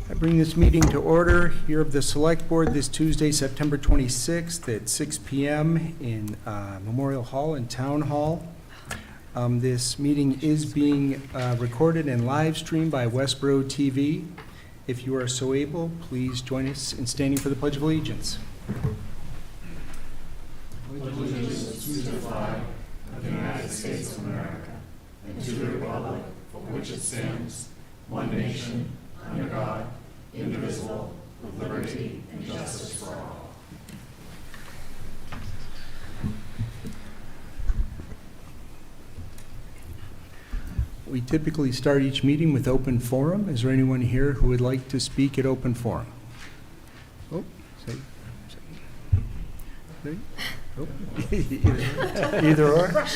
I bring this meeting to order here of the Select Board this Tuesday, September 26th at 6 p.m. in Memorial Hall and Town Hall. This meeting is being recorded and live streamed by Westborough TV. If you are so able, please join us in standing for the Pledge of Allegiance. Allegiance to the flag of the United States of America and to the republic for which it stands, one nation, under God, indivisible, with liberty and justice for all. We typically start each meeting with open forum. Is there anyone here who would like to speak at open forum? Oh, oh. Either or.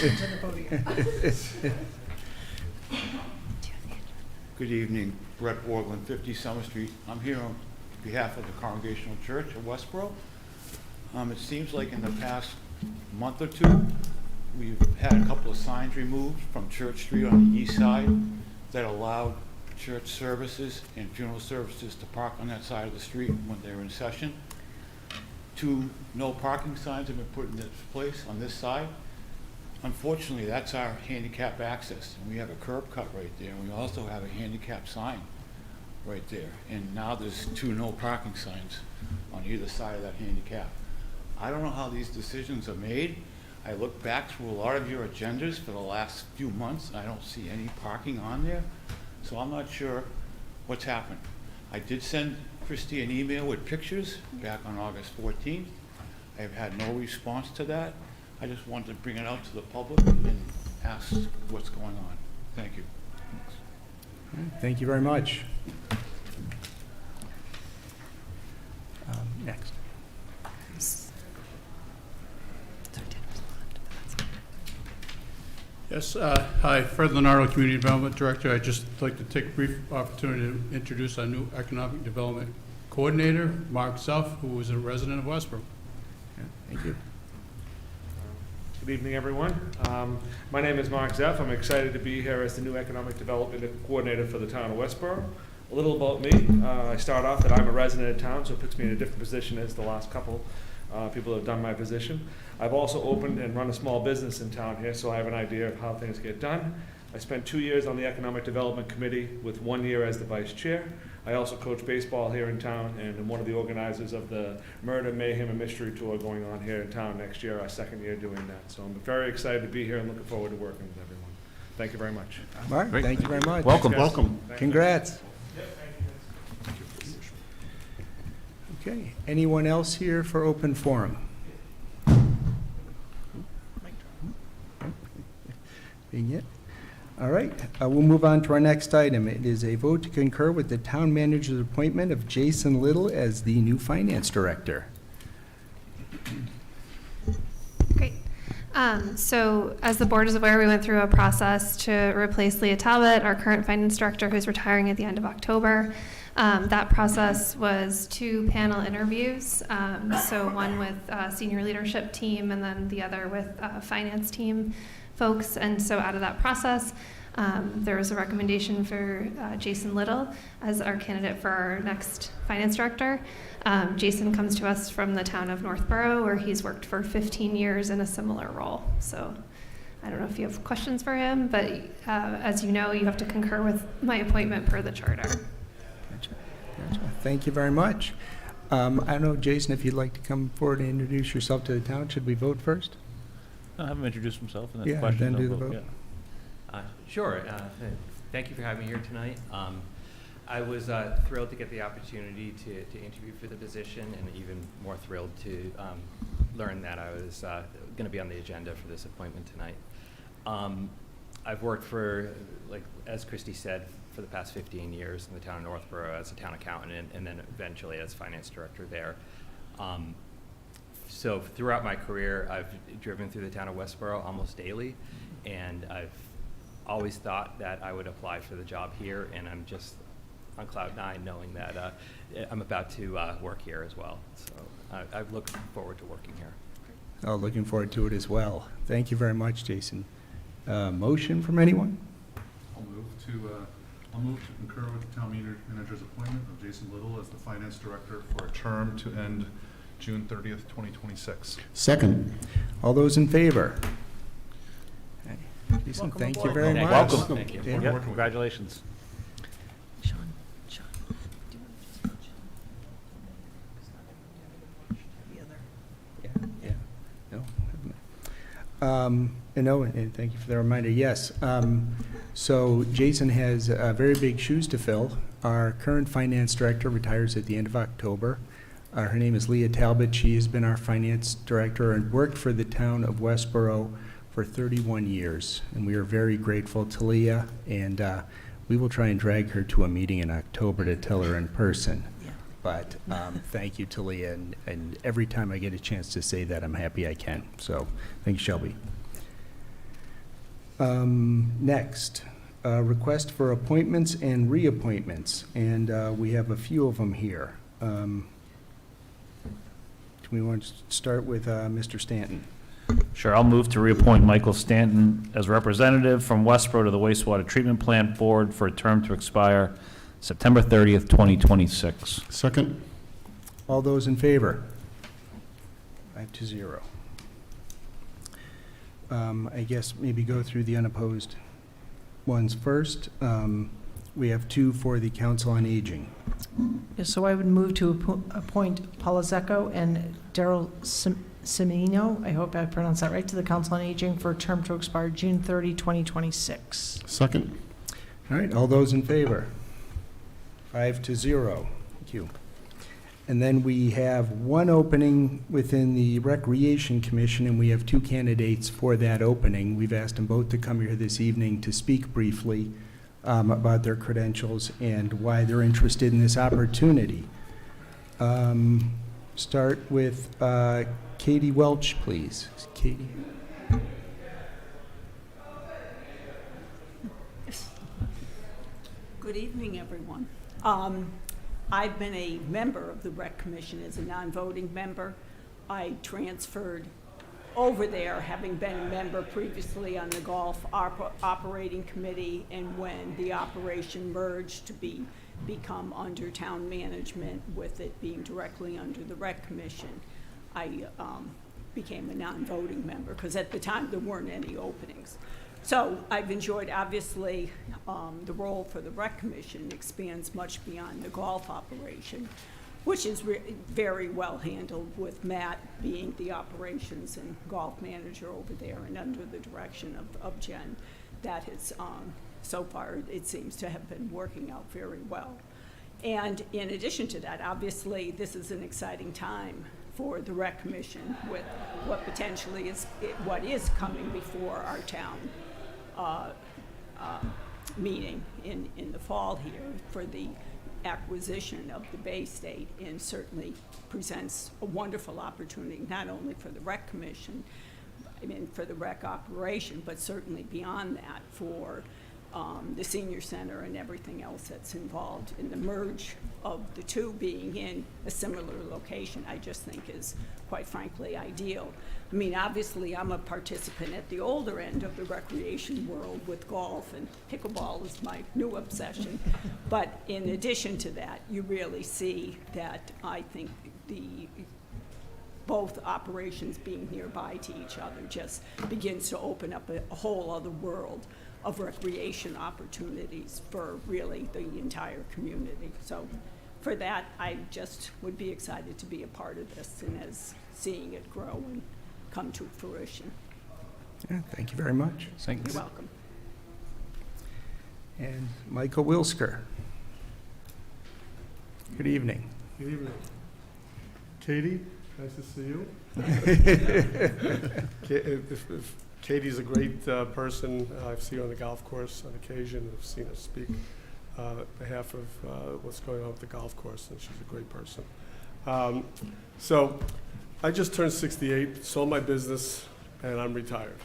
Good evening, Brett Borland, 50 Summer Street. I'm here on behalf of the Congregational Church of Westborough. It seems like in the past month or two, we've had a couple of signs removed from Church Street on the east side that allowed church services and funeral services to park on that side of the street when they're in session. 2 no parking signs have been put in this place on this side. Unfortunately, that's our handicap access, and we have a curb cut right there, and we also have a handicap sign right there. And now there's 2 no parking signs on either side of that handicap. I don't know how these decisions are made. I look back through a lot of your agendas for the last few months, and I don't see any parking on there, so I'm not sure what's happened. I did send Christy an email with pictures back on August 14th. I've had no response to that. I just wanted to bring it out to the public and ask what's going on. Thank you. Thank you very much. Next. Yes, hi, Fred Leonardo, Community Development Director. I'd just like to take a brief opportunity to introduce our new Economic Development Coordinator, Mark Zuff, who is a resident of Westborough. Thank you. Good evening, everyone. My name is Mark Zeff. I'm excited to be here as the new Economic Development Coordinator for the town of Westborough. A little about me. I start off that I'm a resident of town, so it puts me in a different position as the last couple people that have done my position. I've also opened and run a small business in town here, so I have an idea of how things get done. I spent 2 years on the Economic Development Committee with 1 year as the Vice Chair. I also coach baseball here in town and am one of the organizers of the Murder, Mayhem, and Mystery Tour going on here in town next year, our 2nd year doing that. So I'm very excited to be here and looking forward to working with everyone. Thank you very much. Mark, thank you very much. Welcome, Thanks, guys. welcome. Congrats. Yep, thank you, guys. Okay, anyone else here for open forum? Being it. All right, we'll move on to our next item. It is a vote to concur with the town manager's appointment of Jason Little as the new finance director. Great. So as the board is aware, we went through a process to replace Leah Talbot, our current finance director, who's retiring at the end of October. That process was 2 panel interviews, so one with senior leadership team and then the other with finance team folks. And so out of that process, there was a recommendation for Jason Little as our candidate for our next finance director. Jason comes to us from the town of Northborough, where he's worked for 15 years in a similar role. So I don't know if you have questions for him, but as you know, you have to concur with my appointment per the charter. Gotcha. Thank you very much. I don't know, Jason, if you'd like to come forward and introduce yourself to the town. Should we vote first? I'll have him introduce himself and then Yeah, questions. then do I'll the vote, vote. yeah. Sure. Thank you for having me here tonight. I was thrilled to get the opportunity to interview for the position, and even more thrilled to learn that I was going to be on the agenda for this appointment tonight. I've worked for, like as Christy said, for the past 15 years in the town of Northborough as a town accountant, and then eventually as finance director there. So throughout my career, I've driven through the town of Westborough almost daily, and I've always thought that I would apply for the job here, and I'm just on cloud 9 knowing that I'm about to work here as well. So I look forward to working here. Oh, looking forward to it as well. Thank you very much, Jason. Motion from anyone? I'll move to I'll move to concur with the town manager's appointment of Jason Little as the finance director for a term to end June 30th, 2026. Second. All those in favor? Hey, Jason, Welcome thank you aboard. very much. Welcome. Thank you. Yeah. Yep, congratulations. Sean, do you want to just put the other? Yeah, no. And thank you for the reminder. Yes. So Jason has very big shoes to fill. Our current finance director retires at the end of October. Her name is Leah Talbot. She has been our finance director and worked for the town of Westborough for 31 years. And we are very grateful to Leah, and we will try and drag her to a meeting in October to tell her in person. Yeah. But thank you to Leah, and every time I get a chance to say that, I'm happy I can. So thank you, Shelby. Next, request for appointments and reappointments, and we have a few of them here. Do we want to start with Mr. Stanton? Sure, I'll move to reappoint Michael Stanton as representative from Westborough to the Wastewater Treatment Plant Board for a term to expire September 30th, 2026. Second. All those in favor? 5-0. I guess maybe go through the unopposed ones first. We have two for the Council on Aging. Yes, so I would move to appoint Paula Zecco and Daryl Semino, I hope I pronounced that right, to the Council on Aging for a term to expire June 30, 2026. Second. All right, all those in favor? 5-0. Thank you. And then we have one opening within the Recreation Commission, and we have two candidates for that opening. We've asked them both to come here this evening to speak briefly about their credentials and why they're interested in this opportunity. Start with Katie Welch, please. Katie. Good evening, everyone. I've been a member of the Rec Commission as a non-voting member. I transferred over there, having been a member previously on the Golf Operating Committee, and when the operation merged to become under town management, with it being directly under the Rec Commission, I became a non-voting member, because at the time there weren't any openings. So I've enjoyed, obviously, the role for the Rec Commission expands much beyond the golf operation, which is very well handled with Matt being the operations and golf manager over there, and under the direction of Jen. That has, so far, it seems to have been working out very well. And in addition to that, obviously, this is an exciting time for the Rec Commission with what potentially is, what is coming before our town meeting in the fall here for the acquisition of the Bay State, and certainly presents a wonderful opportunity, not only for the Rec Commission, I mean, for the rec operation, but certainly beyond that for the senior center and everything else that's involved in the merge of the two being in a similar location. I just think is, quite frankly, ideal. I mean, obviously, I'm a participant at the older end of the recreation world with golf, and pickleball is my new obsession. But in addition to that, you really see that I think both operations being nearby to each other just begins to open up a whole other world of recreation opportunities for really the entire community. So for that, I just would be excited to be a part of this, and as seeing it grow and come to fruition. Yeah, thank you very much. Thanks. You're welcome. And Michael Wilsker. Good evening. Good evening. Katie, nice to see you. If Katie's a great person. I've seen her on the golf course on occasion. I've seen her speak on behalf of what's going on with the golf course, and she's a great person. So I just turned 68, sold my business, and I'm retired.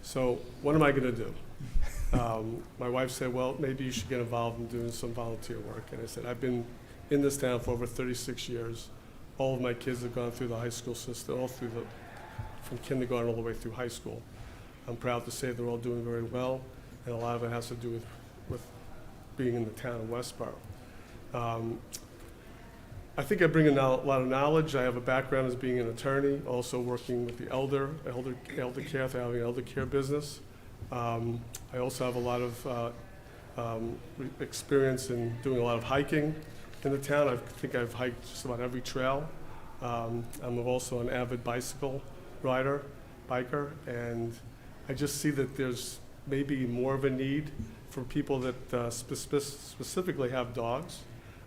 So what am I going to do? My wife said, well, maybe you should get involved in doing some volunteer work. And I said, I've been in this town for over 36 years. All of my kids have gone through the high school system, from kindergarten all the way through high school. I'm proud to say they're all doing very well, and a lot of it has to do with being in the town of Westborough. I think I bring a lot of knowledge. I have a background as being an attorney, also working with the elder care, having an elder care business. I also have a lot of experience in doing a lot of hiking in the town. I think I've hiked just about every trail. I'm also an avid bicycle biker, and I just see that there's maybe more of a need for people that specifically have dogs.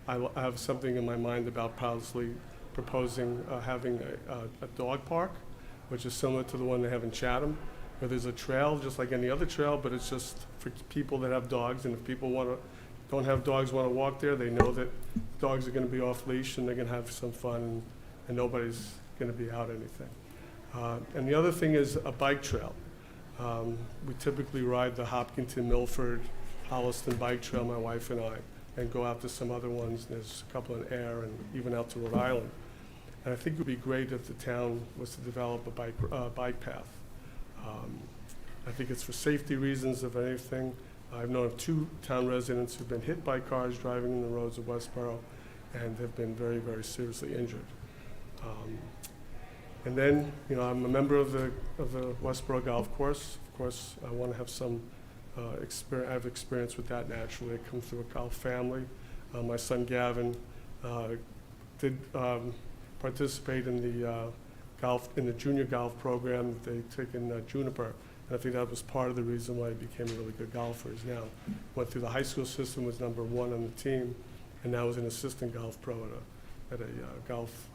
I have something in my mind about possibly proposing having a dog park, which is similar to the one they have in Chatham, where there's a trail just like any other trail, but it's just for people that have dogs. And if people don't have dogs, want to walk there, they know that dogs are going to be off leash and they're going to have some fun, and nobody's going to be out anything. And the other thing is a bike trail. We typically ride the Hopkinton, Milford, Holliston bike trail, my wife and I, and go out to some other ones. There's a couple in Air and even out to Rhode Island. And I think it would be great if the town was to develop a bike path. I think it's for safety reasons, if anything. I've known of 2 town residents who've been hit by cars driving in the roads of Westborough and have been very, very seriously injured. And then, I'm a member of the Westborough Golf Course. Of course, I want to have some experience. I have experience with that naturally. I come through a golf family. My son Gavin did participate in the junior golf program that they took in Juniper. And I think that was part of the reason why he became a really good golfer. He's now went through the high school system, was number 1 on the team, and now is an assistant golf pro at a golf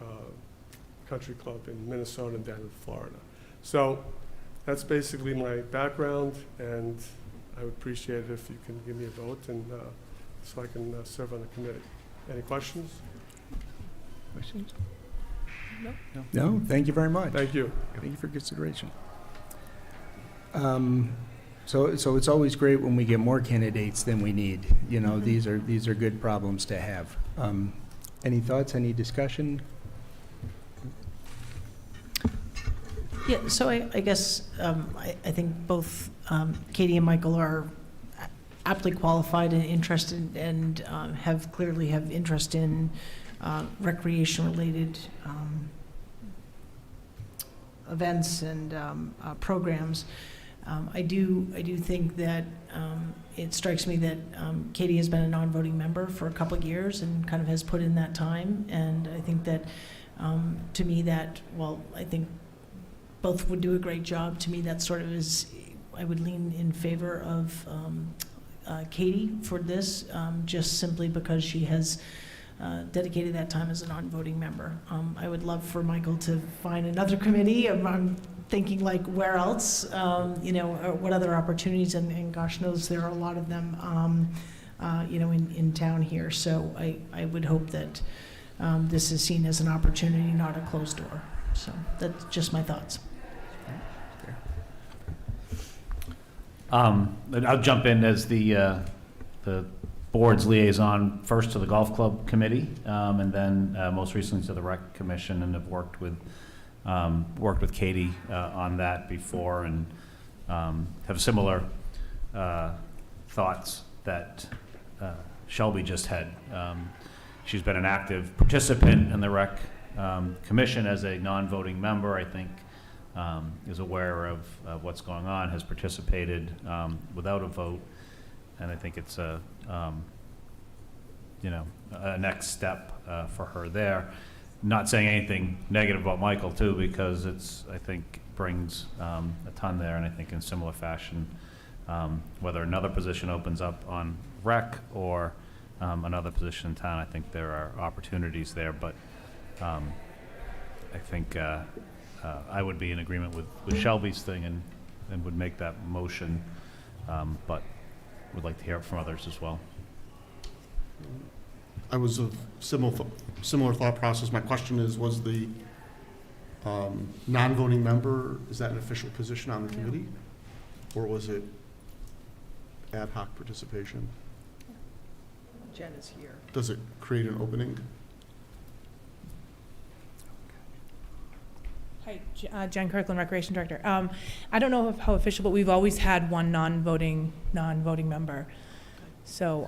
country club in Minnesota and down in Florida. So that's basically my background, and I would appreciate it if you can give me a vote and so I can serve on the committee. Any questions? Questions? No, thank you very much. Thank you. Thank you for consideration. So it's always great when we get more candidates than we need. These are good problems to have. Any thoughts, any discussion? Yeah, so I guess I think both Katie and Michael are aptly qualified and interested and clearly have interest in recreation-related events and programs. I do think that it strikes me that Katie has been a non-voting member for a couple of years and kind of has put in that time. And I think that to me I think both would do a great job. To me, that sort of is, I would lean in favor of Katie for this, just simply because she has dedicated that time as a non-voting member. I would love for Michael to find another committee. I'm thinking like where else, what other opportunities, and gosh knows there are a lot of them, in town here. So I would hope that this is seen as an opportunity, not a closed door. So that's just my thoughts. I'll jump in as the board's liaison first to the golf club committee, and then most recently to the rec commission, and have worked with Katie on that before, and have similar thoughts that Shelby just had. She's been an active participant in the rec commission as a non-voting member. I think is aware of what's going on, has participated without a vote, and I think it's a next step for her there. Not saying anything negative about Michael too, because I think brings a ton there, and I think in similar fashion, whether another position opens up on rec or another position in town, I think there are opportunities there, but I think I would be in agreement with Shelby's thing and would make that motion, but would like to hear it from others as well. I was of similar thought process. My question is, was the non-voting member, is that an official position on the committee? Or was it ad hoc participation? Jen is here. Does it create an opening? Hi, Jen Kirkland, Recreation Director. I don't know how official, but we've always had one non-voting member. So,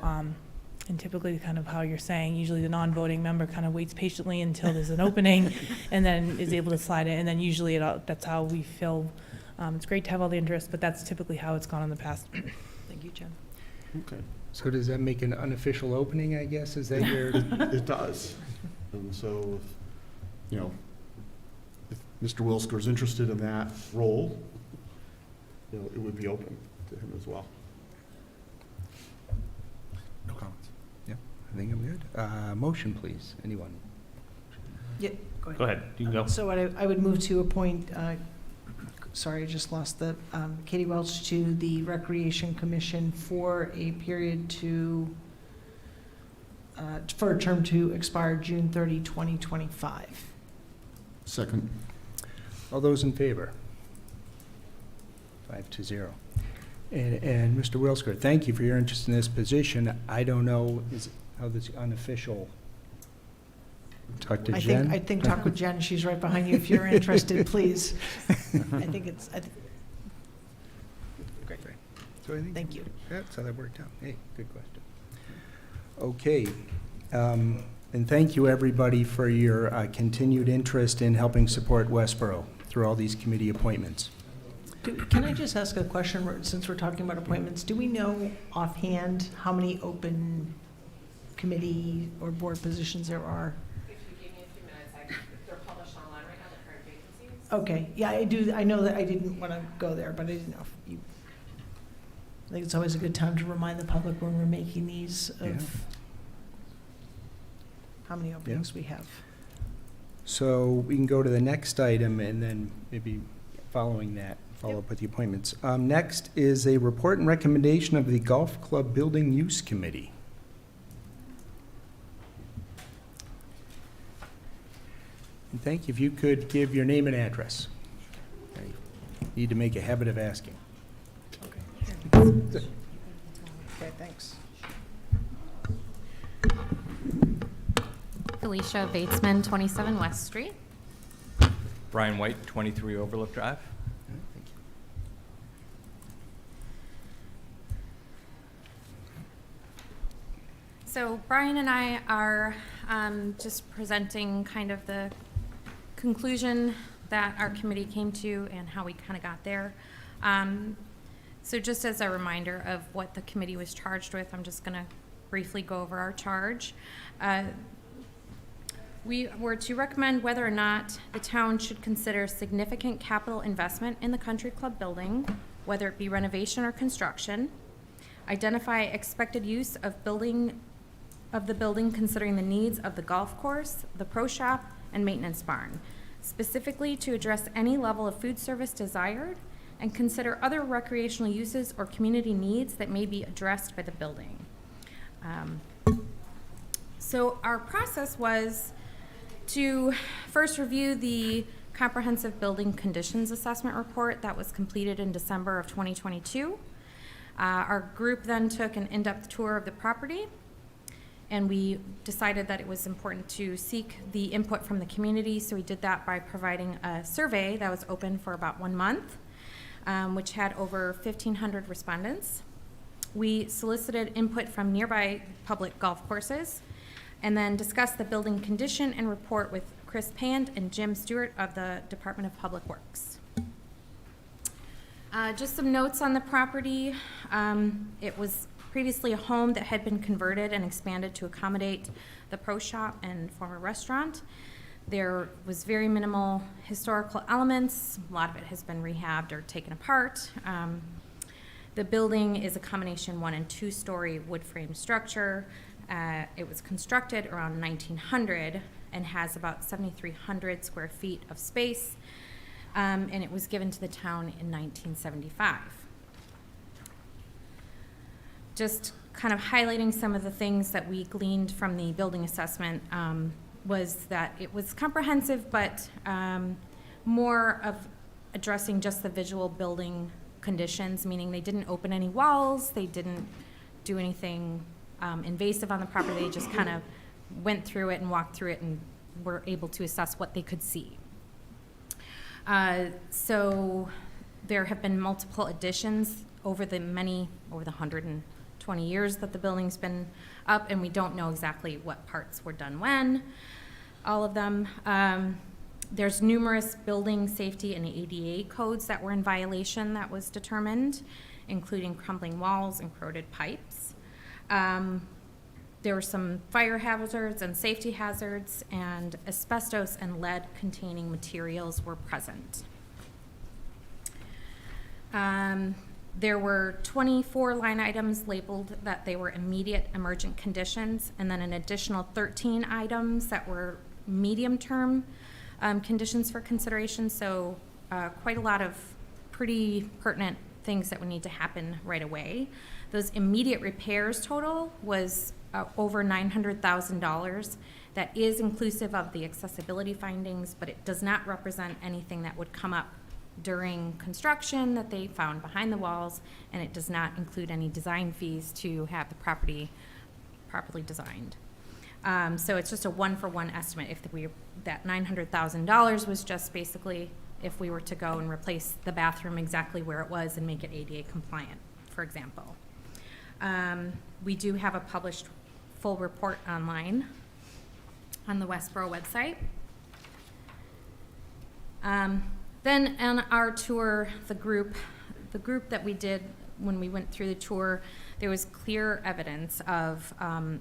and typically kind of how you're saying, usually the non-voting member kind of waits patiently until there's an opening and then is able to slide in. And then usually that's how we fill. It's great to have all the interest, but that's typically how it's gone in the past. Thank you, Jen. Okay. So does that make an unofficial opening, I guess? Is that your? It does. And so, you know, if Mr. Wilsker is interested in that role, you know, it would be open to him as well. No comments. Yeah, I think I'm good. Motion, please. Anyone? Yeah, go ahead. Go ahead, you can go. So I would move to appoint, sorry, I just lost the, Katie Welch to the Recreation Commission for a period for a term to expire June 30, 2025. Second. All those in favor? 5-0. And Mr. Wilsker, thank you for your interest in this position. I don't know how this unofficial. Talk to Jen? I think talk with Jen. She's right behind you if you're interested, please. Great. So I think Thank you. that's how that worked out. Hey, good question. Okay. And thank you, everybody, for your continued interest in helping support Westborough through all these committee appointments. Can I just ask a question, since we're talking about appointments? Do we know offhand how many open committee or board positions there are? If you give me a few minutes, they're published online right now, the current vacancies. Okay, yeah, I do, I know that I didn't want to go there, but I didn't know if you, I think it's always a good time to remind the public when we're making these Yeah. of how many openings we have. So we can go to the next item and then maybe following that, follow up with the appointments. Next is a report and recommendation of the Golf Club Building Use Committee. And thank you. If you could give your name and address. I need to make a habit of asking. Okay, thanks. Felicia Batesman, 27 West Street. Brian White, 23 Overlook Drive. Thank you. So Brian and I are just presenting kind of the conclusion that our committee came to and how we kind of got there. So just as a reminder of what the committee was charged with, I'm just going to briefly go over our charge. We were to recommend whether or not the town should consider significant capital investment in the country club building, whether it be renovation or construction, identify expected use of the building considering the needs of the golf course, the pro shop, and maintenance barn, specifically to address any level of food service desired, and consider other recreational uses or community needs that may be addressed by the building. So our process was to first review the comprehensive building conditions assessment report that was completed in December of 2022. Our group then took an in-depth tour of the property, and we decided that it was important to seek the input from the community, so we did that by providing a survey that was open for about 1 month, which had over 1,500 respondents. We solicited input from nearby public golf courses, and then discussed the building condition and report with Chris Pand and Jim Stewart of the Department of Public Works. Just some notes on the property. It was previously a home that had been converted and expanded to accommodate the pro shop and former restaurant. There was very minimal historical elements. A lot of it has been rehabbed or taken apart. The building is a combination 1- and 2-story wood frame structure. It was constructed around 1900 and has about 7,300 square feet of space, and it was given to the town in 1975. Just kind of highlighting some of the things that we gleaned from the building assessment was that it was comprehensive, but more of addressing just the visual building conditions, meaning they didn't open any walls, they didn't do anything invasive on the property. They just kind of went through it and walked through it and were able to assess what they could see. So there have been multiple additions over the 120 20 years that the building's been up, and we don't know exactly what parts were done when, all of them. There's numerous building safety and ADA codes that were in violation that was determined, including crumbling walls and corroded pipes. There were some fire hazards and safety hazards, and asbestos and lead-containing materials were present. There were 24 line items labeled that they were immediate emergent conditions, and then an additional 13 items that were medium-term conditions for consideration. So quite a lot of pretty pertinent things that would need to happen right away. Those immediate repairs total was over $900,000. That is inclusive of the accessibility findings, but it does not represent anything that would come up during construction that they found behind the walls, and it does not include any design fees to have the property properly designed. So it's just a one-for-one estimate. If that $900,000 was just basically if we were to go and replace the bathroom exactly where it was and make it ADA compliant, for example. We do have a published full report online on the Westborough website. Then on our tour, the group that we did when we went through the tour, there was clear evidence of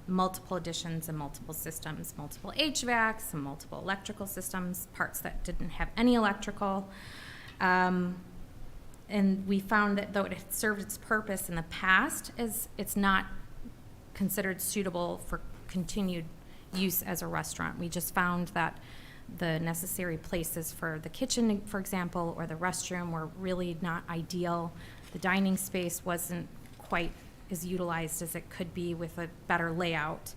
multiple additions and multiple systems, multiple HVACs and multiple electrical systems, parts that didn't have any electrical. And we found that though it had served its purpose in the past, it's not considered suitable for continued use as a restaurant. We just found that the necessary places for the kitchen, for example, or the restroom were really not ideal. The dining space wasn't quite as utilized as it could be with a better layout.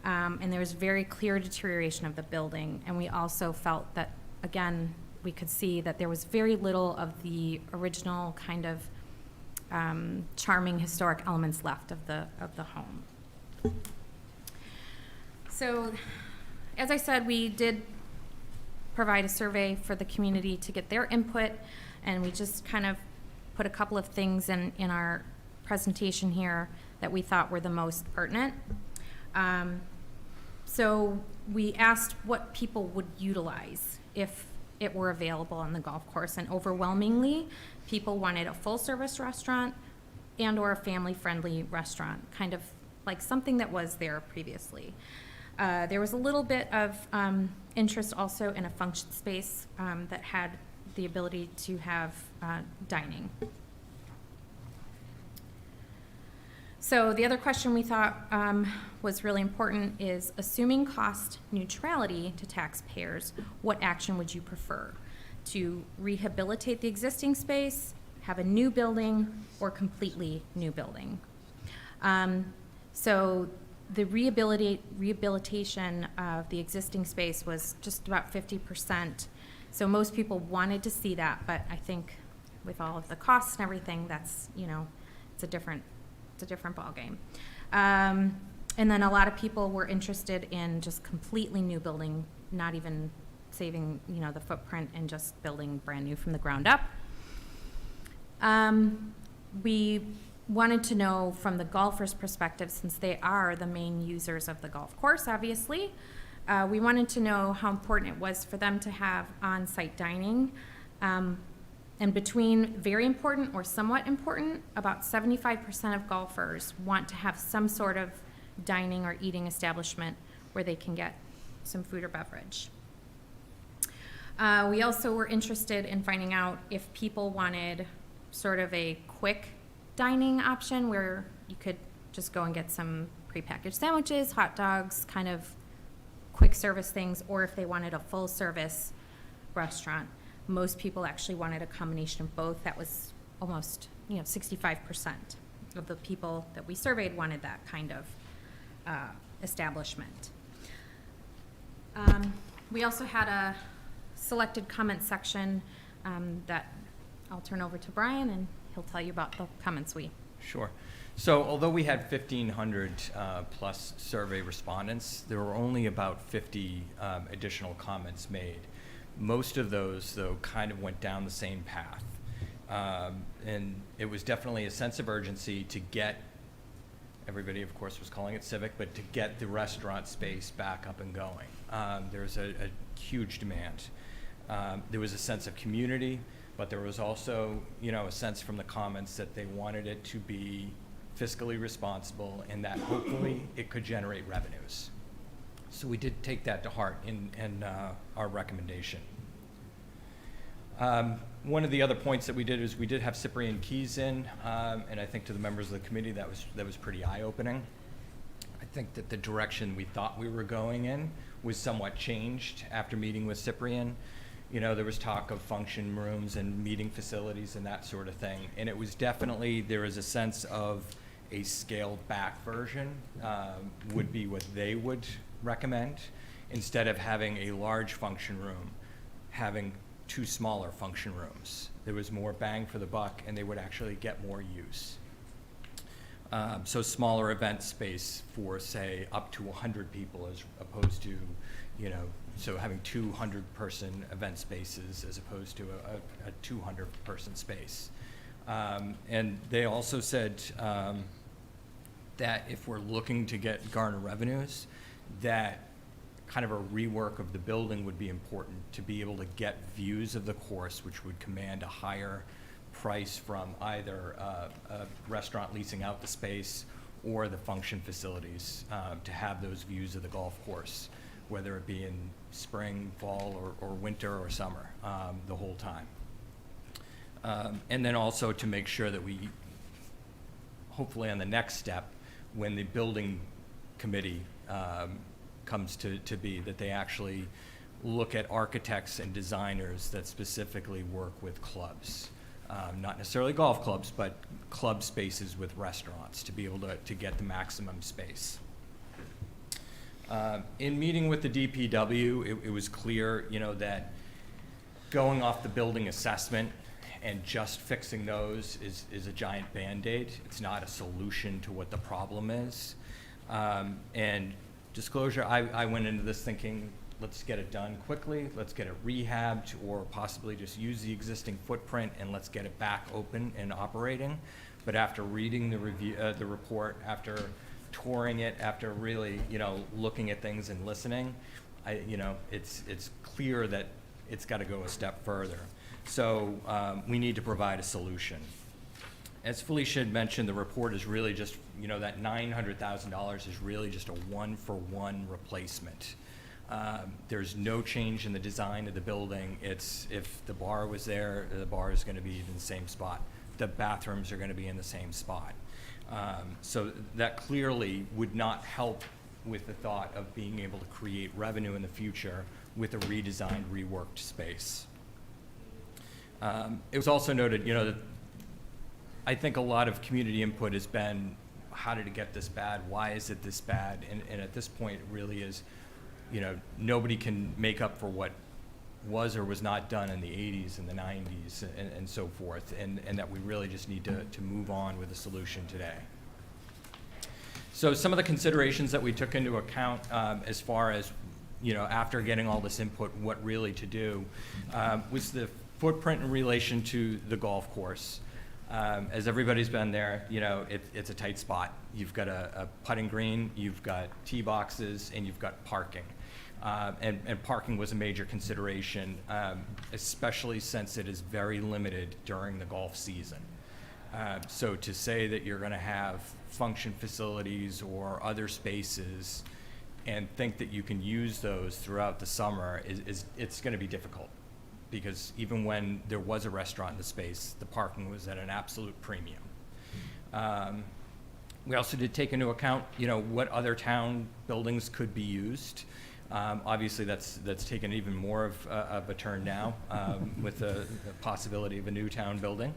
And there was very clear deterioration of the building. And we also felt that, again, we could see that there was very little of the original kind of charming historic elements left of the home. So, as I said, we did provide a survey for the community to get their input, and we just kind of put a couple of things in our presentation here that we thought were the most pertinent. So we asked what people would utilize if it were available on the golf course, and overwhelmingly, people wanted a full-service restaurant and or a family-friendly restaurant, kind of like something that was there previously. There was a little bit of interest also in a function space that had the ability to have dining. So the other question we thought was really important is, assuming cost neutrality to taxpayers, what action would you prefer? To rehabilitate the existing space, have a new building, or completely new building? So the rehabilitation of the existing space was just about 50%. So most people wanted to see that, but I think with all of the costs and everything, that's, it's a different ballgame. And then a lot of people were interested in just completely new building, not even saving, the footprint and just building brand new from the ground up. We wanted to know from the golfers' perspective, since they are the main users of the golf course, obviously, we wanted to know how important it was for them to have on-site dining. And between very important or somewhat important, about 75% of golfers want to have some sort of dining or eating establishment where they can get some food or beverage. We also were interested in finding out if people wanted sort of a quick dining option where you could just go and get some prepackaged sandwiches, hot dogs, kind of quick service things, or if they wanted a full service restaurant. Most people actually wanted a combination of both. That was almost, 65% of the people that we surveyed wanted that kind of establishment. We also had a selected comment section that I'll turn over to Brian, and he'll tell you about the comments we. Sure. So although we had 1,500 plus survey respondents, there were only about 50 additional comments made. Most of those, though, kind of went down the same path. And it was definitely a sense of urgency to get everybody, of course, was calling it civic, but to get the restaurant space back up and going. There's a huge demand. There was a sense of community, but there was also, a sense from the comments that they wanted it to be fiscally responsible and that hopefully it could generate revenues. So we did take that to heart in our recommendation. One of the other points that we did is we did have Cyprian Keys in, and I think to the members of the committee that was pretty eye-opening. I think that the direction we thought we were going in was somewhat changed after meeting with Cyprian. There was talk of function rooms and meeting facilities and that sort of thing, and it was definitely, there was a sense of a scaled-back version would be what they would recommend, instead of having a large function room, having 2 smaller function rooms. There was more bang for the buck, and they would actually get more use. So smaller event space for, say, up to 100 people as opposed to, so having 200-person event spaces as opposed to a 200-person space. And they also said that if we're looking to garner revenues, that kind of a rework of the building would be important to be able to get views of the course, which would command a higher price from either a restaurant leasing out the space or the function facilities to have those views of the golf course, whether it be in spring, fall, or winter or summer, the whole time. And then also to make sure that we, hopefully on the next step, when the building committee comes to be, that they actually look at architects and designers that specifically work with clubs. Not necessarily golf clubs, but club spaces with restaurants to be able to get the maximum space. In meeting with the DPW, it was clear, that going off the building assessment and just fixing those is a giant Band-Aid. It's not a solution to what the problem is. And disclosure, I went into this thinking, let's get it done quickly, let's get it rehabbed, or possibly just use the existing footprint and let's get it back open and operating. But after reading the report, after touring it, after really, looking at things and listening, it's clear that it's got to go a step further. So we need to provide a solution. As Felicia had mentioned, the report is really just, that $900,000 is really just a one-for-one replacement. There's no change in the design of the building. It's, if the bar was there, the bar is going to be in the same spot. The bathrooms are going to be in the same spot. So that clearly would not help with the thought of being able to create revenue in the future with a redesigned, reworked space. It was also noted, that I think a lot of community input has been, how did it get this bad? Why is it this bad? And at this point, it really is, nobody can make up for what was or was not done in the 80s and the 90s and so forth, and that we really just need to move on with a solution today. So some of the considerations that we took into account as far as, after getting all this input, what really to do, was the footprint in relation to the golf course. As everybody's been there, it's a tight spot. You've got a putting green, you've got tee boxes, and you've got parking. And parking was a major consideration, especially since it is very limited during the golf season. So to say that you're going to have function facilities or other spaces and think that you can use those throughout the summer it's going to be difficult, because even when there was a restaurant in the space, the parking was at an absolute premium. We also did take into account, what other town buildings could be used. Obviously, that's taken even more of a turn now with the possibility of a new town building.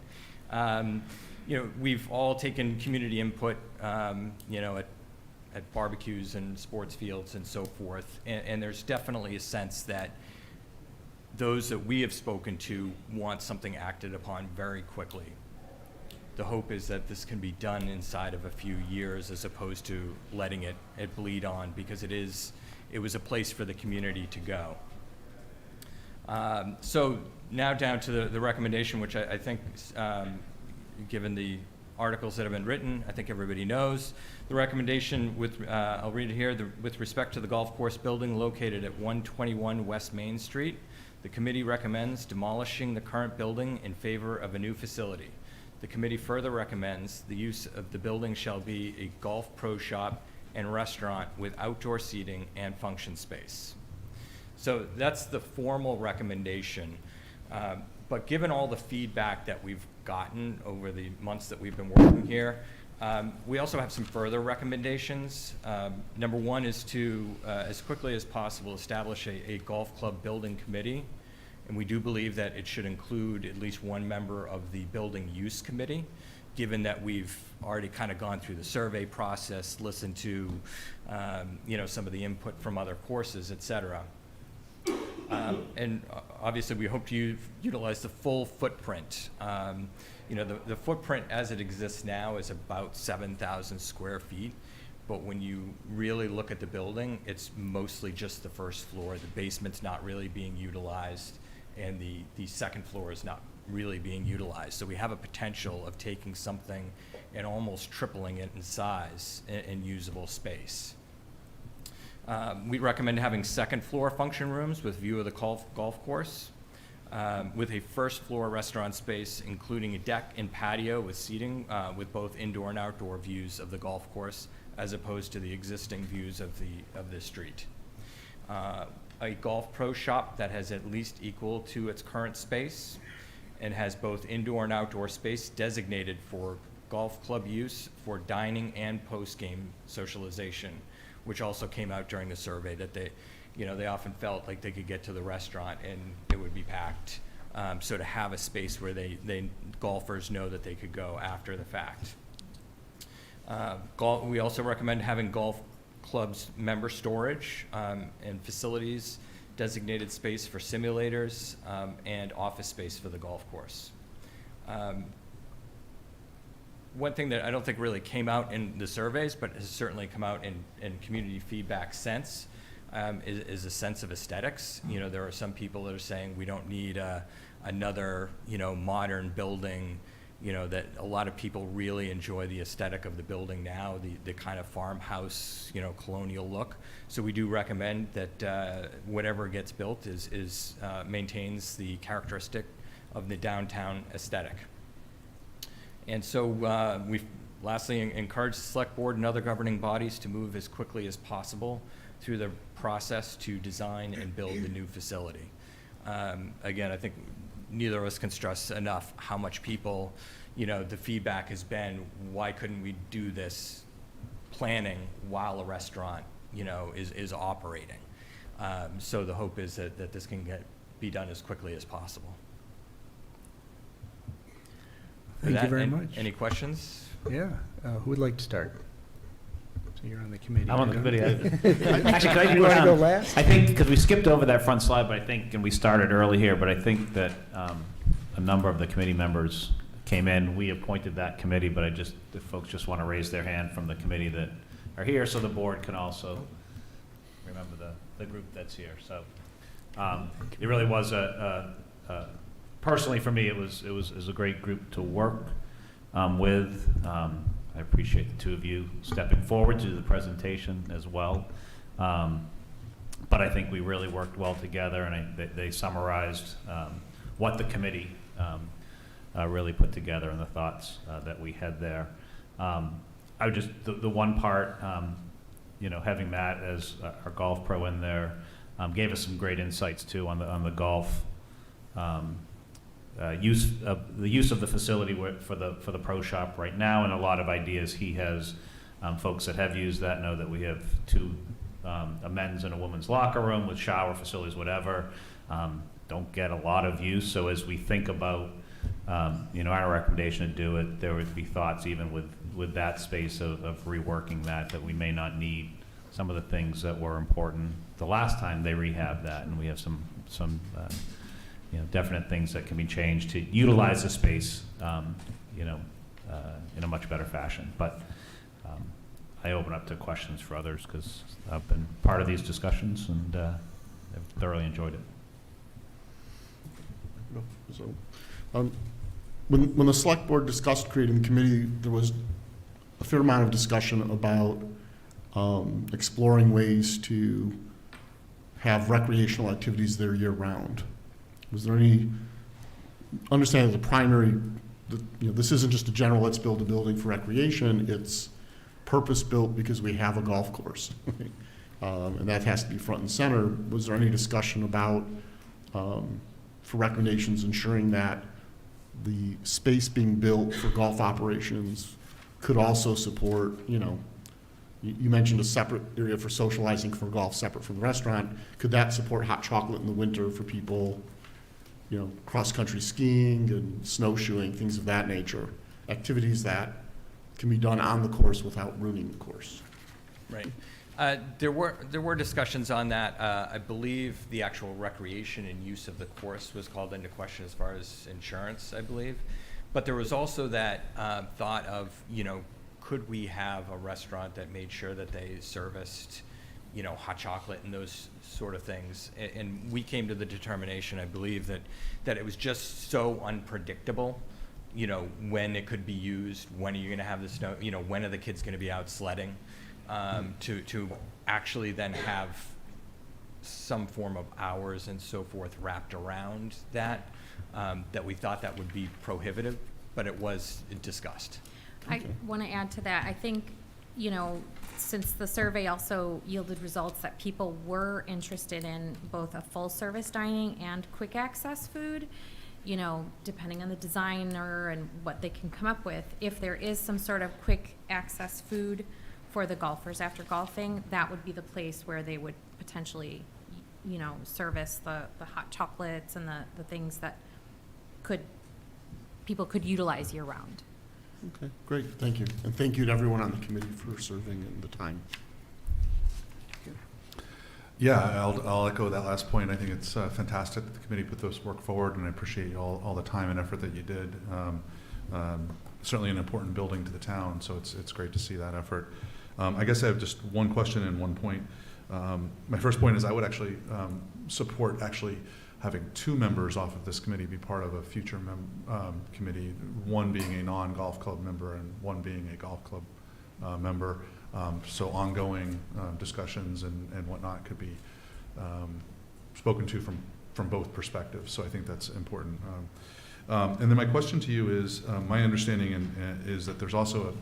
We've all taken community input, at barbecues and sports fields and so forth, and there's definitely a sense that those that we have spoken to want something acted upon very quickly. The hope is that this can be done inside of a few years as opposed to letting it bleed on, because it was a place for the community to go. So now down to the recommendation, which I think, given the articles that have been written, I think everybody knows. The recommendation with, I'll read it here, with respect to the golf course building located at 121 West Main Street, the committee recommends demolishing the current building in favor of a new facility. The committee further recommends the use of the building shall be a golf pro shop and restaurant with outdoor seating and function space. So that's the formal recommendation. But given all the feedback that we've gotten over the months that we've been working here, we also have some further recommendations. Number one is to, as quickly as possible, establish a golf club building committee. And we do believe that it should include at least one member of the building use committee, given that we've already kind of gone through the survey process, listened to some of the input from other courses, et cetera. And obviously, we hope to utilize the full footprint. The footprint as it exists now is about 7,000 square feet. But when you really look at the building, it's mostly just the first floor. The basement's not really being utilized, and the second floor is not really being utilized. So we have a potential of taking something and almost tripling it in size in usable space. We recommend having second floor function rooms with view of the golf course, with a first floor restaurant space, including a deck and patio with seating, with both indoor and outdoor views of the golf course, as opposed to the existing views of the street. A golf pro shop that has at least equal to its current space and has both indoor and outdoor space designated for golf club use for dining and post-game socialization, which also came out during the survey that they often felt like they could get to the restaurant and it would be packed. So to have a space where golfers know that they could go after the fact. We also recommend having golf clubs member storage and facilities, designated space for simulators, and office space for the golf course. One thing that I don't think really came out in the surveys, but has certainly come out in community feedback since, is a sense of aesthetics. There are some people that are saying we don't need another, modern building, that a lot of people really enjoy the aesthetic of the building now, the kind of farmhouse, colonial look. So we do recommend that whatever gets built maintains the characteristic of the downtown aesthetic. And so we've lastly encouraged the Select Board and other governing bodies to move as quickly as possible through the process to design and build the new facility. Again, I think neither of us can stress enough how much people, the feedback has been, why couldn't we do this planning while a restaurant, is operating? So the hope is that this can be done as quickly as possible. Thank you very much. Any questions? Yeah. Who would like to start? So you're on the committee. I'm on the committee. Actually, could I you want to go last? I think, because we skipped over that front slide, but I think, and we started early here, but I think that a number of the committee members came in. We appointed that committee, but if folks just want to raise their hand from the committee that are here, so the board can also remember the group that's here. So it really was personally for me, it was a great group to work with. I appreciate the two of you stepping forward to do the presentation as well. But I think we really worked well together, and they summarized what the committee really put together and the thoughts that we had there. I would just, the one part, having Matt as our golf pro in there gave us some great insights too on the golf the use of the facility for the pro shop right now, and a lot of ideas he has. Folks that have used that know that we have a men's and a women's locker room with shower facilities, whatever. Don't get a lot of use. So as we think about our recommendation to do it, there would be thoughts even with that space of reworking that we may not need some of the things that were important the last time they rehabbed that, and we have some definite things that can be changed to utilize the space, in a much better fashion. But I open up to questions for others because I've been part of these discussions and I've thoroughly enjoyed it. So, when the select board discussed creating the committee, there was a fair amount of discussion about exploring ways to have recreational activities there year-round. Was there any understanding that the primary, this isn't just a general, let's build a building for recreation, it's purpose-built because we have a golf course. And that has to be front and center. Was there any discussion about, for recommendations, ensuring that the space being built for golf operations could also support, you mentioned a separate area for socializing for golf separate from the restaurant. Could that support hot chocolate in the winter for people, cross-country skiing and snowshoeing, things of that nature, activities that can be done on the course without ruining the course? Right. There were discussions on that. I believe the actual recreation and use of the course was called into question as far as insurance, I believe. But there was also that thought of, could we have a restaurant that made sure that they serviced, hot chocolate and those sort of things. And we came to the determination, I believe, that it was just so unpredictable, when it could be used, when are you going to have the snow, when are the kids going to be out sledding, to actually then have some form of hours and so forth wrapped around that, that we thought that would be prohibitive, but it was discussed. I want to add to that. I think, since the survey also yielded results that people were interested in both a full service dining and quick access food, depending on the designer and what they can come up with, if there is some sort of quick access food for the golfers after golfing, that would be the place where they would potentially, service the hot chocolates and the things that people could utilize year round. Okay, great, thank you. And thank you to everyone on the committee for serving and the time. Yeah, I'll echo that last point. I think it's fantastic that the committee put this work forward, and I appreciate all the time and effort that you did. Certainly an important building to the town, so it's great to see that effort. I guess I have just one question and one point. My first point is I would actually support having two members off of this committee be part of a future committee, one being a non-golf club member and one being a golf club member. So ongoing discussions and whatnot could be spoken to from both perspectives. So I think that's important. And then my question to you is, my understanding is that there's also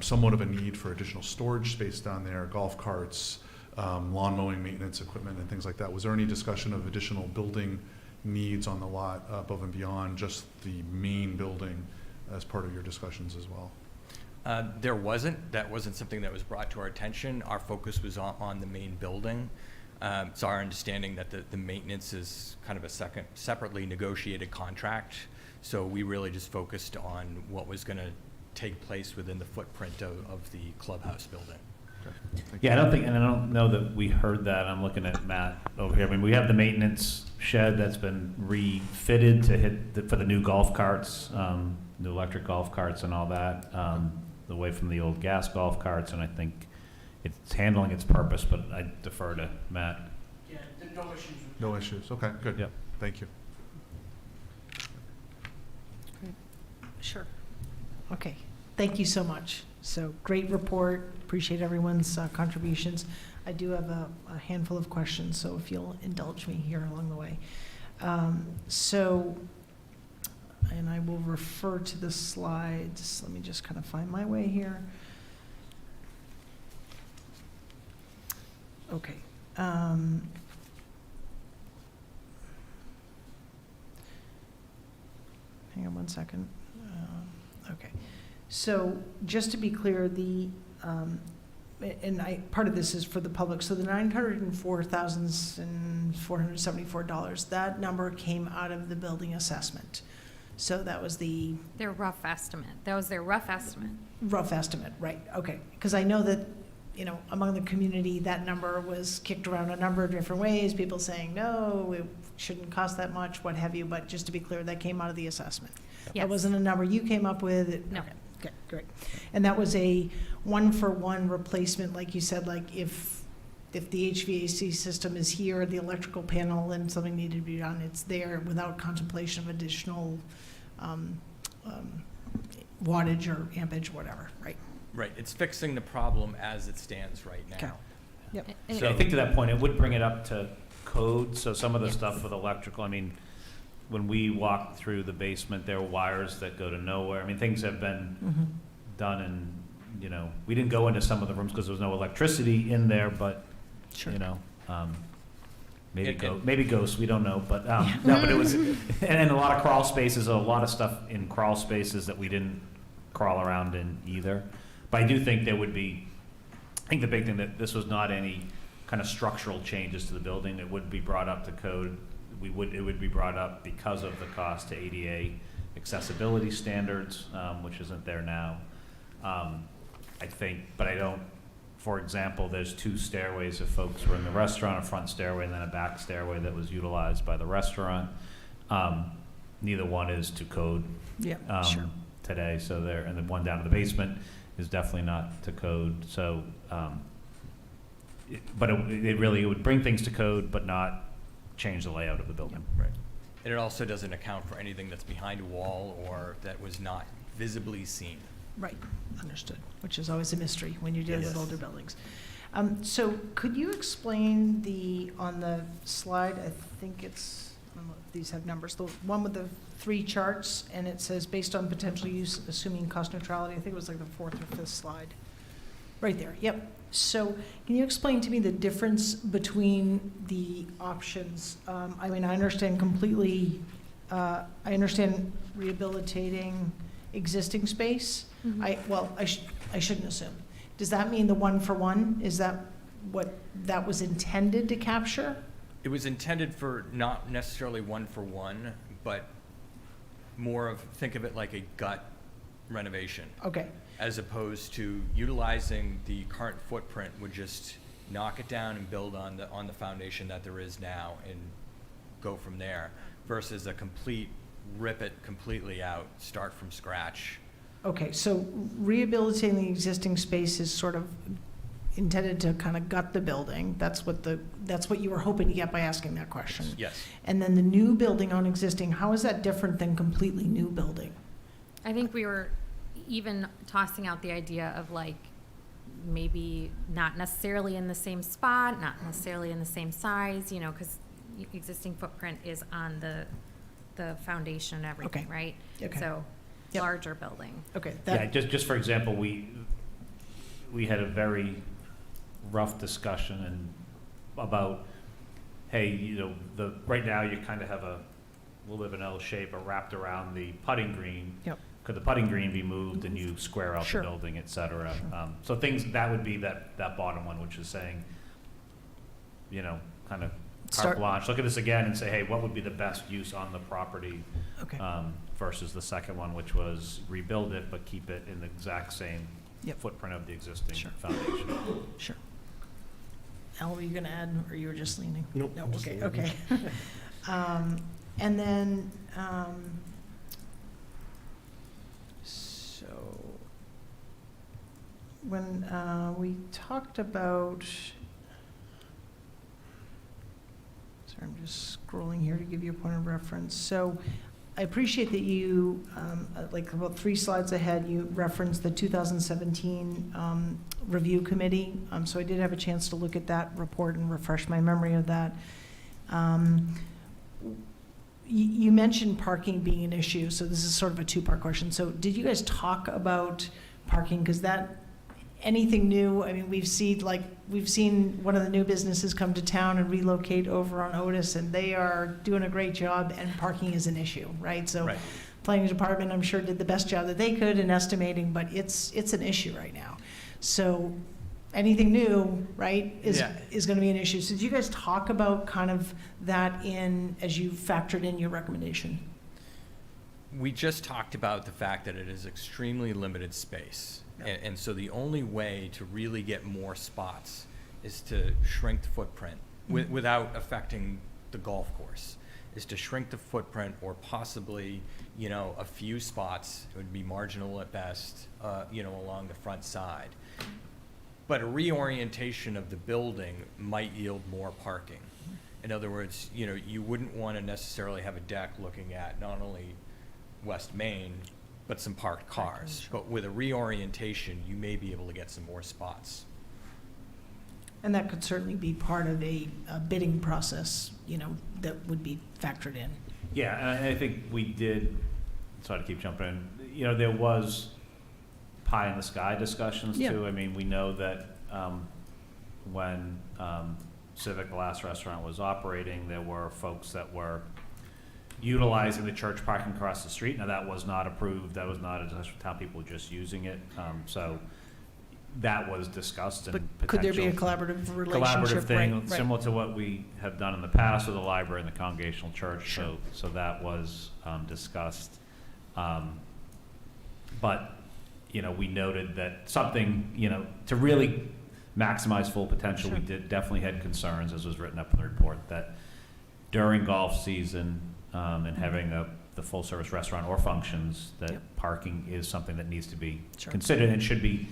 somewhat of a need for additional storage space down there, golf carts, lawn mowing maintenance equipment and things like that. Was there any discussion of additional building needs on the lot above and beyond just the main building as part of your discussions as well? There wasn't. That wasn't something that was brought to our attention. Our focus was on the main building. It's our understanding that the maintenance is kind of a separately negotiated contract. So we really just focused on what was going to take place within the footprint of the clubhouse building. Yeah, I don't know that we heard that. I'm looking at Matt over here. I mean, we have the maintenance shed that's been refitted to hit for the new golf carts, new electric golf carts and all that, away from the old gas golf carts, and I think it's handling its purpose, but I defer to Matt. Yeah, no issues. No issues. Okay, good. Yep. Thank you. Sure. Okay, thank you so much. So great report, appreciate everyone's contributions. I do have a handful of questions, so if you'll indulge me here along the way. And I will refer to the slides. Let me just kind of find my way here. Okay. Hang on one second. Okay. So just to be clear, part of this is for the public. So the $904,474, that number came out of the building assessment. So that was Their rough estimate. That was their rough estimate. rough estimate, right? Okay. Because I know that, among the community, that number was kicked around a number of different ways. People saying, no, it shouldn't cost that much, what have you. But just to be clear, that came out of the assessment. Yes. That wasn't a number you came up with? No. Okay. Okay, great. And that was a one-for-one replacement, like you said, like if the HVAC system is here, the electrical panel, and something needed to be done, it's there without contemplation of additional wattage or ampage, whatever, right? Right, it's fixing the problem as it stands right Okay. now. Yep. So I think to that point, it would bring it up to code, so some of the stuff with electrical, I mean, when we walked through the basement, there were wires that go to nowhere. I mean, things have been Mhm. done and, you know, we didn't go into some of the rooms because there was no electricity in there, but, Sure. you know, And- and- maybe ghosts, we don't know, but, no, but it was, and a lot of crawl spaces, a lot of stuff in crawl spaces that we didn't crawl around in either. But I do think there would be, I think the big thing that this was not any kind of structural changes to the building. It would be brought up to code. It would be brought up because of the cost to ADA accessibility standards, which isn't there now. I think, but I don't, for example, there's 2 stairways if folks were in the restaurant, a front stairway and then a back stairway that was utilized by the restaurant. Neither one is to code Yeah, sure. today, so there, and the one down to the basement is definitely not to code, so, but it really, it would bring things to code, but not change the layout of the building. Right. And it also doesn't account for anything that's behind a wall or that was not visibly seen. Right, understood, which is always a mystery when you're dealing with Yes. older buildings. So could you explain on the slide, I think it's, I don't know if these have numbers, the one with the 3 charts, and it says based on potential use, assuming cost neutrality, I think it was like the 4th or 5th slide. Right there, yep. So can you explain to me the difference between the options? I mean, I understand completely, I understand rehabilitating existing space. Mhm. I shouldn't assume. Does that mean the 1-for-1? Is that what that was intended to capture? It was intended for not necessarily 1-for-1, but more of, think of it like a gut renovation, Okay, as opposed to utilizing the current footprint would just knock it down and build on the foundation that there is now and go from there, versus a complete rip it completely out, start from scratch. okay, so rehabilitating the existing space is sort of intended to kind of gut the building. That's what you were hoping to get by asking that question. Yes. And then the new building on existing, how is that different than completely new building? I think we were even tossing out the idea of like, maybe not necessarily in the same spot, not necessarily in the same size, you know, because existing footprint is on the foundation and everything, Okay. right? Okay. So, Yep. larger building. Okay, Yeah, just for example, we had a very rough discussion and about, hey, you know, right now you kind of have a little bit of an L shape wrapped around the putting green. Yep. Could the putting green be moved and you square out the Sure. building, et cetera? Sure. So things, that would be that bottom one, which is saying, you know, kind of carte Start- blanche, look at this again and say, hey, what would be the best use on the property? Okay. Versus the second one, which was rebuild it, but keep it in the exact same Yep. footprint of the existing Sure. foundation. Sure. Al, were you going to add, or you were just leaning? Nope, No, just okay, leaning. okay. And then, so, when we talked about, sorry, I'm just scrolling here to give you a point of reference. So I appreciate that you, like about 3 slides ahead, you referenced the 2017 review committee. So I did have a chance to look at that report and refresh my memory of that. You mentioned parking being an issue, so this is sort of a 2-part question. So did you guys talk about parking? Because that, anything new, I mean, we've seen one of the new businesses come to town and relocate over on Otis, and they are doing a great job, and parking is an issue, right? So Right. planning department, I'm sure, did the best job that they could in estimating, but it's an issue right now. So anything new, right, Yeah. is going to be an issue. So did you guys talk about kind of that as you factored in your recommendation? We just talked about the fact that it is extremely limited space. Yeah. And so the only way to really get more spots is to shrink the footprint without affecting the golf course, is to shrink the footprint or possibly, you know, a few spots, it would be marginal at best, you know, along the front side. But a reorientation of the building might yield more parking. In other words, you know, you wouldn't want to necessarily have a deck looking at not only West Main, but some parked cars. But with a reorientation, you may be able to get some more spots. And that could certainly be part of a bidding process, you know, that would be factored in. Yeah, and I think we did, sorry to keep jumping in, you know, there was pie in the sky discussions Yeah. too. I mean, we know that when Civic, the last restaurant, was operating, there were folks that were utilizing the church parking across the street. Now, that was not approved, that was not a discussion with town, people were just using it. So that was discussed and But could there be a potential collaborative relationship? collaborative thing, Right. similar to what we have done in the past with the library and the Congregational Church. Sure. So that was discussed. But, you know, we noted that something, you know, to really maximize full potential, we Sure. definitely had concerns, as was written up in the report, that during golf season and having the full-service restaurant or functions, that Yep. parking is something that needs to be Sure. considered and should be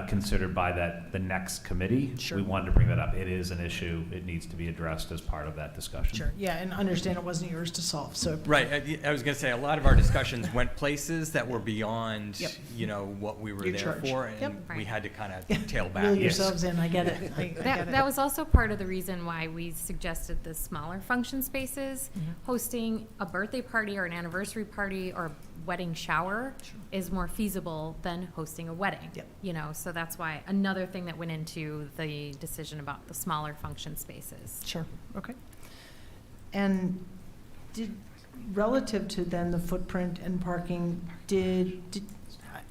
considered by the next committee. Sure. We wanted to bring that up. It is an issue. It needs to be addressed as part of that discussion. Sure, yeah, and understand it wasn't yours to solve, so. Right, I was gonna say, a lot of our discussions went places that were beyond, Yep. you know, what we were Your there charge. for, Yep. and we Right. had to kind Yeah, of tail back. Reel Yes. yourselves in, I get it, I get it. That was also part of the reason why we suggested the smaller function spaces. Mhm. Hosting a birthday party or an anniversary party or wedding shower is more feasible than hosting a wedding. Yep. You know, so that's why, another thing that went into the decision about the smaller function spaces. Sure, okay. And relative to then the footprint and parking,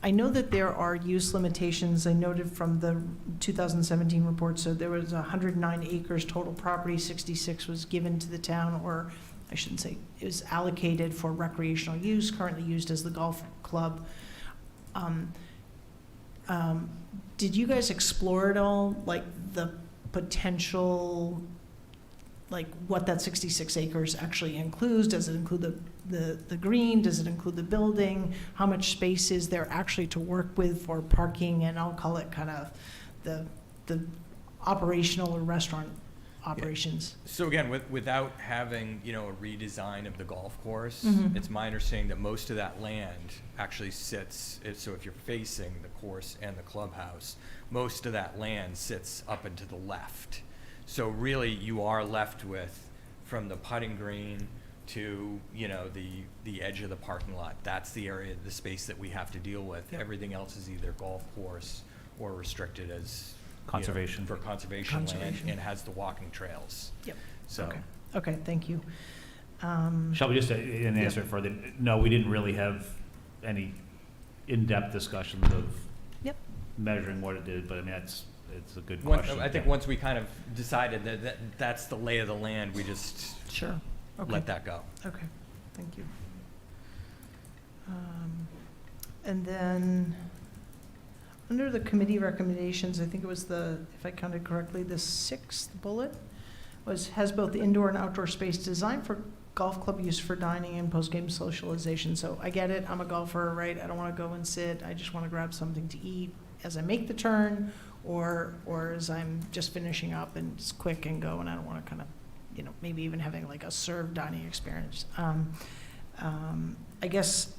I know that there are use limitations, I noted from the 2017 report, so there was 109 acres total property, 66 was given to the town, or I shouldn't say, it was allocated for recreational use, currently used as the golf club. Did you guys explore at all, like, the potential, like, what that 66 acres actually includes? Does it include the green? Does it include the building? How much space is there actually to work with for parking? And I'll call it kind of the operational or restaurant operations. So again, without having, you know, a redesign of the golf course, Mhm. it's my understanding that most of that land actually sits, so if you're facing the course and the clubhouse, most of that land sits up and to the left. So really, you are left with, from the putting green to, you know, the edge of the parking lot. That's the area, the space that we have to deal with. Yep. Everything else is either golf course or restricted as, you know, Conservation. for conservation land, Conservation. and has the walking trails. Yep. So. Okay. Okay, thank you. Shall we just, in answer further, no, we didn't really have any in-depth discussions of Yep. measuring what it did, but I mean, it's a good Once- question. I think once we kind of decided that's the lay of the land, we just Sure. Okay. let that go. Okay, thank you. And then, under the committee recommendations, I think it was if I counted correctly, the 6th bullet has both the indoor and outdoor space designed for golf club use for dining and post-game socialization. So I get it, I'm a golfer, right? I don't want to go and sit, I just want to grab something to eat as I make the turn, or as I'm just finishing up and it's quick and go, and I don't want to kind of, you know, maybe even having like a served dining experience. I guess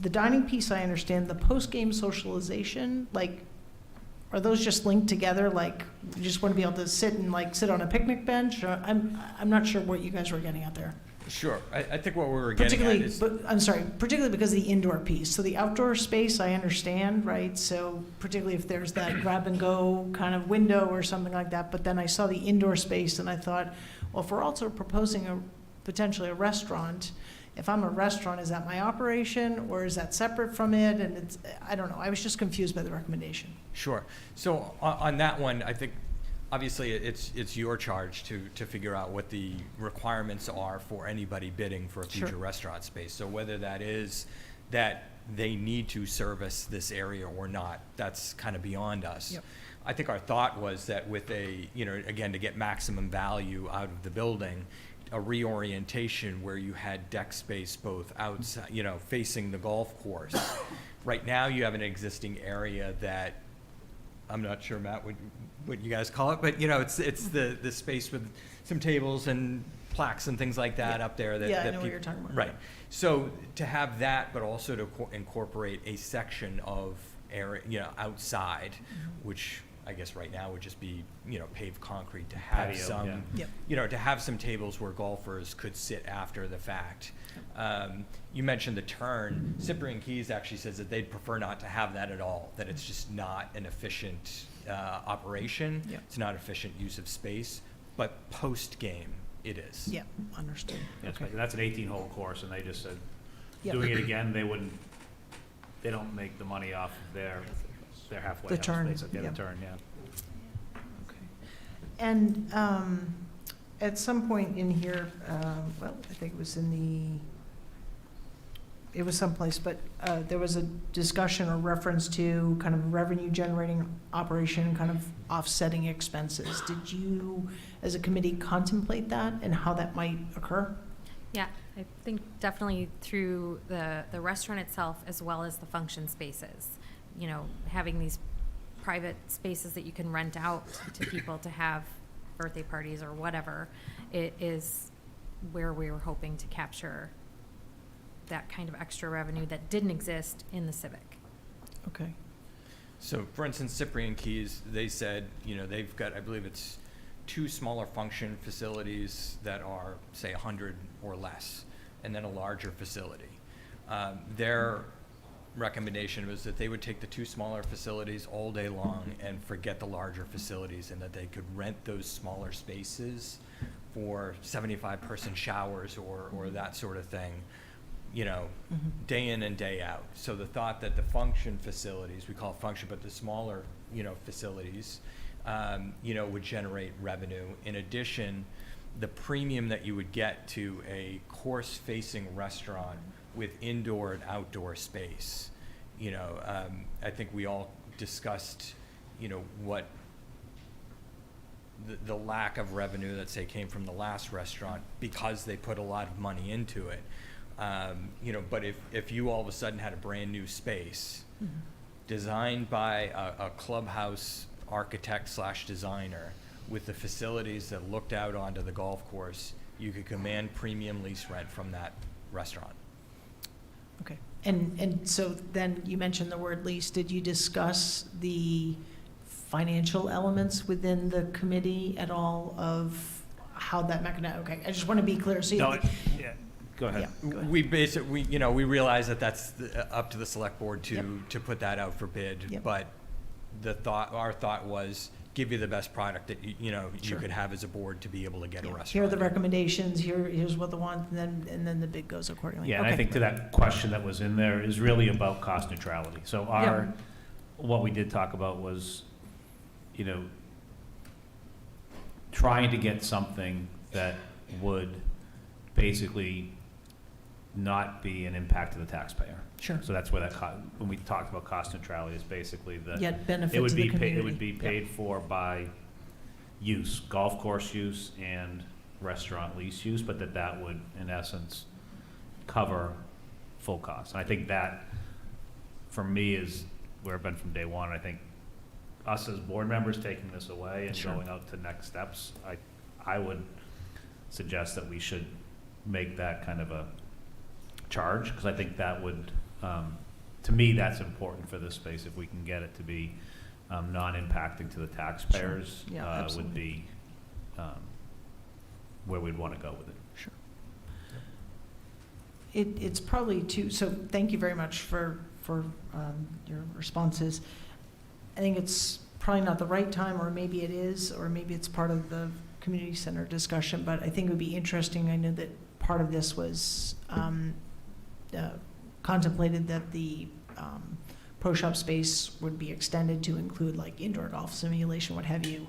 the dining piece, I understand. The post-game socialization, like, are those just linked together? Like, you just want to be able to sit on a picnic bench? Or I'm not sure what you guys were getting at there. Sure. I think what we were getting at is. Particularly because of the indoor piece. So the outdoor space, I understand, right? So particularly if there's that grab and go kind of window or something like that. But then I saw the indoor space and I thought, well, if we're also proposing potentially a restaurant, if I'm a restaurant, is that my operation or is that separate from it? And I don't know. I was just confused by the recommendation. Sure. So on that one, I think obviously it's your charge to figure out what the requirements are for anybody bidding for a future Sure. restaurant space. So whether that is that they need to service this area or not, that's kind of beyond us. Yep. I think our thought was that with again, to get maximum value out of the building, a reorientation where you had deck space both outside, facing the golf course. Right now, you have an existing area that, I'm not sure, Matt, what you guys call it, but it's the space with some tables and plaques and things like that Yeah. up there that. Yeah, I that know what peop- you're talking about. Right. So to have that, but also to incorporate a section of area, outside, which I guess right now would just be, paved concrete, to have Patio, some, Yep. to have some tables where golfers could sit after the fact. You mentioned the turn. Cyprian Keys actually says that they'd prefer not to have that at all, that it's just not an efficient operation. Yep. It's not efficient use of space, but post-game, it is. Yeah, understood. Yes, Okay. that's an 18-hole course, and they just said, Yep. doing it again, they don't make the money off of their halfway The house, turn, basically. Yeah, yep. the turn, yeah. Okay. And at some point in here, well, I think it was it was someplace, but there was a discussion or reference to kind of revenue generating operation, kind of offsetting expenses. Did you, as a committee, contemplate that and how that might occur? Yeah, I think definitely through the restaurant itself as well as the function spaces. Having these private spaces that you can rent out to people to have birthday parties or whatever, it is where we were hoping to capture that kind of extra revenue that didn't exist in the Civic. Okay. So, for instance, Cyprian Keys, they said, they've got, I believe it's 2 smaller function facilities that are, say, 100 or less, and then a larger facility. Their recommendation was that they would take the 2 smaller facilities all day long and forget the larger facilities, and that they could rent those smaller spaces for 75-person showers or that sort of thing, day in and day out. So the thought that the function facilities, we call it function, but the smaller, facilities, would generate revenue. In addition, the premium that you would get to a course-facing restaurant with indoor and outdoor space. I think we all discussed, what the lack of revenue that, say, came from the last restaurant because they put a lot of money into it. But if you all of a sudden had a brand new space designed by a clubhouse architect / designer with the facilities that looked out onto the golf course, you could command premium lease rent from that restaurant. Okay. And so then you mentioned the word lease. Did you discuss the financial elements within the committee at all of how that mechanism? Okay, I just want to be clear. So No, yeah, go ahead. Yeah, go ahead. We realize that that's up to the select board to put that out for bid. Yep. But our thought was give you the best product that you Sure. could have as a board to be able to get a Yeah. restaurant. Here are the recommendations, here's what they want, and then the bid goes accordingly. Yeah, and I Okay. think to that question that was in there is really about cost neutrality. So what we did talk about was, trying to get something that would basically not be an impact to the taxpayer. Sure. So that's where when we talked about cost neutrality, is basically Yet benefit it would to the be community. it would be paid for by use, golf course use and restaurant lease use, but that would, in essence, cover full costs. And I think that, for me, is where I've been from day one. I think us as board members taking this away and Sure. going out to next steps, I would suggest that we should make that kind of a charge, because I think that would, to me, that's important for this space. If we can get it to be non-impacting to the taxpayers, Sure. Yeah, would absolutely. be where we'd want to go with it. Sure. It's probably too, so thank you very much for your responses. I think it's probably not the right time, or maybe it is, or maybe it's part of the community center discussion, but I think it would be interesting. I know that part of this was contemplated that the pro shop space would be extended to include like indoor golf simulation, what have you.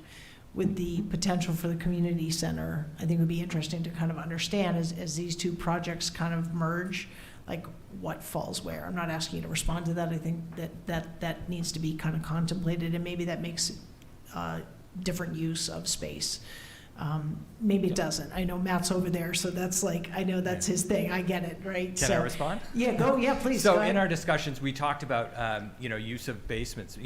With the potential for the community center, I think it would be interesting to kind of understand as these two projects kind of merge, like what falls where. I'm not asking you to respond to that. I think that needs to be kind of contemplated, and maybe that makes different use of space. Maybe it doesn't. I know Matt's over there, so that's like, I know that's his thing. I get it, right? Can I respond? Yeah, please. So go in ahead. our discussions, we talked about, use of basements.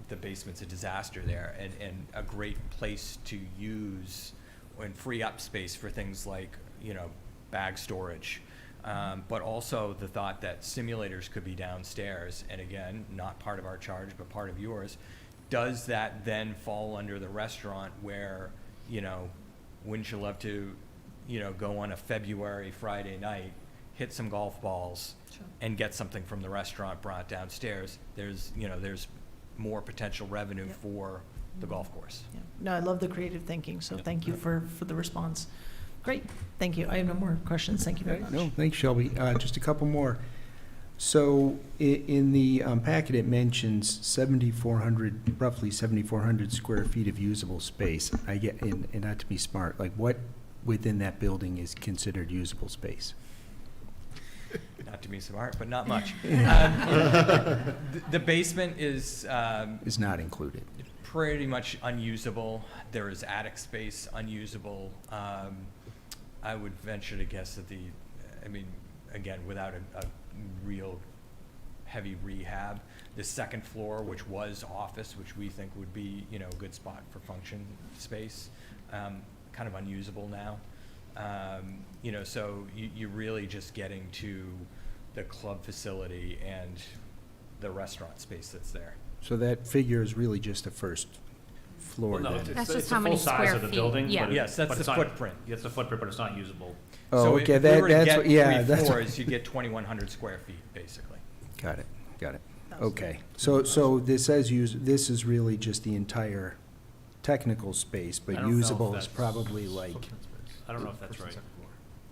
The basement's a disaster there, and a great place to use and free up space for things like, bag storage. But also the thought that simulators could be downstairs, and again, not part of our charge, but part of yours. Does that then fall under the restaurant where, wouldn't you love to, go on a February Friday night, hit some golf balls, and get something from the restaurant brought downstairs? There's more potential revenue for the golf course. Yeah. No, I love the creative thinking, so thank you for the response. Great, thank you. I have no more questions. Thank you very much. No, thanks, Shelby. Just a couple more. So in the packet, it mentions roughly 7,400 square feet of usable space. I get, and not to be smart, like what within that building is considered usable space? Not to be smart, but not much. The basement is Is not included. pretty much unusable. There is attic space unusable. I would venture to guess that again, without a real heavy rehab, the second floor, which was office, which we think would be, a good spot for function space, kind of unusable now. So you're really just getting to the club facility and the restaurant space that's there. So that figure is really just the first floor Well, no, then? That's it's just the how many full size square of the feet. building, Yeah. but Yes, that's but the it's not- footprint. It's the footprint, but it's not usable. Oh, So okay, if we were to that's get what, yeah, three that's what. floors, you get 2,100 square feet, basically. Got it. Okay, so this says this is really just the entire technical space, I but don't know if usable is that's- probably like, I don't know if that's right.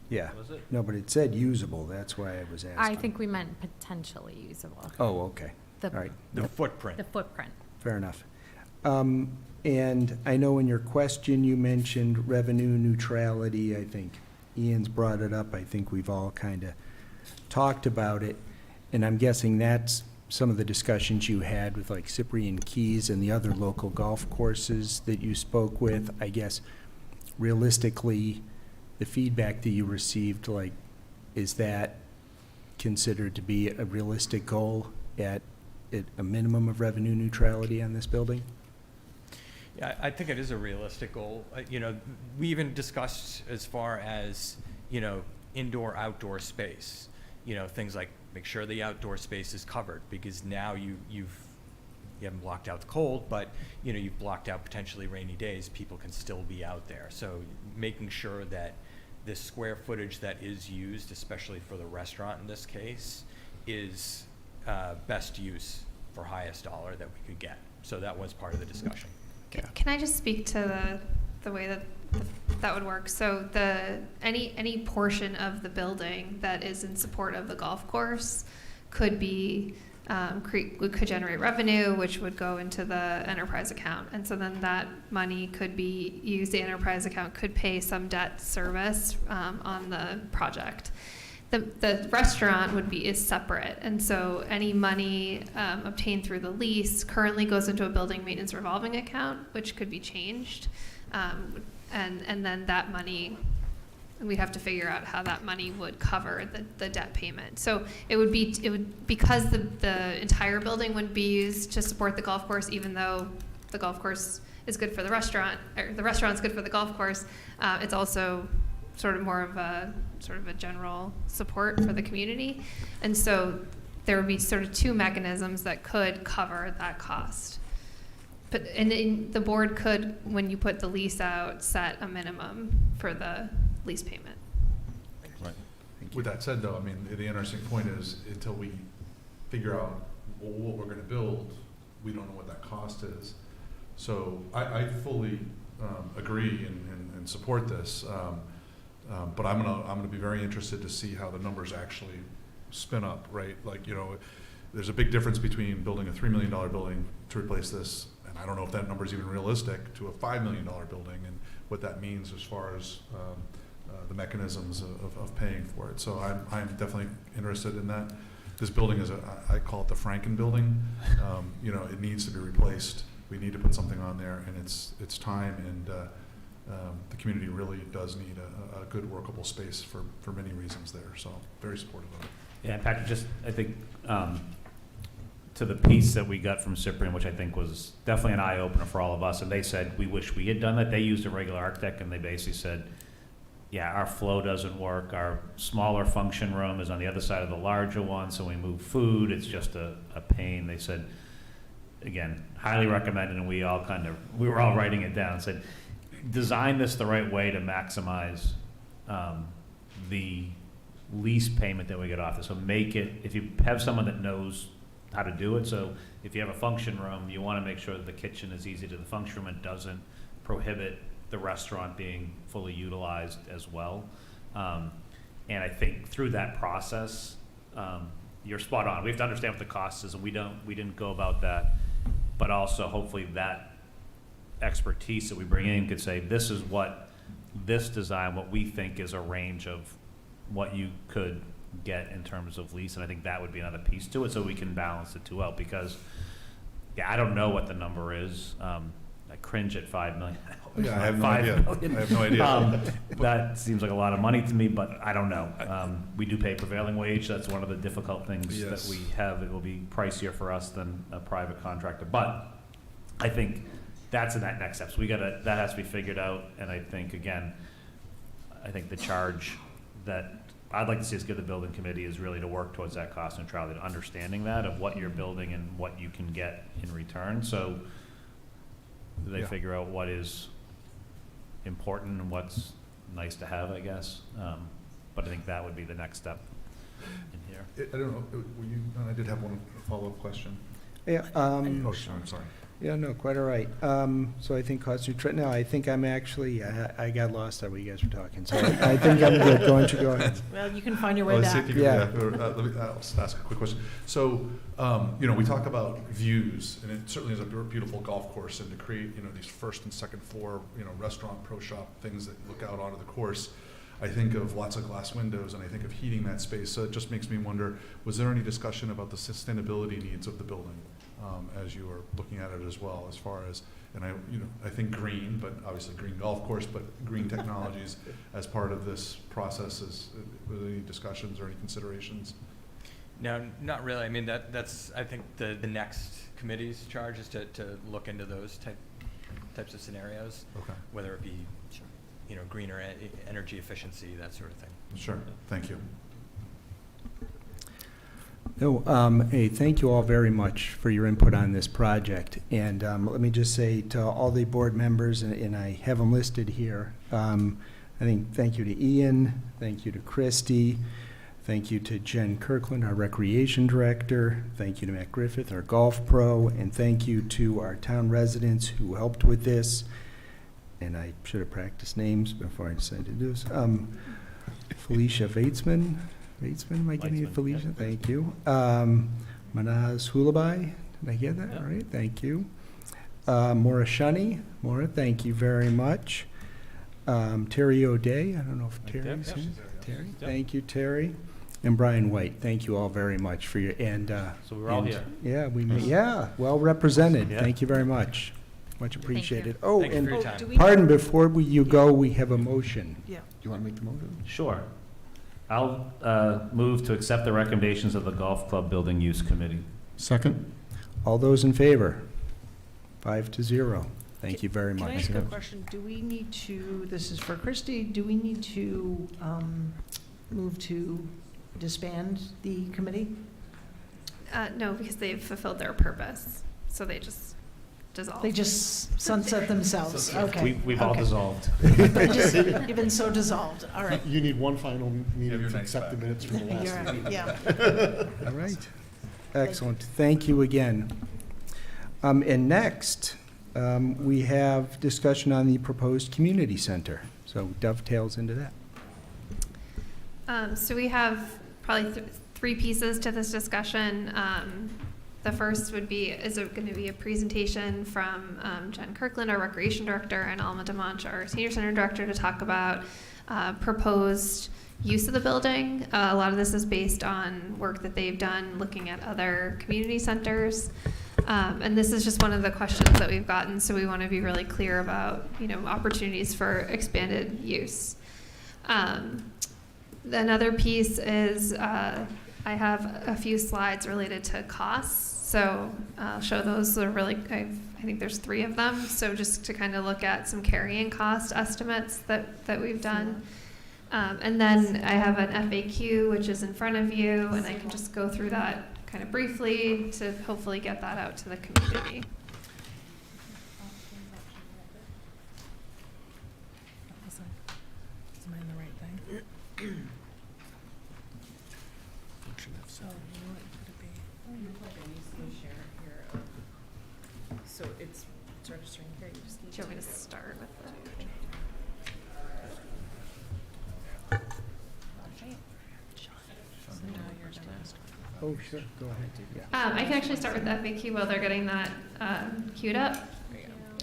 yeah. Was it? No, but it said usable, that's why I was asking. I think we meant potentially usable. Oh, okay, The, all right, The Yep, footprint. the footprint. fair enough. And I know in your question, you mentioned revenue neutrality, I think Ian's brought it up, I think we've all kind of talked about it, and I'm guessing that's some of the discussions you had with like Cyprian Keys and the other local golf courses that you spoke with. I guess realistically, the feedback that you received, like, is that considered to be a realistic goal at a minimum of revenue neutrality on this building? Yeah, I think it is a realistic goal. We even discussed as far as, indoor, outdoor space. Things like make sure the outdoor space is covered, because now you haven't blocked out the cold, but, you've blocked out potentially rainy days. People can still be out there. So making sure that the square footage that is used, especially for the restaurant in this case, is best use for highest dollar that we could get. So that was part of the discussion. Can I just speak to the way that that would work? So any portion of the building that is in support of the golf course could be, could generate revenue, which would go into the enterprise account. And so then that money could be used, the enterprise account could pay some debt service on the project. The restaurant is separate, and so any money obtained through the lease currently goes into a building maintenance revolving account, which could be changed, and then that money, we'd have to figure out how that money would cover the debt payment. So it would because the entire building would be used to support the golf course, even though the golf course is good for the restaurant, or the restaurant's good for the golf course. It's also sort of more of a general support for the community. And so there would be sort of two mechanisms that could cover that cost. But, and the board could, when you put the lease out, set a minimum for the lease payment. With that said, though, I mean, the interesting point is, until we figure out what we're gonna build, we don't know what that cost is. So I fully agree and support this. But I'm gonna be very interested to see how the numbers actually spin up, right? Like, there's a big difference between building a $3 million building to replace this, and I don't know if that number is even realistic, to a $5 million building, and what that means as far as the mechanisms of paying for it. So I'm definitely interested in that. This building is I call it the Franken building. It needs to be replaced. We need to put something on there, and it's time, and the community really does need a good workable space for many reasons there, so very supportive of it. Yeah, in fact, I think, to the piece that we got from Cyprian, which I think was definitely an eye-opener for all of us, and they said, we wish we had done that. They used a regular architect, and they basically said, yeah, our flow doesn't work. Our smaller function room is on the other side of the larger one, so we move food. It's just a pain. They said, again, highly recommended, and we were all writing it down, said, design this the right way to maximize the lease payment that we get off this. So make it, if you have someone that knows how to do it, so if you have a function room, you want to make sure that the kitchen is easy to the function room and doesn't prohibit the restaurant being fully utilized as well. And I think through that process, you're spot on. We have to understand what the cost is, and we didn't go about that. But also, hopefully, that expertise that we bring in could say, this is what this design, what we think is a range of what you could get in terms of lease, and I think that would be another piece to it, so we can balance the two out, because, yeah, I don't know what the number is. I cringe at $5 million. Yeah, I have no idea. I have no idea. That seems like a lot of money to me, but I don't know. We do pay prevailing wage. That's one of the difficult things Yes. that we have. It will be pricier for us than a private contractor, but I think that's in that next step. So that has to be figured out, and I think, again, the charge that I'd like to see us give the building committee is really to work towards that cost neutrality, to understanding that of what you're building and what you can get in return. So they figure out what is important and what's nice to have, I guess. But I think that would be the next step in here. I don't know, I did have one follow-up question. Yeah, Oh, sorry. yeah, no, quite all right. So I think cost neutrality, no, I think I'm actually, I got lost there when you guys were talking, so I think I'm good. Go ahead. Well, you can find your way back. Let me, I'll just ask a quick question. So, we talk about views, and it certainly is a beautiful golf course, and to create, these first and second floor, restaurant, pro shop, things that look out onto the course, I think of lots of glass windows, and I think of heating that space. So it just makes me wonder, was there any discussion about the sustainability needs of the building as you were looking at it as well, as far as, and I think green, but obviously green golf course, but green technologies as part of this process, were there any discussions or any considerations? No, not really. I mean, that's I think the next committee's charge is to look into those types of scenarios, Okay. whether it be greener energy efficiency, that sort of thing. Sure, thank you. No, hey, thank you all very much for your input on this project. And let me just say to all the board members, and I have them listed here, I think thank you to Ian, thank you to Christy, thank you to Jen Kirkland, our recreation director, thank you to Matt Griffith, our golf pro, and thank you to our town residents who helped with this. And I should have practiced names before I decided to do this. Felicia Vatesman, am I getting it, Felicia? Yeah. Thank you. Manaz Hulabai, did I get that Yeah. right? Thank you. Maura Shunny, thank you very much. Terry O'Day, I don't know if Terry's in. Terry, thank you, Terry. And Brian White, thank you all very much for your, and. So we're all here. Yeah, well represented. Yeah. Thank you very much. Much appreciated. you. Oh, Thank you for and your time. Do we- pardon, before you go, we have a motion. Yeah. Do you want to make the motion? Sure. I'll move to accept the recommendations of the Golf Club Building Use Committee. Second? All those in favor? 5-0. Thank you very Can I much. ask a question? Do we need to, this is for Christy, do we need to move to disband the committee? No, because they've fulfilled their purpose, so they just dissolve. They just sunset themselves, okay. We've all okay. dissolved. You've been so dissolved, all right. You need one final meeting your to nice accept the back. minutes from the last You're meeting. right, yeah. All right. Excellent. Thank you again. And next, we have discussion on the proposed community center. So dovetails into that. So we have probably three pieces to this discussion. The first would be, is it going to be a presentation from Jen Kirkland, our recreation director, and Alma DeMonch, our senior center director, to talk about proposed use of the building. A lot of this is based on work that they've done looking at other community centers. And this is just one of the questions that we've gotten, so we want to be really clear about, opportunities for expanded use. Another piece is I have a few slides related to costs. So I'll show those. They're really, I think there's 3 of them. So just to kind of look at some carrying cost estimates that we've done. And then I have an FAQ, which is in front of you, and I can just go through that kind of briefly to hopefully get that out to the community. Am I in the right thing? So, you know what would it be? So it's registering here, you just need Do you want me to start with that? So now you're gonna ask. Oh, sure, go ahead. Yeah. I can actually start with the FAQ while they're getting that queued up.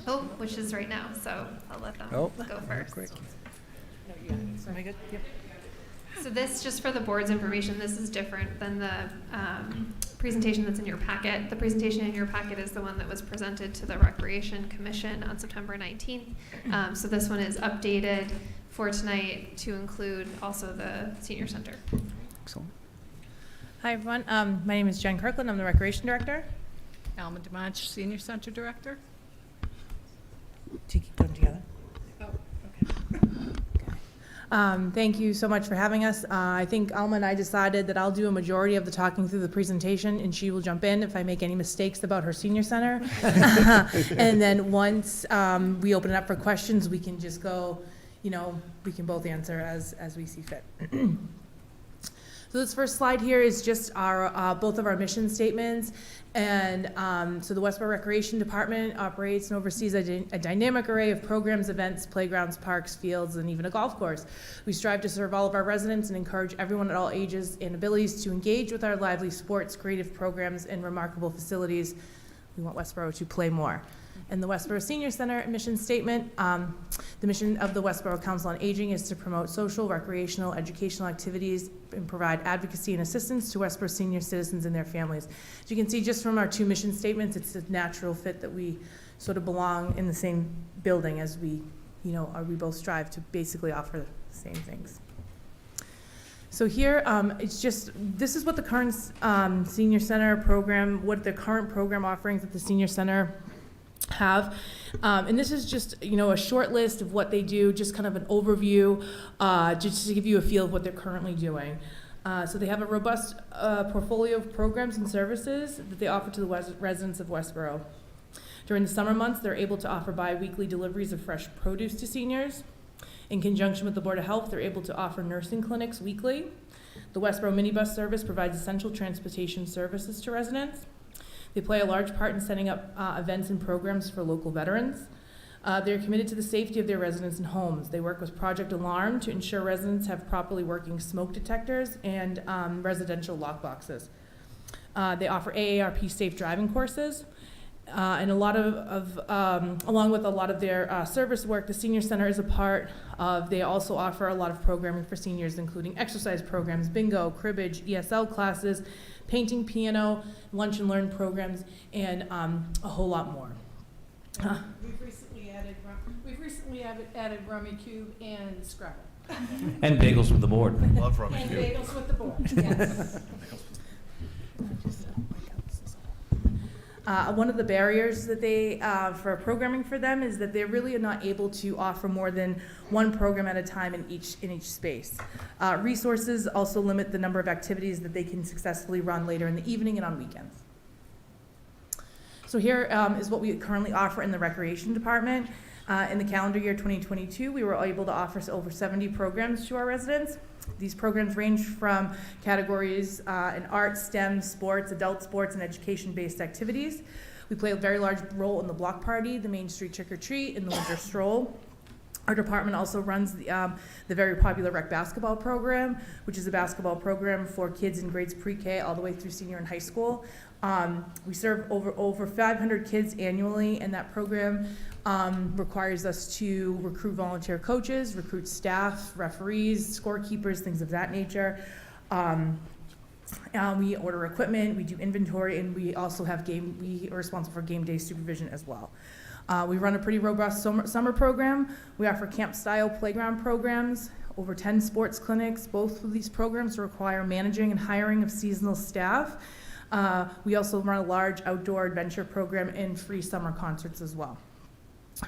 Oh, which is right now, so I'll let them Oh, go first. great. No, you got it. Am I good? Yep. So this, just for the board's information, this is different than the presentation that's in your packet. The presentation in your packet is the one that was presented to the Recreation Commission on September 19th. So this one is updated for tonight to include also the senior center. Excellent. Hi, everyone. My name is Jen Kirkland. I'm the Recreation Director. Alma DeMonch, Senior Center Director. Do you keep going together? Oh, okay. Thank you so much for having us. I think Alma and I decided that I'll do a majority of the talking through the presentation, and she will jump in if I make any mistakes about her senior center. And then once we open it up for questions, we can just go, we can both answer as we see fit. So this first slide here is just our both of our mission statements. And so the Westborough Recreation Department operates and oversees a dynamic array of programs, events, playgrounds, parks, fields, and even a golf course. We strive to serve all of our residents and encourage everyone at all ages and abilities to engage with our lively sports, creative programs, and remarkable facilities. We want Westborough to play more. And the Westborough Senior Center mission statement, the mission of the Westborough Council on Aging is to promote social, recreational, educational activities and provide advocacy and assistance to Westborough senior citizens and their families. As you can see just from our 2 mission statements, it's a natural fit that we sort of belong in the same building as we both strive to basically offer the same things. So here, this is what the current senior center program, what the current program offerings at the senior center have. And this is just, a short list of what they do, just kind of an overview, just to give you a feel of what they're currently doing. So they have a robust portfolio of programs and services that they offer to the residents of Westborough. During the summer months, they're able to offer bi-weekly deliveries of fresh produce to seniors. In conjunction with the Board of Health, they're able to offer nursing clinics weekly. The Westborough minibus service provides essential transportation services to residents. They play a large part in setting up events and programs for local veterans. They're committed to the safety of their residents and homes. They work with Project Alarm to ensure residents have properly working smoke detectors and residential lock boxes. They offer AARP safe driving courses. And along with a lot of their service work, the Senior Center is a part of, they also offer a lot of programming for seniors, including exercise programs, bingo, cribbage, ESL classes, painting, piano, lunch and learn programs, and a whole lot more. We've recently added Rummy Cube and Scrabble. And bagels with the board. Love And bagels with the board, yes. One of the barriers that they, for programming for them is that they really are not able to offer more than one program at a time in each space. Resources also limit the number of activities that they can successfully run later in the evening and on weekends. So here is what we currently offer in the Recreation Department. In the calendar year 2022, we were able to offer over 70 programs to our residents. These programs range from categories in art, STEM, sports, adult sports, and education-based activities. We play a very large role in the block party, the Main Street Trick or Treat, and the Winter Stroll. Our department also runs the very popular rec basketball program, which is a basketball program for kids in grades pre-K all the way through senior and high school. We serve over 500 kids annually, and that program requires us to recruit volunteer coaches, recruit staff, referees, scorekeepers, things of that nature. We order equipment, we do inventory, and we also have we are responsible for game day supervision as well. We run a pretty robust summer program. We offer camp-style playground programs, over 10 sports clinics. Both of these programs require managing and hiring of seasonal staff. We also run a large outdoor adventure program and free summer concerts as well.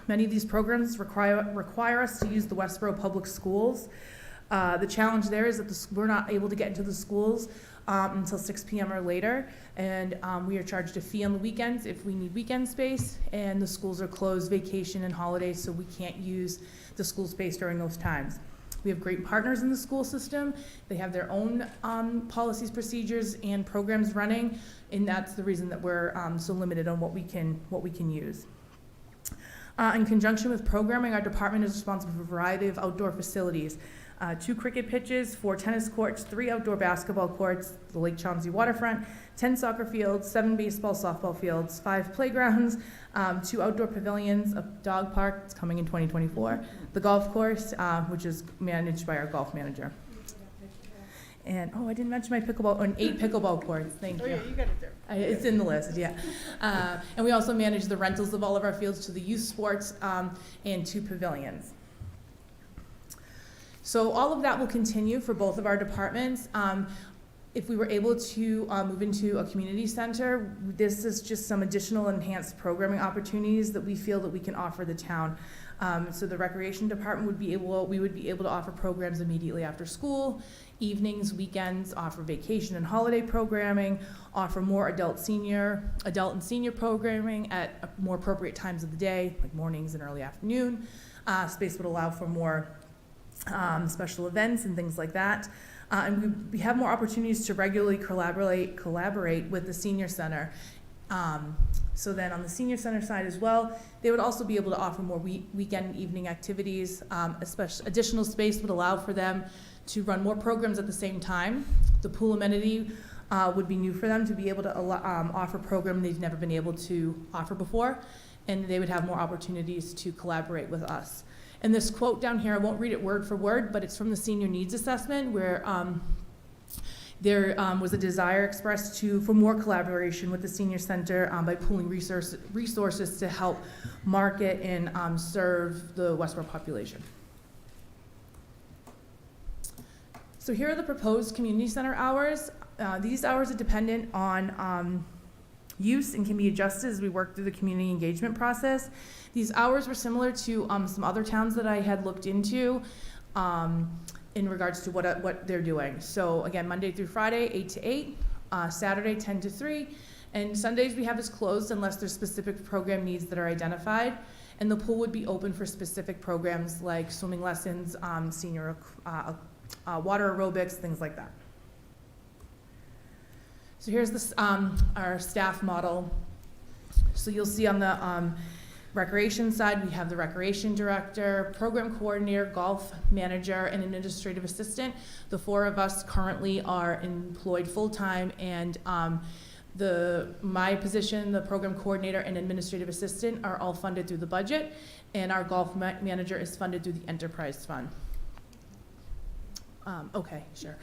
Many of these programs require us to use the Westborough Public Schools. The challenge there is that we're not able to get into the schools until 6 p.m. or later, and we are charged a fee on the weekends if we need weekend space, and the schools are closed vacation and holidays, so we can't use the school space during those times. We have great partners in the school system. They have their own policies, procedures, and programs running, and that's the reason that we're so limited on what we can use. In conjunction with programming, our department is responsible for a variety of outdoor facilities. 2 cricket pitches, 4 tennis courts, 3 outdoor basketball courts, the Lake Chauncey waterfront, 10 soccer fields, 7 baseball, softball fields, 5 playgrounds, 2 outdoor pavilions, a dog park, it's coming in 2024, the golf course, which is managed by our golf manager. And, I didn't mention my pickleball, and 8 pickleball courts, thank you. Oh, yeah, you got it there. It's in the list, yeah. And we also manage the rentals of all of our fields to the youth sports and 2 pavilions. So all of that will continue for both of our departments. If we were able to move into a community center, this is just some additional enhanced programming opportunities that we feel that we can offer the town. So the recreation department we would be able to offer programs immediately after school, evenings, weekends, offer vacation and holiday programming, offer more adult and senior programming at more appropriate times of the day, like mornings and early afternoon. Space would allow for more special events and things like that. And we have more opportunities to regularly collaborate with the senior center. So then on the senior center side as well, they would also be able to offer more weekend and evening activities. Especially additional space would allow for them to run more programs at the same time. The pool amenity would be new for them to be able to offer programs they've never been able to offer before, and they would have more opportunities to collaborate with us. And this quote down here, I won't read it word for word, but it's from the senior needs assessment where there was a desire expressed for more collaboration with the senior center by pooling resources to help market and serve the Westborough population. So here are the proposed community center hours. These hours are dependent on use and can be adjusted as we work through the community engagement process. These hours were similar to some other towns that I had looked into in regards to what they're doing. So again, Monday through Friday, 8 to 8, Saturday, 10 to 3, and Sundays we have as closed unless there's specific program needs that are identified. And the pool would be open for specific programs like swimming lessons, senior water aerobics, things like that. So here's this, our staff model. So you'll see on the recreation side, we have the recreation director, program coordinator, golf manager, and an administrative assistant. The 4 of us currently are employed full-time, and my position, the program coordinator and administrative assistant, are all funded through the budget, and our golf manager is funded through the enterprise fund. Okay, sure.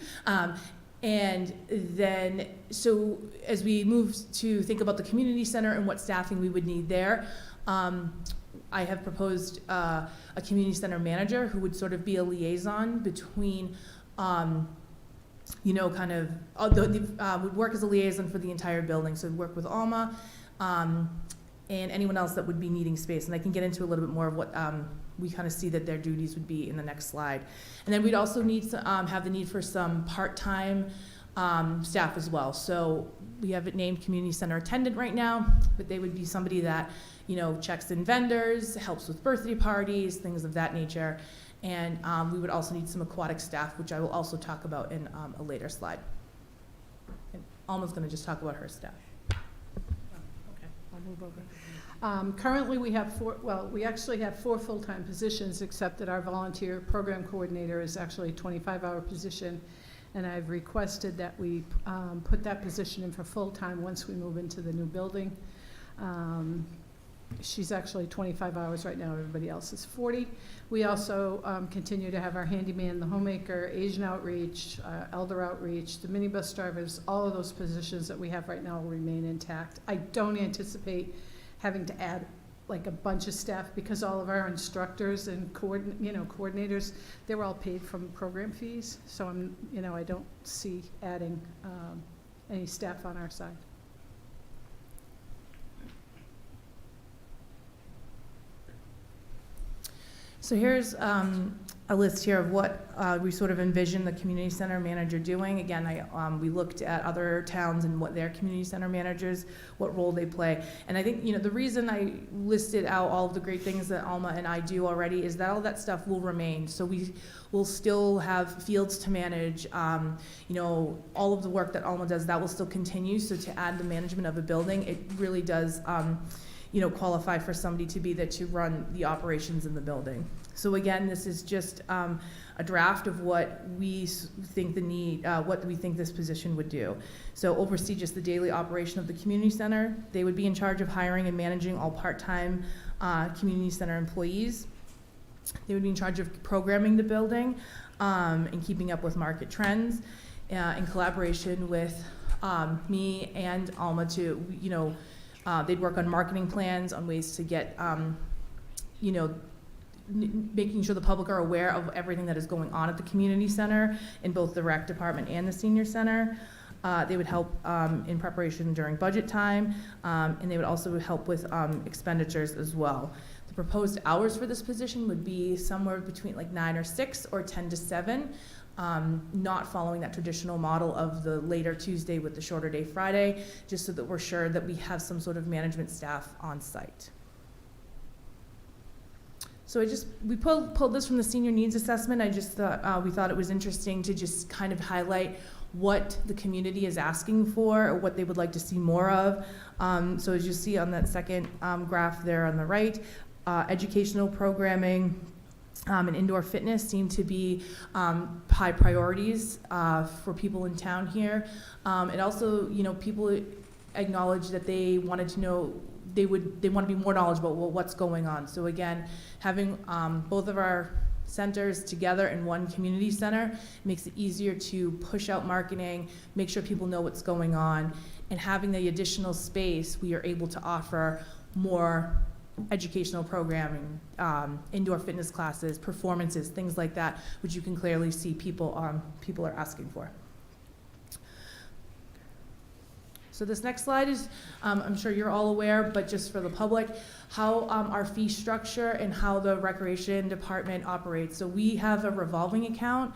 And then, so as we move to think about the community center and what staffing we would need there, I have proposed a community center manager who would sort of be a liaison between, would work as a liaison for the entire building. So work with Alma and anyone else that would be needing space. And I can get into a little bit more of what we kind of see that their duties would be in the next slide. And then we'd also need to have the need for some part-time staff as well. So we have it named community center attendant right now, but they would be somebody that, checks in vendors, helps with birthday parties, things of that nature. And we would also need some aquatic staff, which I will also talk about in a later slide. And Alma's going to just talk about her staff. Okay, I'll move over. Currently, we actually have 4 full-time positions, except that our volunteer program coordinator is actually a 25-hour position, and I've requested that we put that position in for full-time once we move into the new building. She's actually 25 hours right now, everybody else is 40. We also continue to have our handyman, the homemaker, Asian outreach, elder outreach, the minibus drivers. All of those positions that we have right now will remain intact. I don't anticipate having to add like a bunch of staff because all of our instructors and coordinators, they were all paid from program fees. So I don't see adding any staff on our side. So here's a list here of what we sort of envision the community center manager doing. Again, we looked at other towns and what their community center managers, what role they play. And I think, the reason I listed out all of the great things that Alma and I do already is that all that stuff will remain. So we will still have fields to manage, all of the work that Alma does, that will still continue. So to add the management of a building, it really does qualify for somebody to be there to run the operations in the building. So again, this is just a draft of what we think what we think this position would do. So oversee just the daily operation of the community center. They would be in charge of hiring and managing all part-time community center employees. They would be in charge of programming the building and keeping up with market trends in collaboration with me and Alma to, they'd work on marketing plans, on ways to get, making sure the public are aware of everything that is going on at the community center in both the rec department and the senior center. They would help in preparation during budget time, and they would also help with expenditures as well. The proposed hours for this position would be somewhere between like 9 or 6 or 10 to 7. Not following that traditional model of the later Tuesday with the shorter day Friday, just so that we're sure that we have some sort of management staff on site. So we pulled this from the senior needs assessment. I just thought we thought it was interesting to just kind of highlight what the community is asking for or what they would like to see more of. So as you see on that second graph there on the right, educational programming, and indoor fitness seem to be high priorities for people in town here. And also, people acknowledge that they wanted to know, they want to be more knowledgeable about what's going on. So again, having both of our centers together in one community center makes it easier to push out marketing, make sure people know what's going on, and having the additional space, we are able to offer more educational programming, indoor fitness classes, performances, things like that, which you can clearly see people are asking for. So this next slide is, I'm sure you're all aware, but just for the public, how our fee structure and how the recreation department operates. So we have a revolving account.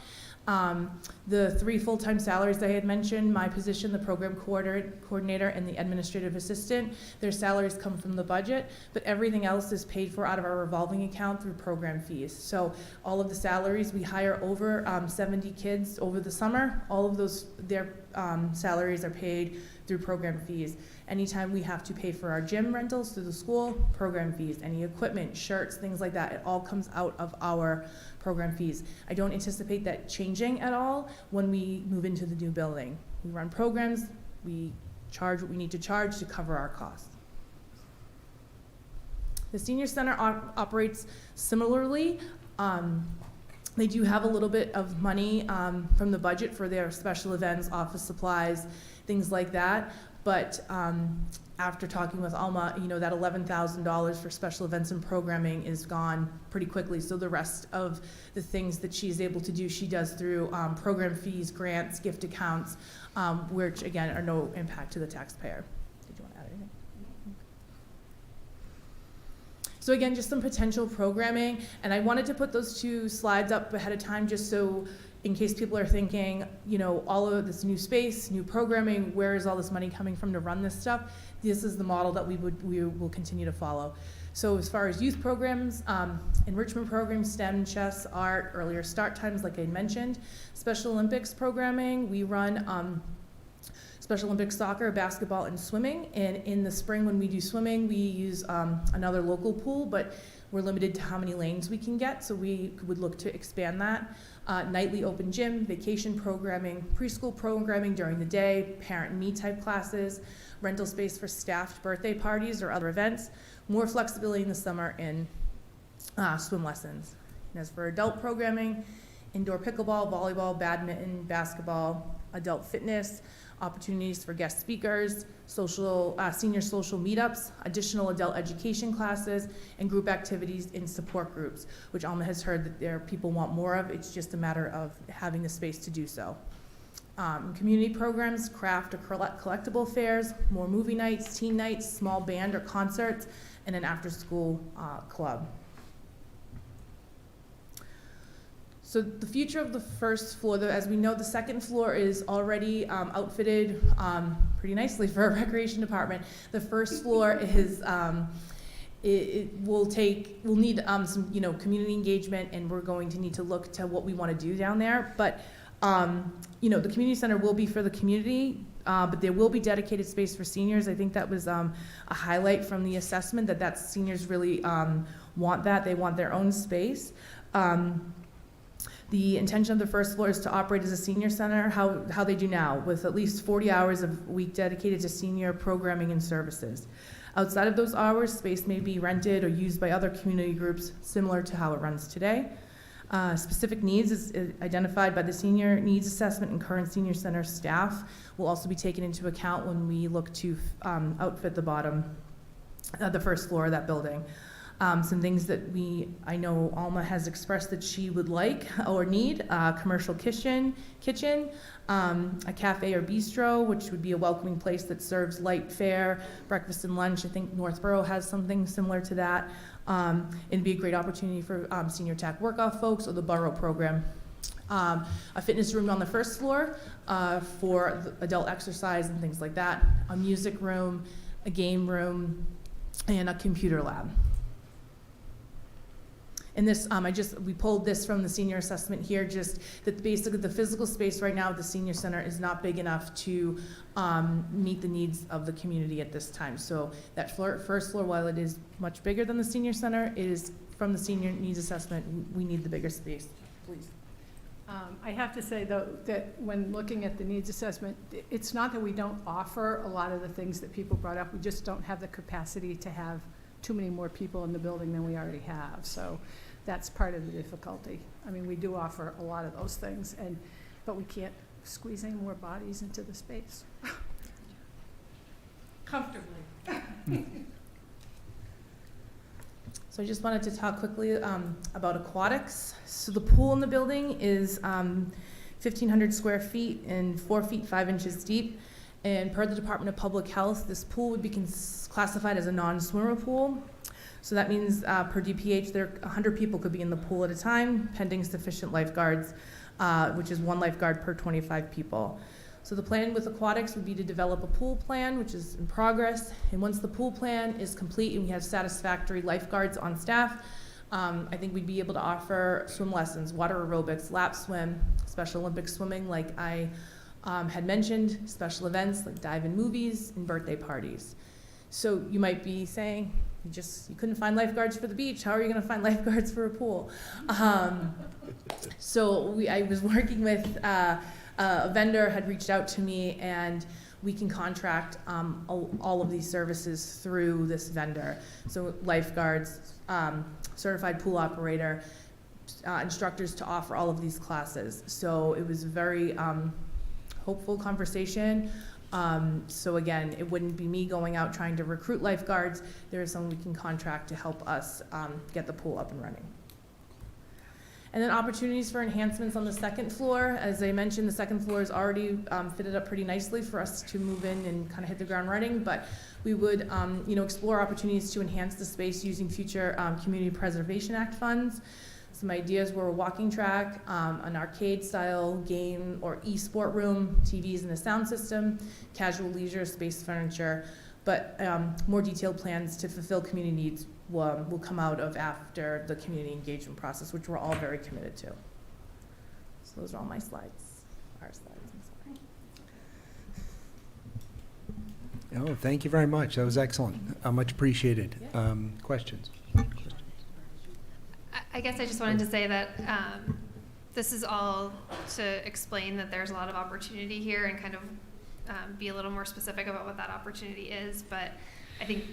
The 3 full-time salaries I had mentioned, my position, the program coordinator, and the administrative assistant, their salaries come from the budget, but everything else is paid for out of our revolving account through program fees. So all of the salaries, we hire over 70 kids over the summer. All of their salaries are paid through program fees. Anytime we have to pay for our gym rentals through the school, program fees. Any equipment, shirts, things like that, it all comes out of our program fees. I don't anticipate that changing at all when we move into the new building. We run programs, we charge what we need to charge to cover our costs. The senior center operates similarly. They do have a little bit of money from the budget for their special events, office supplies, things like that. But after talking with Alma, that $11,000 for special events and programming is gone pretty quickly. So the rest of the things that she's able to do, she does through program fees, grants, gift accounts, which again are no impact to the taxpayer. Did you want to add anything? So again, just some potential programming, and I wanted to put those 2 slides up ahead of time just so in case people are thinking, all of this new space, new programming, where is all this money coming from to run this stuff? This is the model that we will continue to follow. So as far as youth programs, enrichment programs, STEM, chess, art, earlier start times, like I mentioned, Special Olympics programming, we run Special Olympics soccer, basketball, and swimming. And in the spring when we do swimming, we use another local pool, but we're limited to how many lanes we can get, so we would look to expand that. Nightly open gym, vacation programming, preschool programming during the day, parent and me type classes, rental space for staffed birthday parties or other events, more flexibility in the summer in swim lessons. And as for adult programming, indoor pickleball, volleyball, badminton, basketball, adult fitness, opportunities for guest speakers, senior social meetups, additional adult education classes, and group activities in support groups, which Alma has heard that there people want more of. It's just a matter of having the space to do so. Community programs, craft or collectible fairs, more movie nights, teen nights, small band or concerts, and an after-school club. So the future of the first floor, as we know, the second floor is already outfitted pretty nicely for a recreation department. The first floor is, we'll need some, community engagement, and we're going to need to look to what we want to do down there. But, the community center will be for the community, but there will be dedicated space for seniors. I think that was a highlight from the assessment, that seniors really want that. They want their own space. The intention of the first floor is to operate as a senior center, how they do now, with at least 40 hours a week dedicated to senior programming and services. Outside of those hours, space may be rented or used by other community groups, similar to how it runs today. Specific needs is identified by the senior needs assessment, and current senior center staff will also be taken into account when we look to outfit the first floor of that building. Some things that I know Alma has expressed that she would like or need: commercial kitchen, a cafe or bistro, which would be a welcoming place that serves light fare, breakfast and lunch. I think Northborough has something similar to that. It'd be a great opportunity for senior TAC work-off folks or the borough program. A fitness room on the first floor for adult exercise and things like that. A music room, a game room, and a computer lab. And this, we pulled this from the senior assessment here, just that basically the physical space right now at the senior center is not big enough to meet the needs of the community at this time. So that first floor, while it is much bigger than the senior center, it is from the senior needs assessment, we need the bigger space. Please. I have to say, though, that when looking at the needs assessment, it's not that we don't offer a lot of the things that people brought up. We just don't have the capacity to have too many more people in the building than we already have. So that's part of the difficulty. I mean, we do offer a lot of those things, but we can't squeeze any more bodies into the space. Comfortably. So I just wanted to talk quickly about aquatics. So the pool in the building is 1,500 square feet and 4 feet 5 inches deep. And per the Department of Public Health, this pool would be classified as a non-swimmer pool. So that means per DPH, 100 people could be in the pool at a time, pending sufficient lifeguards, which is 1 lifeguard per 25 people. So the plan with aquatics would be to develop a pool plan, which is in progress. And once the pool plan is complete and we have satisfactory lifeguards on staff, I think we'd be able to offer swim lessons, water aerobics, lap swim, Special Olympic swimming, like I had mentioned, special events like dive-in movies and birthday parties. So you might be saying, you couldn't find lifeguards for the beach. How are you going to find lifeguards for a pool? So I was working with a vendor had reached out to me, and we can contract all of these services through this vendor. So lifeguards, certified pool operator, instructors to offer all of these classes. So it was a very hopeful conversation. So again, it wouldn't be me going out trying to recruit lifeguards. There is someone we can contract to help us get the pool up and running. And then opportunities for enhancements on the second floor. As I mentioned, the second floor is already fitted up pretty nicely for us to move in and kind of hit the ground running, but we would explore opportunities to enhance the space using future Community Preservation Act funds. Some ideas were a walking track, an arcade-style game or e-sport room, TVs and a sound system, casual leisure space furniture, but more detailed plans to fulfill community needs will come out of after the community engagement process, which we're all very committed to. So those are all my slides, our slides, I'm sorry. Oh, thank you very much. That was excellent. Much appreciated. Yeah. Questions? I guess I just wanted to say that this is all to explain that there's a lot of opportunity here and kind of be a little more specific about what that opportunity is. But I think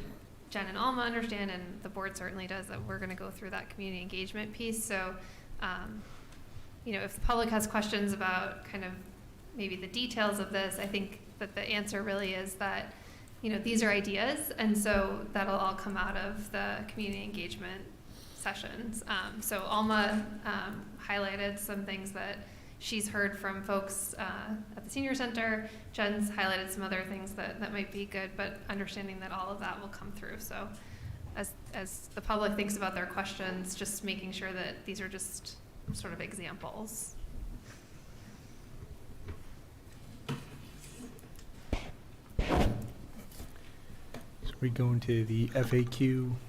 Jen and Alma understand, and the board certainly does, that we're going to go through that community engagement piece. So, if the public has questions about kind of maybe the details of this, I think that the answer really is that, these are ideas, and so that'll all come out of the community engagement sessions. So Alma highlighted some things that she's heard from folks at the senior center. Jen's highlighted some other things that might be good, but understanding that all of that will come through. So as the public thinks about their questions, just making sure that these are just sort of examples. So we go into the FAQ. What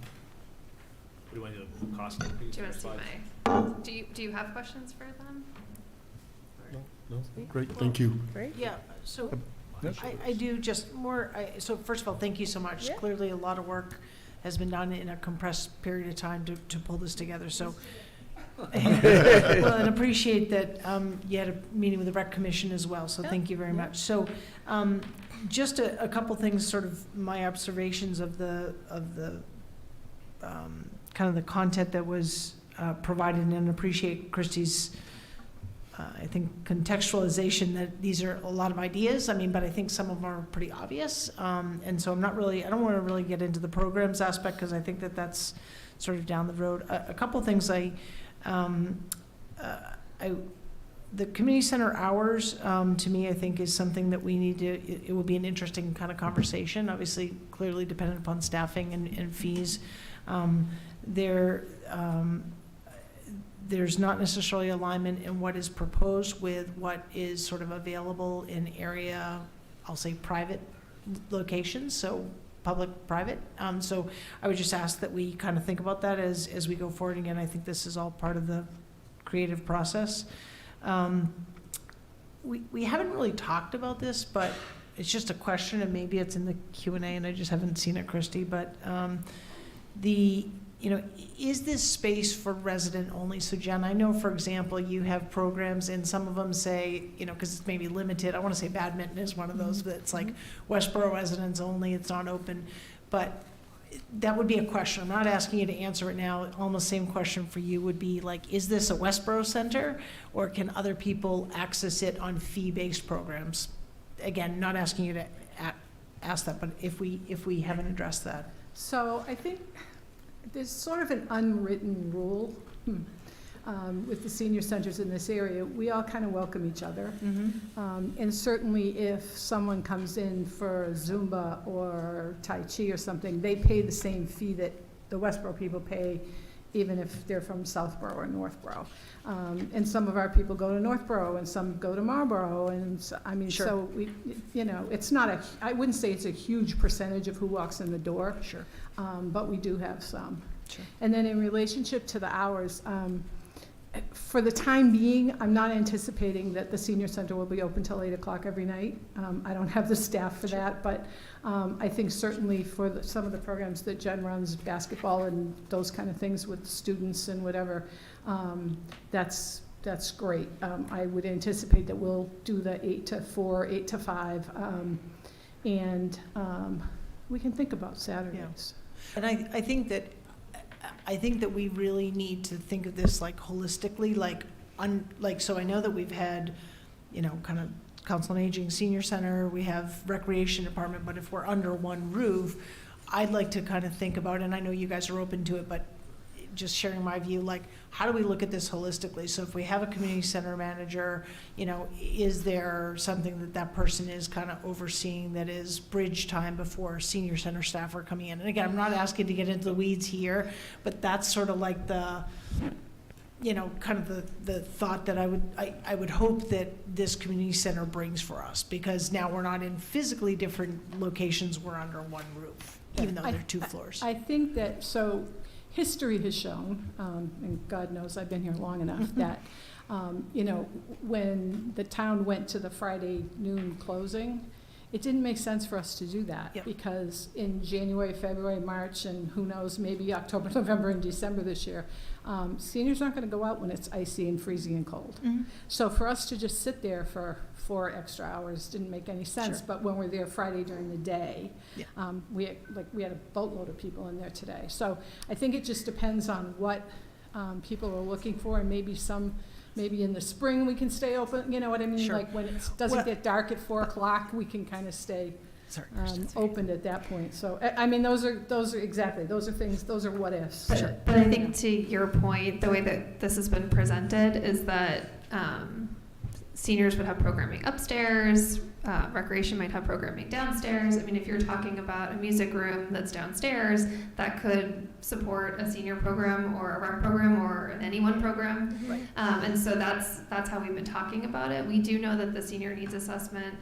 do you want to do, the cost increase? Do you want to see slide? my, do you have questions for them? No? Great, thank you. Yeah, so Yep. I do just more, so first of all, thank you so much. Yeah. Clearly, a lot of work has been done in a compressed period of time to pull this together, so. Well, and appreciate that you had a meeting with the rec commission as well, so thank you very much. So just a couple things, sort of my observations of the kind of the content that was provided, and appreciate Christie's I think contextualization that these are a lot of ideas. I mean, but I think some of them are pretty obvious. And so I don't want to really get into the programs aspect because I think that that's sort of down the road. A couple of things the community center hours, to me, I think is something that we need to, it would be an interesting kind of conversation, obviously clearly dependent upon staffing and fees. There's not necessarily alignment in what is proposed with what is sort of available in area, I'll say private locations, so public-private. So I would just ask that we kind of think about that as we go forward. Again, I think this is all part of the creative process. We haven't really talked about this, but it's just a question, and maybe it's in the Q&A, and I just haven't seen it, Christy, but is this space for resident only? So Jen, I know, for example, you have programs and some of them say, because it's maybe limited, I want to say badminton is one of those that's like Westborough residents only, it's not open. But that would be a question. I'm not asking you to answer it now. Almost same question for you would be like, is this a Westborough center or can other people access it on fee-based programs? Again, not asking you to ask that, but if we haven't addressed that. So I think there's sort of an unwritten rule with the senior centers in this area. We all kind of welcome each other. And certainly if someone comes in for Zumba or Tai Chi or something, they pay the same fee that the Westborough people pay, even if they're from Southborough or Northborough. And some of our people go to Northborough and some go to Marlborough. And so, I mean, Sure. so we, it's not I wouldn't say it's a huge percentage of who walks in the door. Sure. But we do have some. Sure. And then in relationship to the hours, for the time being, I'm not anticipating that the senior center will be open till 8 o'clock every night. I don't have the staff for that, but I think certainly for some of the programs that Jen runs, basketball and those kind of things with students and whatever, that's great. I would anticipate that we'll do the 8 to 4, 8 to 5, and we can think about Saturdays. And I think that we really need to think of this like holistically, so I know that we've had, kind of council on aging, senior center, we have recreation department, but if we're under one roof, I'd like to kind of think about, and I know you guys are open to it, but just sharing my view, like, how do we look at this holistically? So if we have a community center manager, is there something that person is kind of overseeing that is bridge time before senior center staff are coming in? And again, I'm not asking to get into the weeds here, but that's sort of like the, kind of the thought that I would hope that this community center brings for us, because now we're not in physically different locations, we're under one roof, even though they're 2 floors. I think that, so history has shown, and God knows I've been here long enough, that, when the town went to the Friday noon closing, it didn't make sense for us to do that. Yep. Because in January, February, March, and who knows, maybe October, November, and December this year, seniors aren't going to go out when it's icy and freezing and cold. So for us to just sit there for 4 extra hours didn't make any sense. Sure. But when we're there Friday during the day, Yeah. we had a boatload of people in there today. So I think it just depends on what people are looking for, and maybe in the spring we can stay open. You know what I mean? Sure. Like when it doesn't get dark at 4 o'clock, we can kind of stay Sorry, open at that point. So I mean, those are exactly, those are things, those are what ifs. But I think to your point, the way that this has been presented is that seniors would have programming upstairs, recreation might have programming downstairs. I mean, if you're talking about a music room that's downstairs, that could support a senior program or a rec program or an anyone program. Right. And so that's how we've been talking about it. We do know that the senior needs assessment,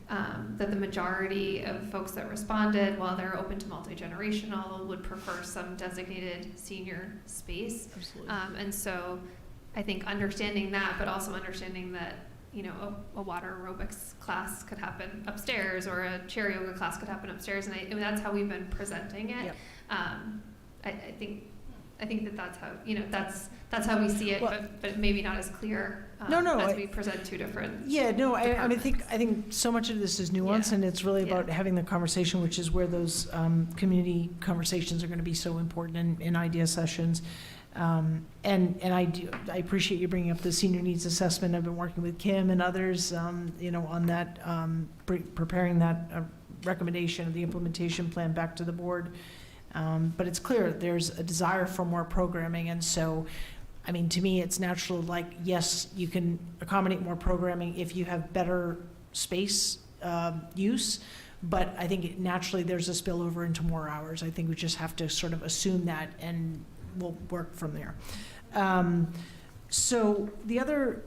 that the majority of folks that responded, while they're open to multi-generational, would prefer some designated senior space. Absolutely. And so I think understanding that, but also understanding that, you know, a water aerobics class could happen upstairs, or a chair yoga class could happen upstairs, and I mean, that's how we've been presenting it. Yep. I think that that's how, you know, that's how we see it, Well, but maybe not as clear as we present two different. Yeah, no, I departments. think so much of this is nuance, Yeah. and it's really about Yeah. having the conversation, which is where those community conversations are going to be so important in idea sessions. And I appreciate you bringing up the senior needs assessment. I've been working with Kim and others, you know, on that, preparing that recommendation of the implementation plan back to the board. But it's clear there's a desire for more programming, and so, I mean, to me, it's natural, like, yes, you can accommodate more programming if you have better space use, but I think naturally there's a spillover into more hours. I think we just have to sort of assume that, and we'll work from there. So the other,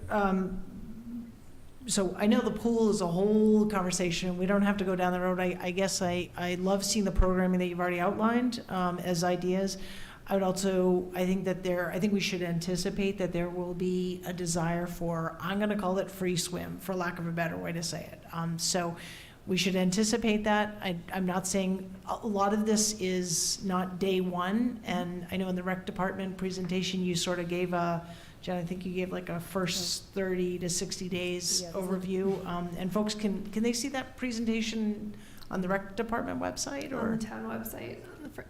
so I know the pool is a whole conversation. We don't have to go down the road. I guess I love seeing the programming that you've already outlined as ideas. I would also, I think we should anticipate that there will be a desire for, I'm going to call it free swim, for lack of a better way to say it. So we should anticipate that. I'm not saying, a lot of this is not day one, and I know in the rec department presentation, you sort of gave Jen, I think you gave like a first 30 to 60 days Yes. overview. And folks, can they see that presentation on the rec department website, or? On the town website. On the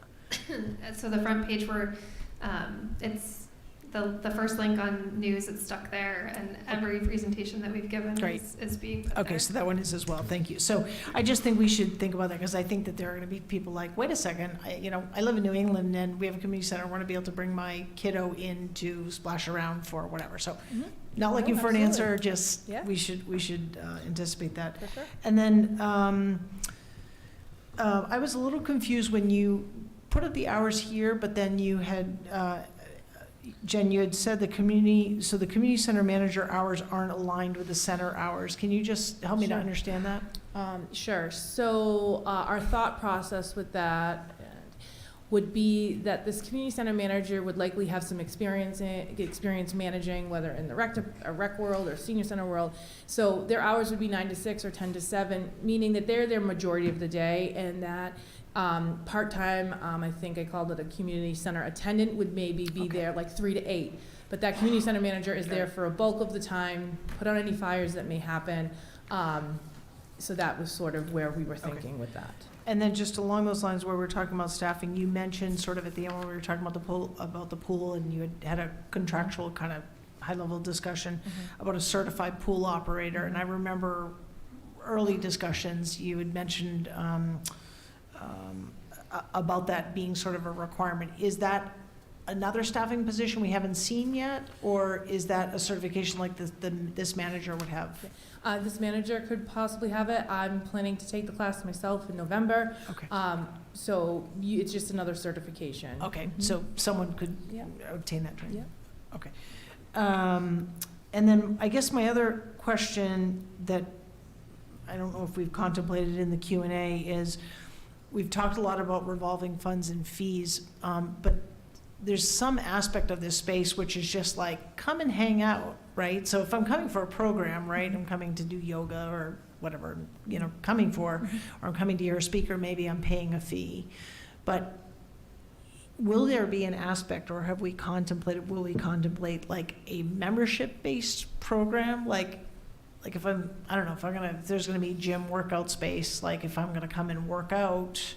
so the front page where it's the first link on news, it's stuck there, and every presentation that we've given Great. is being put Okay, there. so that one is as well, thank you. So I just think we should think about that, because I think that there are gonna be people like, wait a second, I live in New England, and we have a community center, I wanna be able to bring my kiddo in to splash around for whatever, so not looking for an answer, just, Yeah. we should anticipate that. For sure. And then, I was a little confused when you put up the hours here, but then you had, Jen, you had said the community center manager hours aren't aligned with the center hours. Can you just help me to Sure. understand that? Sure. So our thought process with that would be that this community center manager would likely have some experience managing, whether in the rec world or senior center world. So their hours would be 9 to 6 or 10 to 7, meaning that they're there majority of the day, and that part-time, I think I called it a community center attendant, would maybe be there like 3 to 8. But that community center manager is there for a bulk of the time, put out any fires that may happen. So that was sort of where we were thinking with that. And then just along those lines where we're talking about staffing, you mentioned sort of at the end when we were talking about the pool, and you had a contractual kind of high-level discussion about a certified pool operator. And I remember early discussions, you had mentioned about that being sort of a requirement. Is that another staffing position we haven't seen yet, or is that a certification like this manager would have? This manager could possibly have it. I'm planning to take the class myself in November. Okay. So it's just another certification. Okay, so someone could Yeah. obtain that training? Yeah. Okay. And then I guess my other question that I don't know if we've contemplated in the Q&A is, we've talked a lot about revolving funds and fees, but there's some aspect of this space which is just like, come and hang out, right? So if I'm coming for a program, right, I'm coming to do yoga or whatever, coming for, or I'm coming to hear a speaker, maybe I'm paying a fee. But will there be an aspect, or will we contemplate like a membership-based program? Like if if there's gonna be gym workout space, like if I'm gonna come and work out,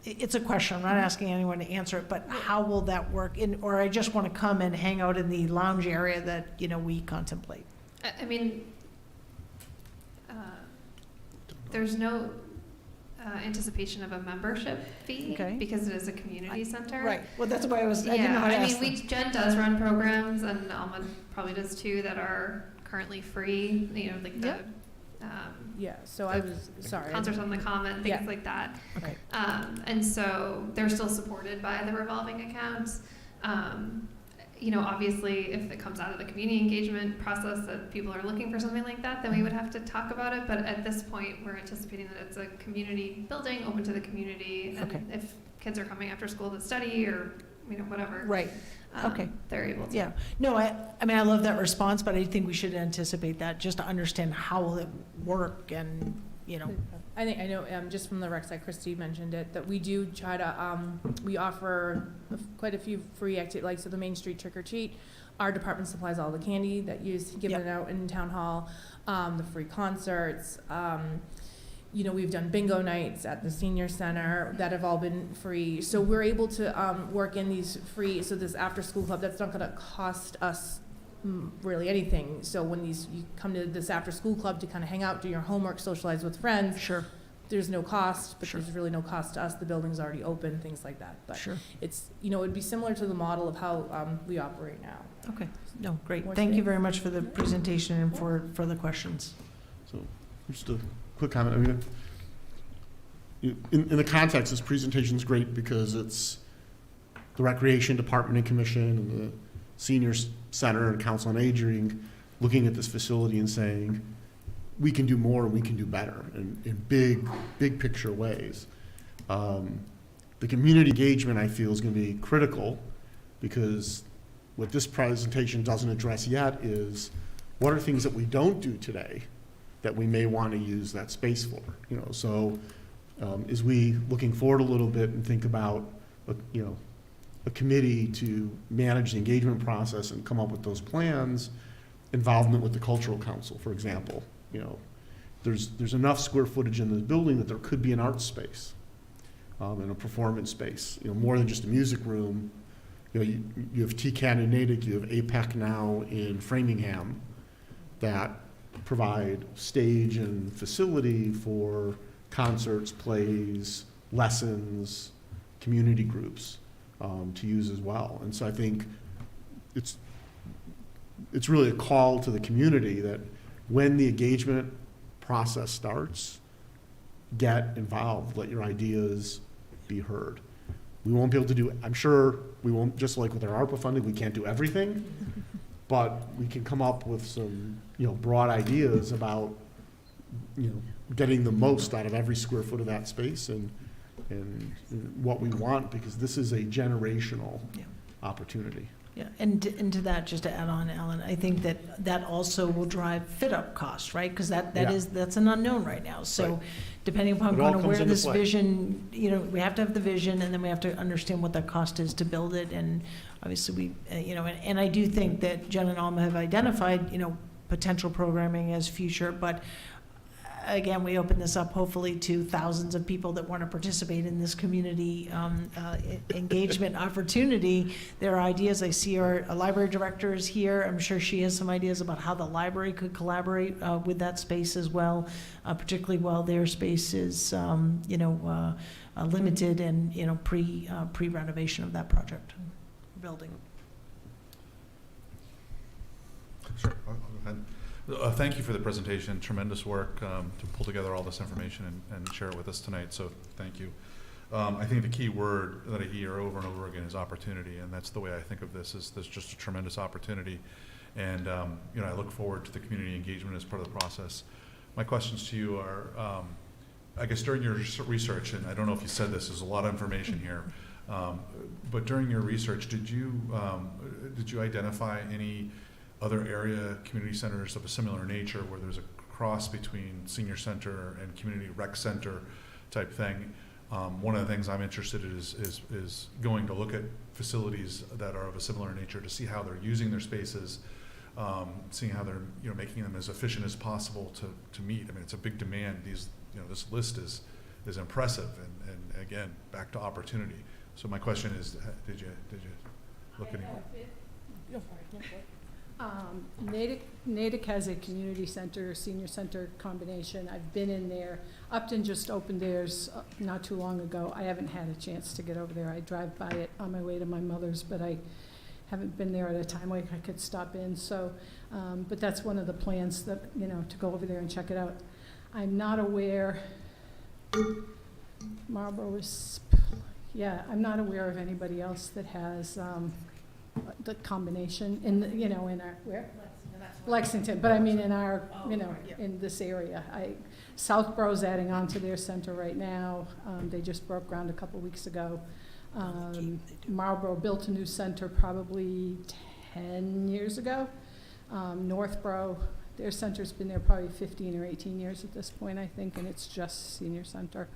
it's a question, I'm not asking anyone to answer it, but how will that work? Or I just wanna come and hang out in the lounge area that, we contemplate? I mean, there's no anticipation of a membership fee, Okay. because it is a community center. Right, well, that's why I didn't know how to ask them. Jen does run programs, and Alma probably does too, that are currently free, like the Yep. Yeah, so I was, sorry. concerts on the common, things Yeah. like that. Okay. And so they're still supported by the revolving accounts. Obviously, if it comes out of the community engagement process that people are looking for something like that, then we would have to talk about it. But at this point, we're anticipating that it's a community building, open to the community. And Okay. if kids are coming after school to study or, whatever. Right. Okay. They're able to. Yeah. No, I mean, I love that response, but I think we should anticipate that just to understand how will it work and, I know, just from the rec side, Christy mentioned it, that we do try to, we offer quite a few free activities, like, so the Main Street Trick or Treat, our department supplies all the candy that you given Yep. out in town hall, the free concerts, we've done bingo nights at the senior center that have all been free. So we're able to, work in these free, so this after-school club, that's not gonna cost us really anything. So when you come to this after-school club to kind of hang out, do your homework, socialize with friends, sure, there's no cost, but Sure. there's really no cost to us. The building's already open, things like that. But sure. it's, it'd be similar to the model of how we operate now. Okay. No, great. More Thank you space. very much for the presentation and for the questions. So, just a quick comment. In the context, this presentation is great because it's the Recreation Department and Commission and the Senior Center and Council on Aging looking at this facility and saying, we can do more and we can do better in big picture ways. The community engagement, I feel, is going to be critical because what this presentation doesn't address yet is what are things that we don't do today that we may want to use that space for, so as we looking forward a little bit and think about, a committee to manage the engagement process and come up with those plans, involvement with the Cultural Council, for example, there's enough square footage in this building that there could be an art space and a performance space, more than just a music room. You have TCAT in Natick, you have APEC now in Framingham that provide stage and facility for concerts, plays, lessons, community groups to use as well. And so I think it's really a call to the community that when the engagement process starts, get involved, let your ideas be heard. We won't be able to do, I'm sure we won't, just like with our ARPA funding, we can't do everything, but we can come up with some, broad ideas about, getting the most out of every square foot of that space and what we want, because this is a generational opportunity. Yeah, and to that, just to add on, Alan, I think that also will drive fit-up costs, right? Because that's an unknown right now. So Right. depending upon It all kind of comes where into this play. vision, we have to have the vision, and then we have to understand what that cost is to build it. And obviously and I do think that Jen and Alma have identified, potential programming as future, but again, we open this up hopefully to thousands of people that want to participate in this community engagement opportunity. There are ideas. I see our library director is here. I'm sure she has some ideas about how the library could collaborate with that space as well, particularly while their space is, limited and, pre-renovation of that project building. Sure. I'll go ahead. Thank you for the presentation. Tremendous work to pull together all this information and share it with us tonight. So thank you. I think the key word that I hear over and over again is opportunity, and that's the way I think of this. Is there's just a tremendous opportunity, and I look forward to the community engagement as part of the process. My questions to you are, I guess during your research, and I don't know if you said this, there's a lot of information here, but during your research, did you identify any other area community centers of a similar nature where there's a cross between senior center and community rec center type thing? One of the things I'm interested in is going to look at facilities that are of a similar nature to see how they're using their spaces, seeing how they're making them as efficient as possible to meet. I mean, it's a big demand. This list is impressive, and again, back to opportunity. So my question is, did you look anywhere? Natick has a community center, senior center combination. I've been in there. Upton just opened theirs not too long ago. I haven't had a chance to get over there. I drive by it on my way to my mother's, but I haven't been there at a time where I could stop in, so, but that's one of the plans that, you know, to go over there and check it out. I'm not aware, Marlboro is, yeah, I'm not aware of anybody else that has the combination in, the, you know, in our, where? Lexington, but I mean in our, you know, in this area. Southborough's adding on to their center right now. They just broke ground a couple weeks ago. Marlboro built a new center probably 10 years ago. Northborough, their center's been there probably 15 or 18 years at this point, I think, and it's just senior center.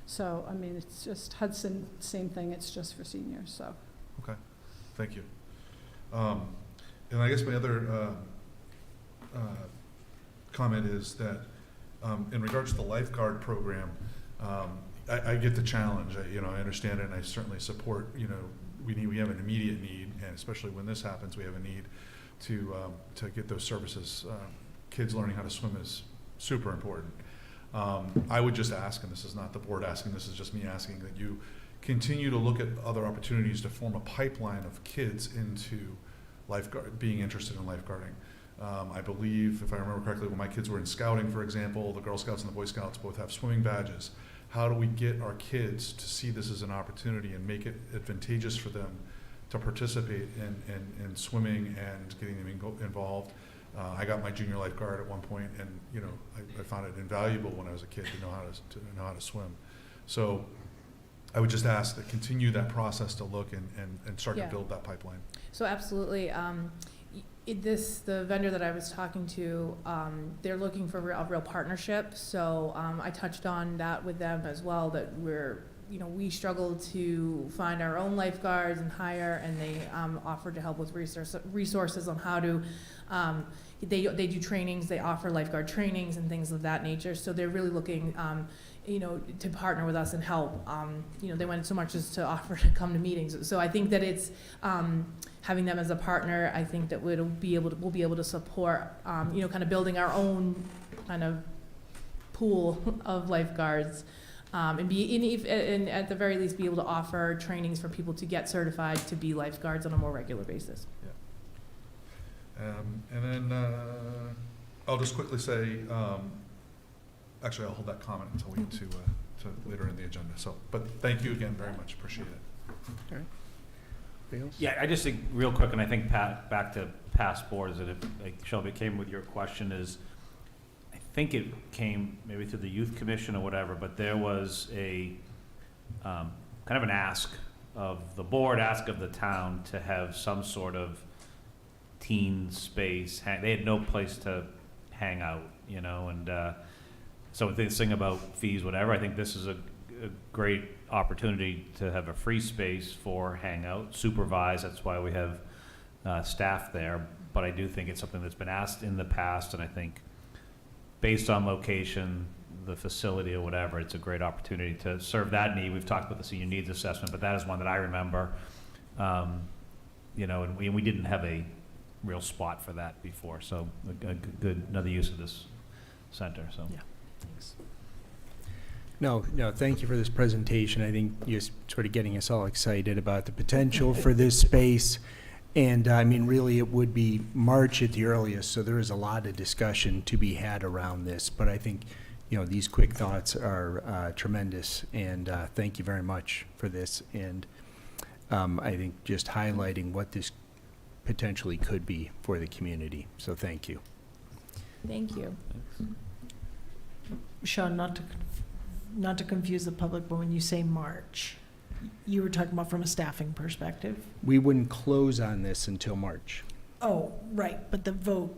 So, I mean, it's just Hudson, same thing, it's just for seniors, so. Okay, thank you. And I guess my other comment is that in regards to the lifeguard program, I get the challenge. I understand it, and I certainly support. We have an immediate need, and especially when this happens, we have a need to get those services. Kids learning how to swim is super important. I would just ask, and this is not the board asking, this is just me asking, that you continue to look at other opportunities to form a pipeline of kids into being interested in lifeguarding. I believe, if I remember correctly, when my kids were in scouting, for example, the Girl Scouts and the Boy Scouts both have swimming badges. How do we get our kids to see this as an opportunity and make it advantageous for them to participate in swimming and getting them involved? I got my junior lifeguard at one point, and I found it invaluable when I was a kid to know how to swim. So I would just ask to continue that process to look and start to build that pipeline. So absolutely. The vendor that I was talking to, they're looking for a real partnership. So I touched on that with them as well, that we struggle to find our own lifeguards and hire, and they offered to help with resources on how to, they do trainings, they offer lifeguard trainings and things of that nature. So they're really looking, to partner with us and help. They went so much as to offer to come to meetings. So I think that it's, having them as a partner, I think that we'll be able to support, kind of building our own kind of pool of lifeguards, and at the very least be able to offer trainings for people to get certified to be lifeguards on a more regular basis. Yeah. And then I'll just quickly say, actually I'll hold that comment until we get to later in the agenda. So, but thank you again very much. Appreciate it. All right. Yeah, I just think real quick, and I think back to past boards, that Shelby came with your question is, I think it came maybe through the youth commission or whatever, but there was a kind of an ask of the board, ask of the town to have some sort of teen space. They had no place to hang out, and so this thing about fees, whatever, I think this is a great opportunity to have a free space for hangout, supervise. That's why we have staff there. But I do think it's something that's been asked in the past, and I think based on location, the facility or whatever, it's a great opportunity to serve that need. We've talked about the senior needs assessment, but that is one that I remember, and we didn't have a real spot for that before. So a good, another use of this center. So Yeah, thanks. No, thank you for this presentation. I think you're sort of getting us all excited about the potential for this space. And I mean, really, it would be March at the earliest, so there is a lot of discussion to be had around this. But I think, these quick thoughts are tremendous, and thank you very much for this. And I think just highlighting what this potentially could be for the community. So thank you. Thank you. Sean, not to confuse the public, but when you say March, you were talking about from a staffing perspective? We wouldn't close on this until March. Oh, right, but the vote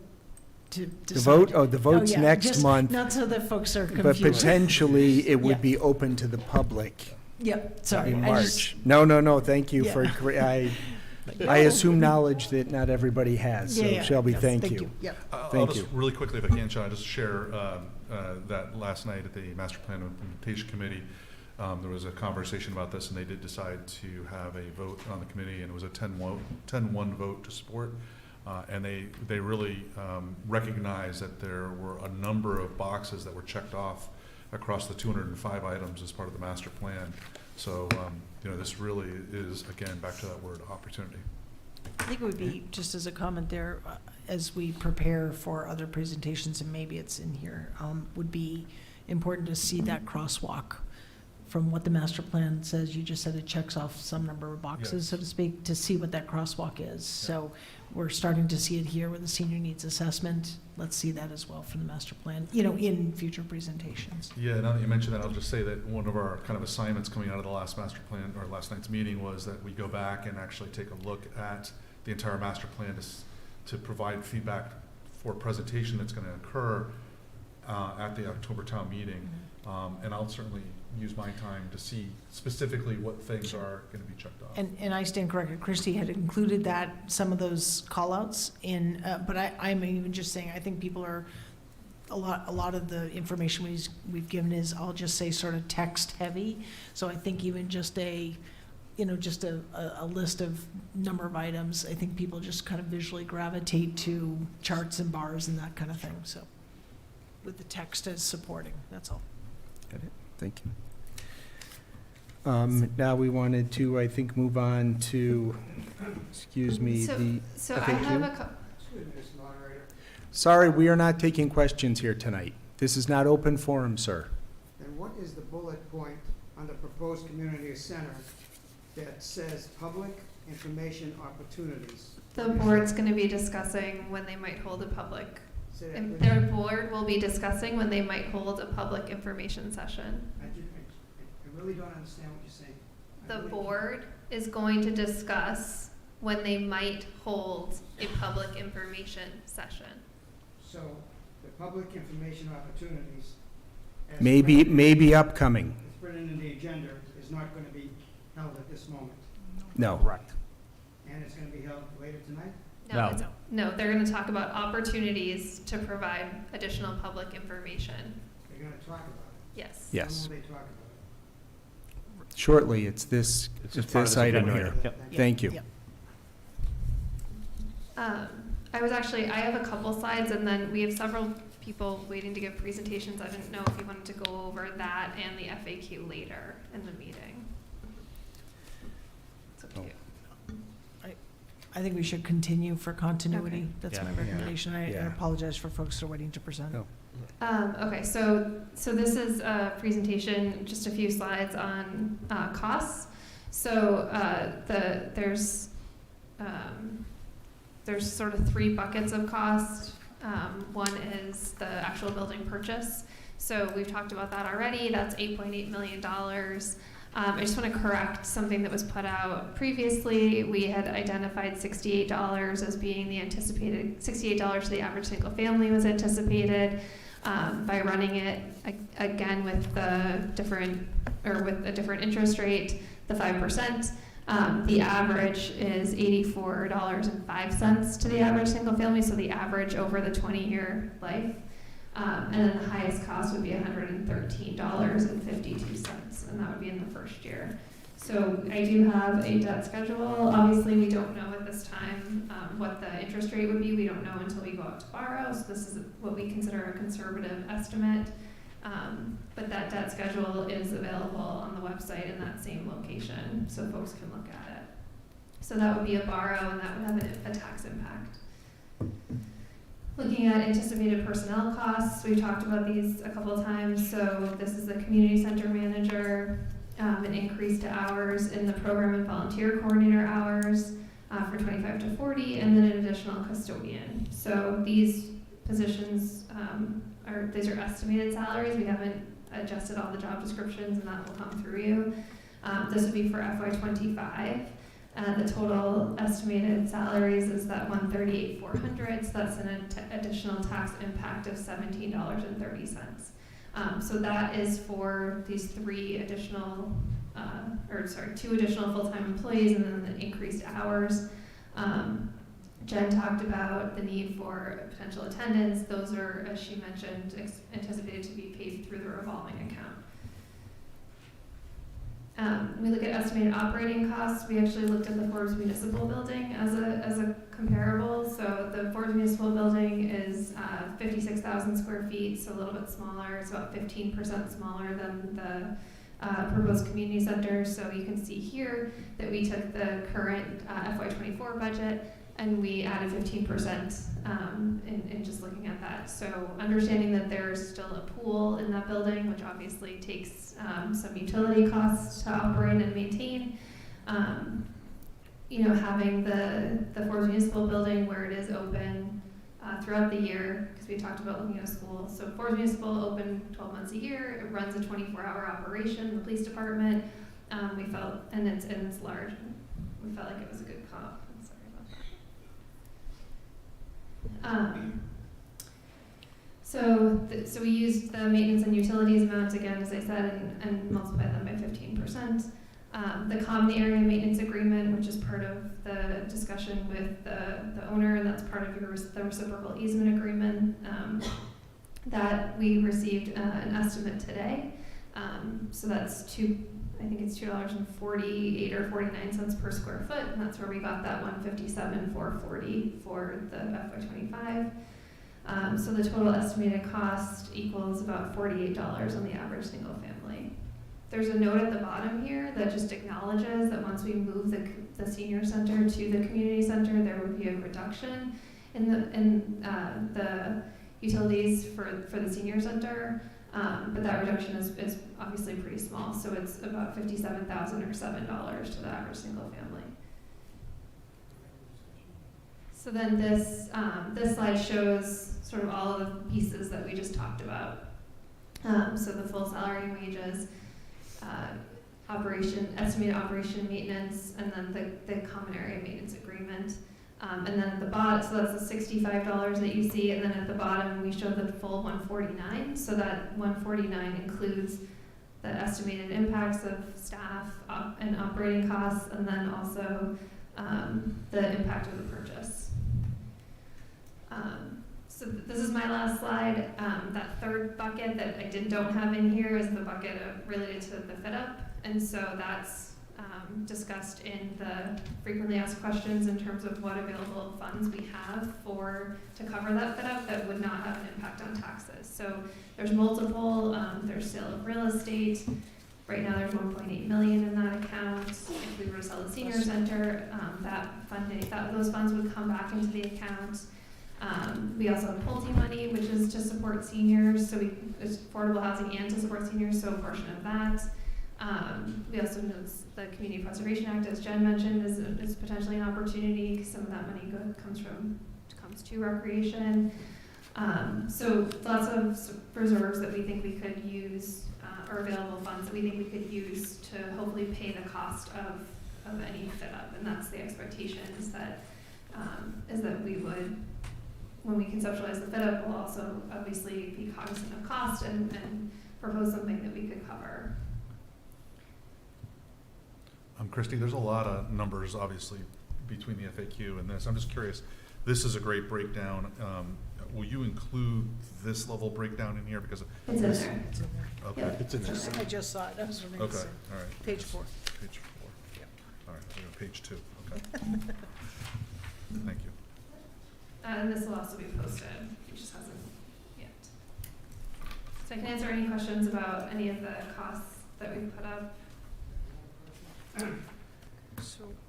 to decide. The vote? Oh, the vote's yeah, next just month. Not so that folks are But confused. potentially, it would Yeah. be open to the public Yep, sorry. in I March. just- No, thank you Yeah. for, I assume knowledge that not everybity has. So Yeah, yeah, Shelby, yes, thank you. Yep. I'll Thank just you. really quickly, if I can, Sean, I'll just share that last night at the Master Plan Implementation Committee, there was a conversation about this, and they did decide to have a vote on the committee, and it was a 10-1 vote to support. And they really recognized that there were a number of boxes that were checked off across the 205 items as part of the master plan. So, this really is, again, back to that word, opportunity. think it would be, just as a comment there, as we prepare for other presentations, and maybe it's in here, would be important to see that crosswalk from what the master plan says. You just said it checks off some number of boxes, Yes. so to speak, to see what that crosswalk is. So we're starting to see it here with the senior needs assessment. Let's see that as well for the master plan, in future presentations. Yeah, now that you mention that, I'll just say that one of our kind of assignments coming out of the last master plan, or last night's meeting, was that we go back and actually take a look at the entire master plan to provide feedback for a presentation that's gonna occur at the October town meeting. And I'll certainly use my time to see specifically what things are gonna be checked off. And I stand corrected, Christie had included some of those call-outs in, but I'm even just saying, I think people are, a lot of the information we've given is, I'll just say, sort of text-heavy. So I think even just a list of number of items, I think people just kind of visually gravitate to charts and bars and that kind of thing, so, with the text as supporting, that's all. Got it. Thank you. Now we wanted to, I think, move on to, excuse me, the So I FAQ. have a Sorry, we are not taking questions here tonight. This is not open forum, sir. And what is the bullet point on the proposed community center that says public information opportunities? The board's going to be discussing when they might hold a public, Say that again. their board will be discussing when they might hold a public information session. I really don't understand what you're saying. I The really- board is going to discuss when they might hold a public information session. So, the public information opportunities. as Maybe upcoming. It's written in the agenda, is not gonna be held at this moment, No. Correct. and it's gonna be held later tonight? No. No, they're going to talk about opportunities to provide additional public information. They're gonna talk about it. Yes. Yes. When will they talk about it? Shortly, it's this just part of this item agenda here. item. Yep. Thank you. Yep. I have a couple slides, and then we have several people waiting to give presentations. I didn't know if you wanted to go over that and the FAQ later in the meeting. It's up to you. I think we should continue for continuity. Okay. That's Yeah. my recommendation. I Yeah. apologize for folks who are waiting to present. No. Okay, so this is a presentation, just a few slides on costs. So there's sort of three buckets of cost. One is the actual building purchase. So we've talked about that already. That's $8.8 million. I just want to correct something that was put out previously. We had identified $68 as being the anticipated, $68 to the average single family was anticipated. By running it again with a different interest rate, the 5%. The average is $84.05 to the average single family, so the average over the 20-year life. And then the highest cost would be $113.52, and that would be in the first year. So I do have a debt schedule. Obviously, we don't know at this time what the interest rate would be. We don't know until we go out to borrow, so this is what we consider a conservative estimate. But that debt schedule is available on the website in that same location, so folks can look at it. So that would be a borrow, and that would have a tax impact. Looking at anticipated personnel costs, we've talked about these a couple of times. So this is the community center manager, an increase to hours in the program and volunteer coordinator hours for 25 to 40, and then an additional custodian. So these positions these are estimated salaries. We haven't adjusted all the job descriptions, and that will come through you. This would be for FY25. The total estimated salaries is that $138,400, so that's an additional tax impact of $17.30. So that is for these two additional full-time employees, and then the increased hours. Jen talked about the need for potential attendance. Those are, as she mentioned, anticipated to be paid through the revolving account. We look at estimated operating costs. We actually looked at the Forbes Municipal Building as a comparable. So the Forbes Municipal Building is 56,000 square feet, so a little bit smaller. It's about 15% smaller than the proposed community center. So you can see here that we took the current FY24 budget and we added 15% in just looking at that. So understanding that there's still a pool in that building, which obviously takes some utility costs to operate and maintain. Having the Forbes Municipal Building where it is open throughout the year, because we talked about looking at a school. So Forbes Municipal open 12 months a year. It runs a 24-hour operation. The police department, we felt, and it's large. We felt like it was a good comp. I'm sorry about that. So we used the maintenance and utilities amounts again, as I said, and multiplied them by 15%. The common area maintenance agreement, which is part of the discussion with the owner, and that's part of the reciprocal easement agreement, that we received an estimate today. So that's I think it's $2.48 or 49 cents per square foot, and that's where we got that $157,440 for the FY25. So the total estimated cost equals about $48 on the average single family. There's a note at the bottom here that just acknowledges that once we move the senior center to the community center, there would be a reduction in the utilities for the senior center, but that reduction is obviously pretty small. So it's about $57,000 or $7 to the average single family. So then this slide shows sort of all of the pieces that we just talked about. So the full salary and wages, estimated operation maintenance, and then the common area maintenance agreement. And then at the bottom, so that's the $65 that you see, and then at the bottom we show the full $149. So that $149 includes the estimated impacts of staff and operating costs, and then also the impact of the purchase. So this is my last slide. That third bucket that I don't have in here is the bucket related to the fit up. And so that's discussed in the frequently asked questions in terms of what available funds we have to cover that fit up that would not have an impact on taxes. So there's multiple, there's sale of real estate. Right now there's $1.8 million in that account. If we were to sell the senior center, those funds would come back into the account. We also have Pulte money, which is to support seniors, so it's affordable housing and to support seniors, so a portion of that. We also know the Community Preservation Act, as Jen mentioned, is potentially an opportunity because some of that money comes to recreation. So lots of reserves that we think we could use, or available funds that we think we could use to hopefully pay the cost of any fit up, and that's the expectation is that we would. When we conceptualize the fit up, we'll also obviously be cognizant of cost and propose something that we could cover. Christy, there's a lot of numbers, obviously, between the FAQ and this. I'm just curious, this is a great breakdown. Will you include this level breakdown in here? Because it's in there. Okay. Yep. It's in there. I just saw it. I was wondering. Okay, all right. Page 4. Page 4. All right, we go page 2. Okay. Thank you. And this will also be posted. It just hasn't yet. So I can answer any questions about any of the costs that we've put up.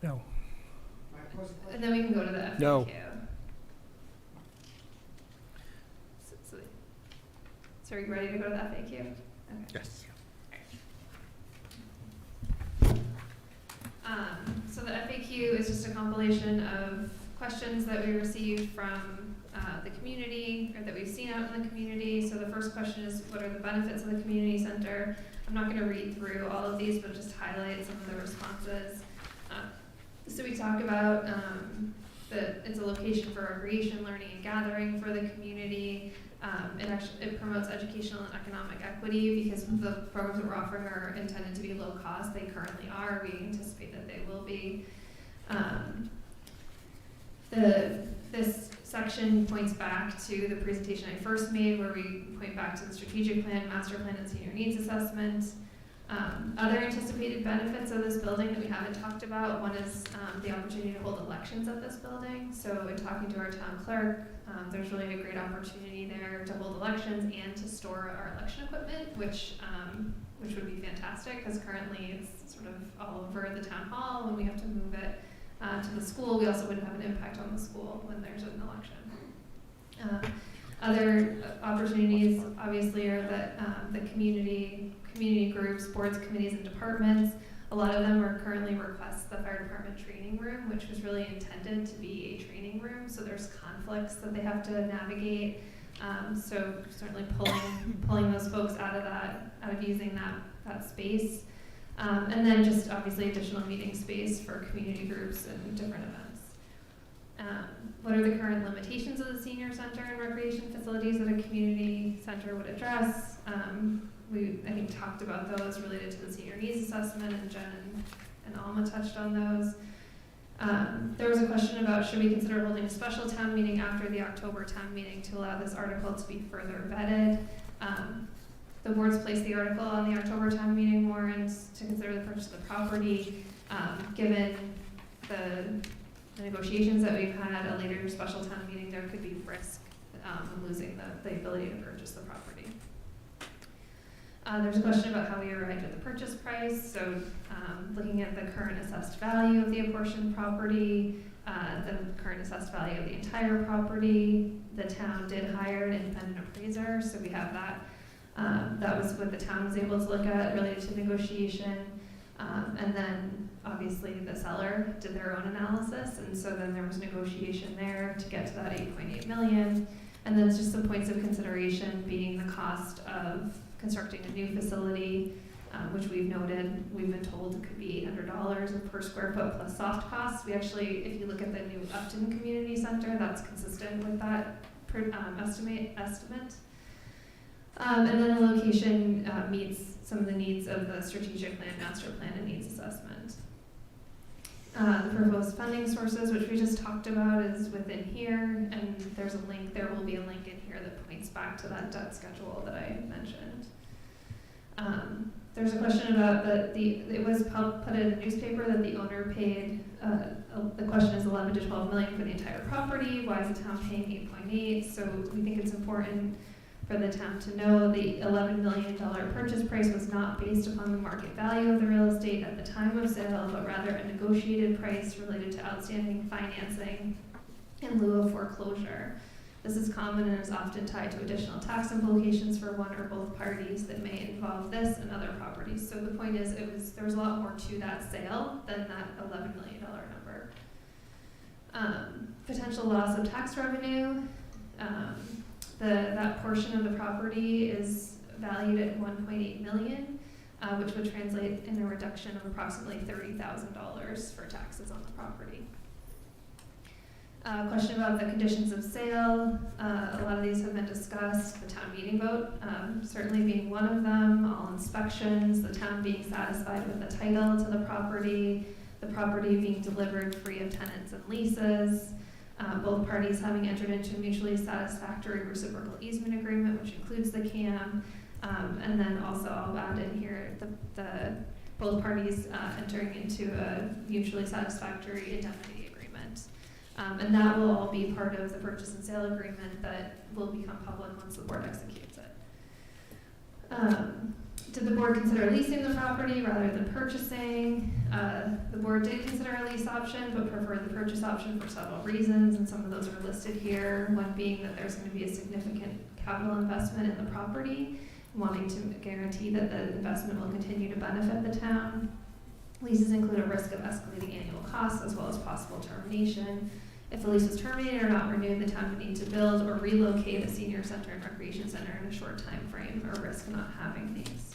No. And then we can go to the FAQ. No. So are you ready to go to the FAQ? Okay. Yes. So the FAQ is just a compilation of questions that we received from the community, or that we've seen out in the community. So the first question is, what are the benefits of the community center? I'm not going to read through all of these, but just highlight some of the responses. So we talk about that it's a location for recreation, learning, and gathering for the community. It promotes educational and economic equity because the programs that we're offering are intended to be low cost. They currently are. We anticipate that they will be. This section points back to the presentation I first made, where we point back to the strategic plan, master plan, and senior needs assessment. Other anticipated benefits of this building that we haven't talked about, one is the opportunity to hold elections at this building. So in talking to our town clerk, There's really a great opportunity there to hold elections and to store our election equipment, which would be fantastic, because currently it's sort of all over the town hall. When we have to move it to the school, we also wouldn't have an impact on the school when there's an election. Other opportunities, obviously, are that the community groups, boards, committees, and departments. A lot of them are currently request the fire department training room, which was really intended to be a training room. So there's conflicts that they have to navigate. So certainly pulling those folks out of using that space. And then just obviously additional meeting space for community groups and different events. What are the current limitations of the senior center and recreation facilities that a community center would address? We, I think, talked about those related to the senior needs assessment, and Jen and Alma touched on those. There was a question about, should we consider holding a special town meeting after the October town meeting to allow this article to be further vetted? The board's placed the article on the October town meeting warrant to consider the purchase of the property. Given the negotiations that we've had, a later special town meeting, there could be risk of losing the ability to purchase the property. There's a question about how we arrived at the purchase price. So looking at the current assessed value of the apportioned property, the current assessed value of the entire property, the town did hire an independent appraiser, so we have that. That was what the town was able to look at related to negotiation. And then obviously the seller did their own analysis, and so then there was negotiation there to get to that 8.8 million. And then just some points of consideration being the cost of constructing a new facility, which we've noted, we've been told it could be $800 per square foot plus soft costs. We actually, if you look at the new Upton Community Center, that's consistent with that estimate. And then the location meets some of the needs of the strategic land master plan and needs assessment. The proposed funding sources, which we just talked about, is within here, and there will be a link in here that points back to that debt schedule that I mentioned. There's a question about it was put in a newspaper that the owner paid, the question is 11 to 12 million for the entire property. Why is the town paying 8.8? So we think it's important for the town to know the $11 million purchase price was not based upon the market value of the real estate at the time of sale, but rather a negotiated price related to outstanding financing in lieu of foreclosure. This is common and is often tied to additional tax implications for one or both parties that may involve this and other properties. So the point is, there was a lot more to that sale than that $11 million number. Potential loss of tax revenue. That portion of the property is valued at $1.8 million, which would translate in a reduction of approximately $30,000 for taxes on the property. Question about the conditions of sale. A lot of these have been discussed. The town meeting vote certainly being one of them. All inspections, the town being satisfied with the title to the property being delivered free of tenants and leases. Both parties having entered into a mutually satisfactory reciprocal easement agreement, which includes the CAM, and then also I'll add in here both parties entering into a mutually satisfactory indemnity agreement. And that will all be part of the purchase and sale agreement that will become public once the board executes it. Did the board consider leasing the property rather than purchasing? The board did consider a lease option, but preferred the purchase option for several reasons, and some of those are listed here. One being that there's going to be a significant capital investment in the property, wanting to guarantee that the investment will continue to benefit the town. Leases include a risk of escalating annual costs as well as possible termination. If the lease is terminated or not renewed, the town would need to build or relocate a senior center and recreation center in a short time frame, or risk not having these.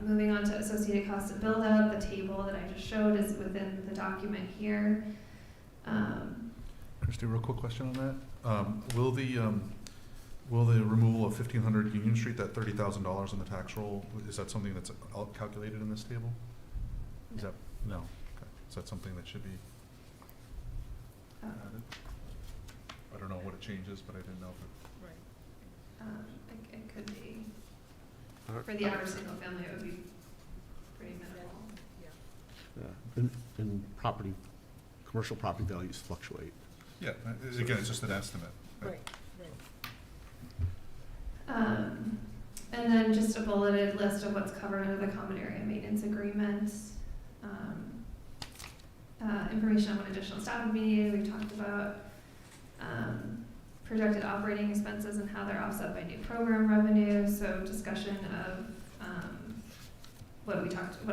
Moving on to associated costs of build-out, the table that I just showed is within the document here. Christy, real quick question on that. Will the removal of 1500 Union Street, that $30,000 in the tax roll, is that something that's calculated in this table? Is that, no? Okay. Is that something that should be added? I don't know what it changes, but I didn't know if it... It could be. For the average single family, it would be pretty minimal. Yeah, in property commercial property values fluctuate. Yeah, again, it's just an estimate. Right. And then just a bulleted list of what's covered under the common area maintenance agreement. Information on when additional staff would be needed, we've talked about. Projected operating expenses and how they're offset by new program revenue, so discussion of what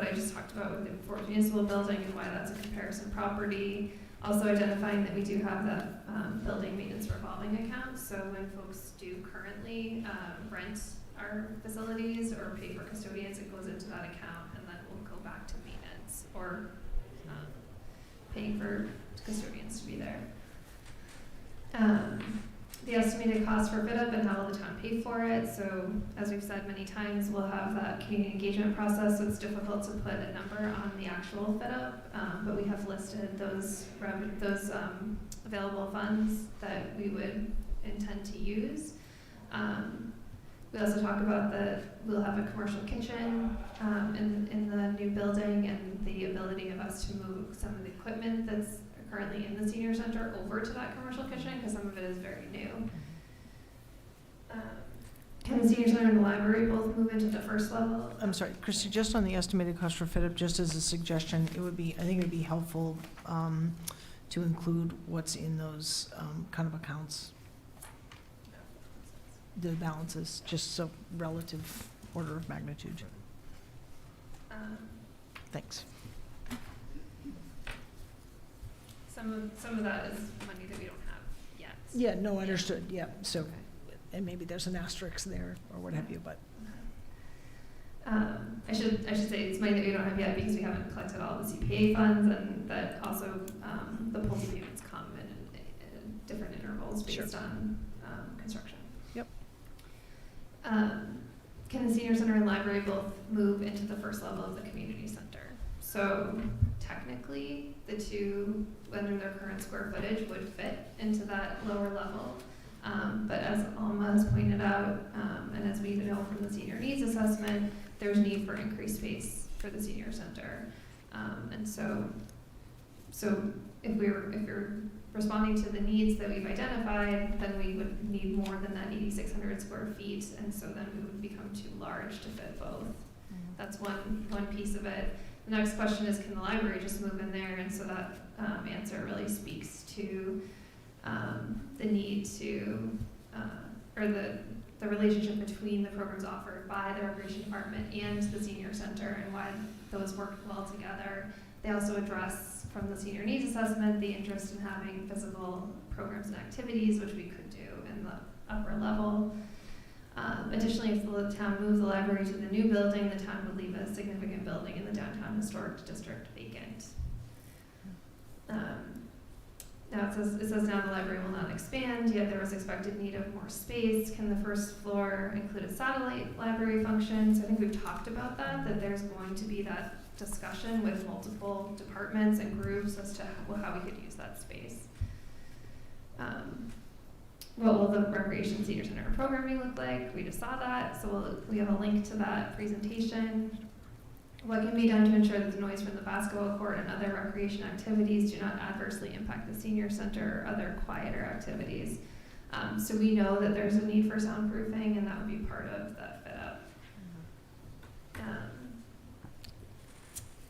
I just talked about with the Fort Municipal Building and why that's a comparison property. Also identifying that we do have that building maintenance revolving account, so when folks do currently rent our facilities or pay for custodians, it goes into that account and then will go back to maintenance or paying for custodians to be there. The estimated cost for fit up and how will the town pay for it. So as we've said many times, we'll have that community engagement process, so it's difficult to put a number on the actual fit up, but we have listed those available funds that we would intend to use. We also talk about we'll have a commercial kitchen in the new building and the ability of us to move some of the equipment that's currently in the senior center over to that commercial kitchen because some of it is very new. Can the senior center and the library both move into the first level? I'm sorry, Christy, just on the estimated cost for fit-up, just as a suggestion, I think it would be helpful to include what's in those kind of accounts, the balances, just so relative order of magnitude. Thanks. Some of that is money that we don't have yet. Yeah, no, understood, yeah, so, and maybe there's an asterisk there or what have you, but. I should say it's money that we don't have yet because we haven't collected all the CPA funds, and that also the Pulte payments come in different intervals based on construction. Yep. Can the senior center and library both move into the first level of the community center? So technically, the two, under their current square footage, would fit into that lower level. But as Alma has pointed out, and as we know from the senior needs assessment, there's need for increased space for the senior center. And so if you're responding to the needs that we've identified, then we would need more than that 8,600 square feet, and so then we would become too large to fit both. That's one piece of it. The next question is, can the library just move in there? And so that answer really speaks to the need to, or the relationship between the programs offered by the Recreation Department and the Senior Center and why those work well together. They also address from the Senior Needs Assessment the interest in having physical programs and activities, which we could do in the upper level. Additionally, if the town moves the library to the new building, the town would leave a significant building in the downtown historic district vacant. Now it says now the library will not expand, yet there was expected need of more space. Can the first floor include a satellite library function? So I think we've talked about that there's going to be that discussion with multiple departments and groups as to how we could use that space. What will the recreation senior center programming look like? We just saw that, so we have a link to that presentation. What can be done to ensure that the noise from the basketball court and other recreation activities do not adversely impact the senior center or other quieter activities? So we know that there's a need for soundproofing, and that would be part of that fit up.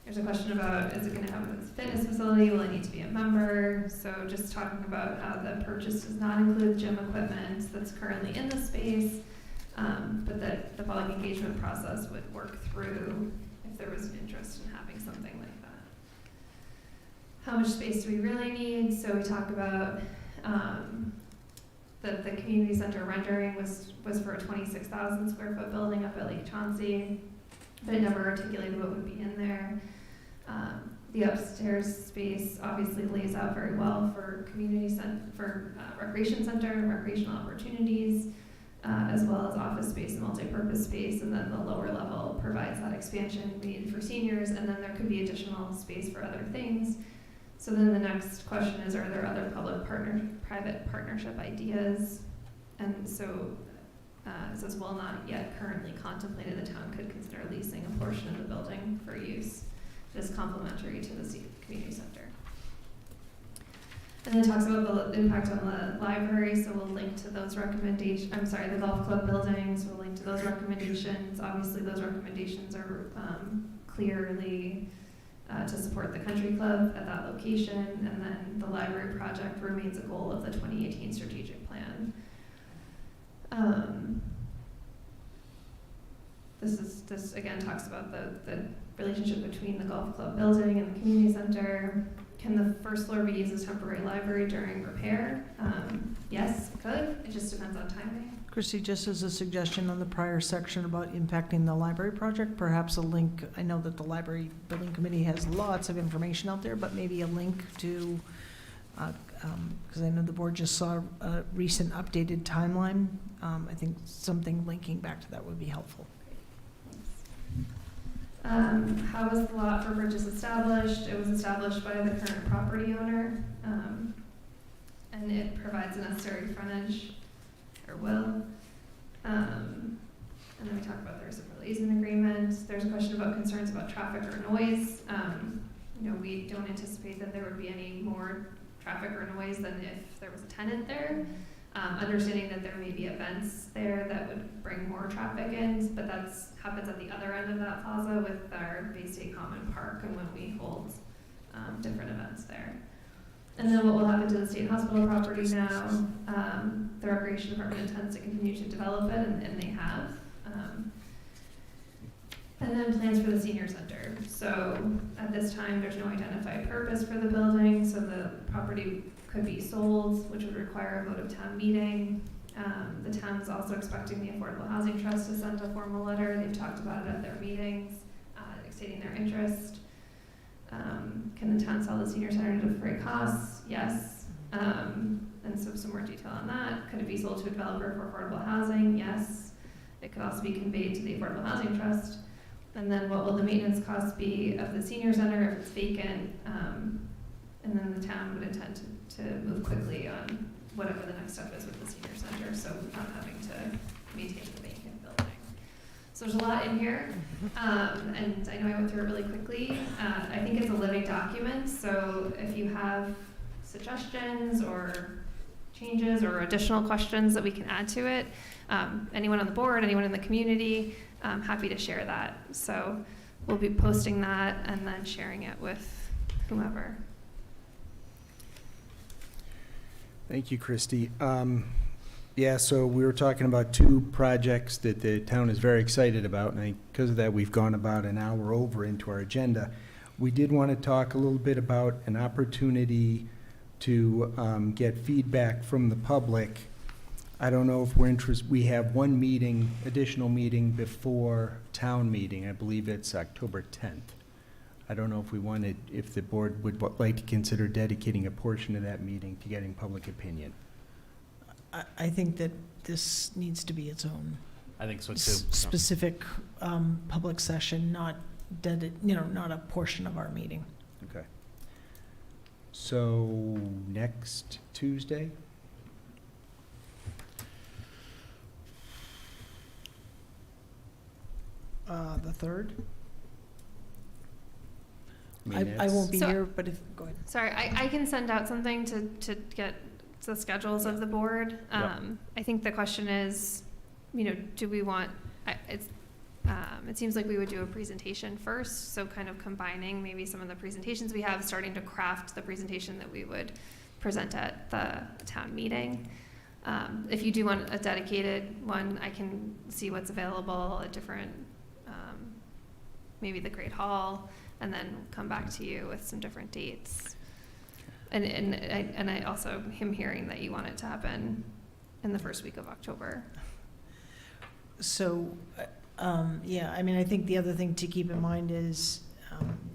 There's a question about, is it going to have a fitness facility? Will I need to be a member? So just talking about how the purchase does not include gym equipment that's currently in the space, but that the public engagement process would work through if there was an interest in having something like that. How much space do we really need? So we talk about that the community center rendering was for a 26,000 square foot building up at Lake Chauncey, but it never articulated what would be in there. The upstairs space obviously lays out very well for recreation center and recreational opportunities, as well as office space and multi-purpose space, and then the lower level provides that expansion needed for seniors, and then there could be additional space for other things. So then the next question is, are there other public-private partnership ideas? And so it says, while not yet currently contemplated, the town could consider leasing a portion of the building for use that is complementary to the community center. And then talks about the impact on the library, so we'll link to those recommendations, I'm sorry, the golf club buildings, we'll link to those recommendations. Obviously, those recommendations are clearly to support the country club at that location, and then the library project remains a goal of the 2018 strategic plan. This again talks about the relationship between the golf club building and the community center. Can the first floor be used as temporary library during repair? Yes, it could. It just depends on timing. Christy, just as a suggestion on the prior section about impacting the library project, perhaps a link, I know that the library building committee has lots of information out there, but maybe a link to, because I know the board just saw a recent updated timeline. I think something linking back to that would be helpful. How was the lot for bridges established? It was established by the current property owner, and it provides the necessary frontage, or will. And then we talk about the reciprocal easement agreement. There's a question about concerns about traffic or noise. We don't anticipate that there would be any more traffic or noise than if there was a tenant there. Understanding that there may be events there that would bring more traffic in, but that's happens at the other end of that plaza with our Bay State Common Park and when we hold different events there. And then what will happen to the state hospital property now? The Recreation Department intends to continue to develop it, and they have. And then plans for the senior center. So at this time, there's no identified purpose for the building, so the property could be sold, which would require a vote of town meeting. The town is also expecting the Affordable Housing Trust to send a formal letter. They've talked about it at their meetings, stating their interest. Can the town sell the senior center to defray costs? Yes. And so some more detail on that. Could it be sold to a developer for affordable housing? Yes. It could also be conveyed to the Affordable Housing Trust. And then what will the maintenance costs be of the senior center if it's vacant? And then the town would intend to move quickly on whatever the next step is with the senior center, so not having to maintain the vacant building. So there's a lot in here, and I know I went through it really quickly. I think it's a living document, so if you have suggestions or changes or additional questions that we can add to it, anyone on the board, anyone in the community, I'm happy to share that. So we'll be posting that and then sharing it with whomever. Thank you, Christy. Yeah, so we were talking about two projects that the town is very excited about, and I think because of that, we've gone about an hour over into our agenda. We did want to talk a little bit about an opportunity to get feedback from the public. I don't know if we're interested. We have one meeting, additional meeting before town meeting. I believe it's October 10th. I don't know if we wanted, if the board would like to consider dedicating a portion of that meeting to getting public opinion. I think that this needs to be its own I think so too. specific public session, not not a portion of our meeting. Okay. So next Tuesday? The 3rd? mean, I that's- won't be So- here, but go ahead. Sorry, I can send out something to get the schedules of the board. I think the question is, do we want, it seems like we would do a presentation first, so kind of combining maybe some of the presentations we have, starting to craft the presentation that we would present at the town meeting. If you do want a dedicated one, I can see what's available at different, maybe the Great Hall, and then come back to you with some different dates. And I also am hearing that you want it to happen in the first week of October. So, I think the other thing to keep in mind is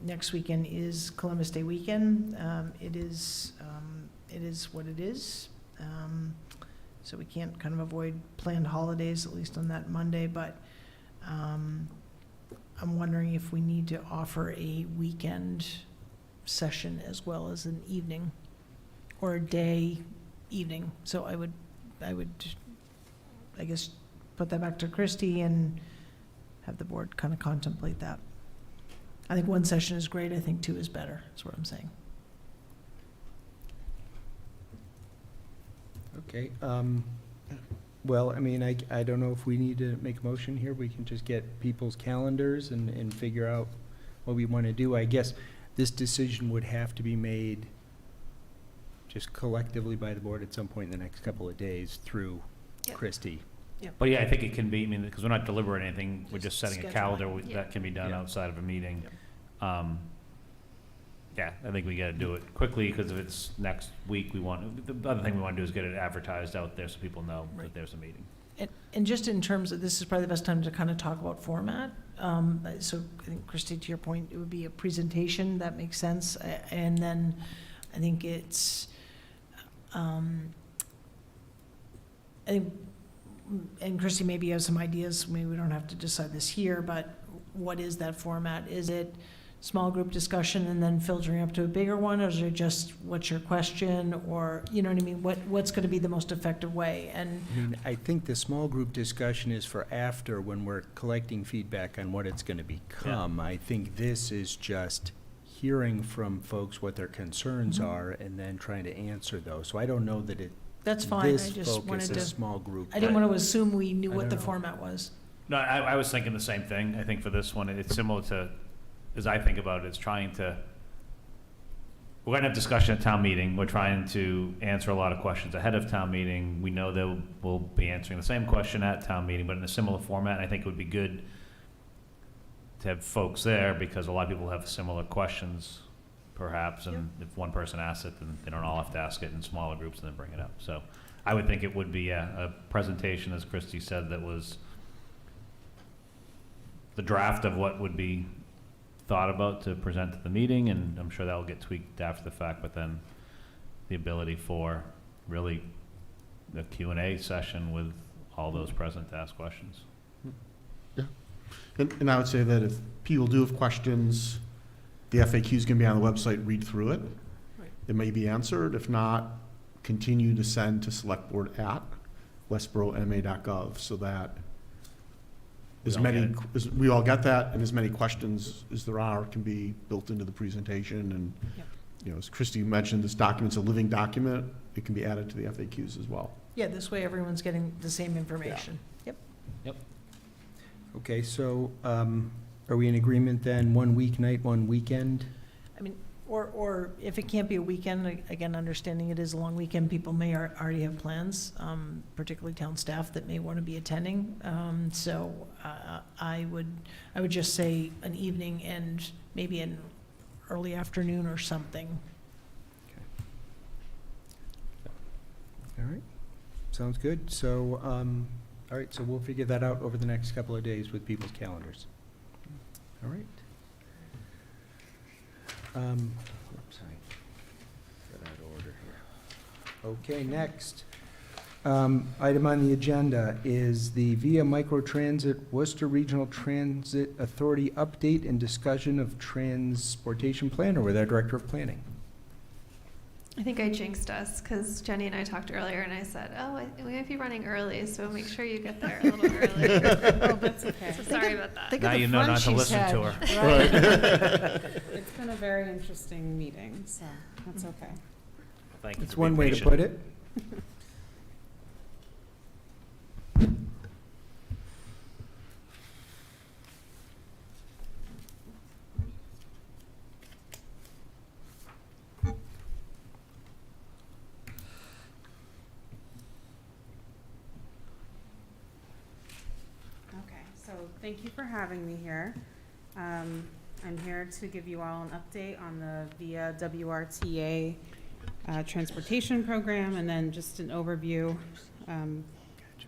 next weekend is Columbus Day weekend. It is what it is. So we can't kind of avoid planned holidays, at least on that Monday, but I'm wondering if we need to offer a weekend session as well as an evening or a day evening. So I would, I guess, put that back to Christy and have the board kind of contemplate that. I think one session is great. I think two is better, is what I'm saying. Okay, well, I mean, I don't know if we need to make a motion here. We can just get people's calendars and figure out what we want to do. I guess this decision would have to be made just collectively by the board at some point in the next couple of days through Yep. Christie. But yeah, I think it can be, I mean, because we're not deliberating anything, we're just setting a Schedule it. calendar Yeah. that can be done Yeah. outside of a meeting. Yeah, I think we gotta do it quickly, because if it's next week, the other thing we want to do is get it advertised out there so people know Right. that there's a meeting. And just in terms of, this is probably the best time to kind of talk about format. So I think, Christie, to your point, it would be a presentation, that makes sense. And then I think it's, I think, and Christie, maybe you have some ideas, maybe we don't have to decide this here, but what is that format? Is it small group discussion and then filtering up to a bigger one, or is it just, what's your question, or, you know what I mean, what's going to be the most effective way? And I mean, I think the small group discussion is for after, when we're collecting feedback on what it's going to become. I think this is just hearing from folks what their concerns Mhm. are and then trying to answer those. So I don't know that that's fine, I this just focus wanted is to, small group. I didn't want to assume we knew I what don't the know. format was. No, I was thinking the same thing. I think for this one, it's similar to, as I think about it, it's trying to, we're going to have discussion at town meeting. We're trying to answer a lot of questions ahead of town meeting. We know that we'll be answering the same question at town meeting, but in a similar format. And I think it would be good to have folks there, because a lot of people have similar questions, perhaps, and if one person asks it, then they don't all have to ask it in smaller groups and then bring it up. So I would think it would be a presentation, as Christie said, that was the draft of what would be thought about to present at the meeting, and I'm sure that will get tweaked after the fact, but then the ability for really the Q&A session with all those present to ask questions. And I would say that if people do have questions, the FAQ is going to be on the website, read through it. Right. It may be answered. If not, continue to send to selectboard@westboroughma.gov, so that as all get many, it. as we all get that, and as many questions as there are can be built into the presentation. And, Yep. you know, as Christie mentioned, this document's a living document. It can be added to the FAQs as well. Yeah, this way everyone's getting the same information. Yep. Okay, so are we in agreement then, one weeknight, one weekend? I mean, or if it can't be a weekend, again, understanding it is a long weekend, people may already have plans, particularly town staff that may want to be attending. So I would just say an evening and maybe an early afternoon or something. All right, sounds good. So, all right, so we'll figure that out over the next couple of days with people's calendars. All right. Oops, sorry. Get out of order here. Okay, next. Item on the agenda is the Via Microtransit Worcester Regional Transit Authority update and discussion of transportation planner with our Director of Planning. I think I jinxed us because Jenny and I talked earlier and I said, oh, we might be running early, so make sure you get there a little early. Oh, that's okay. So sorry about that. Think Now of the you know fun not to she's listen had. to her. It's been a very interesting meeting, so that's okay. Thank you It's for one being way to patient. put it. Okay, so thank you for having me here. I'm here to give you all an update on the VIA WRTA transportation program, and then just an overview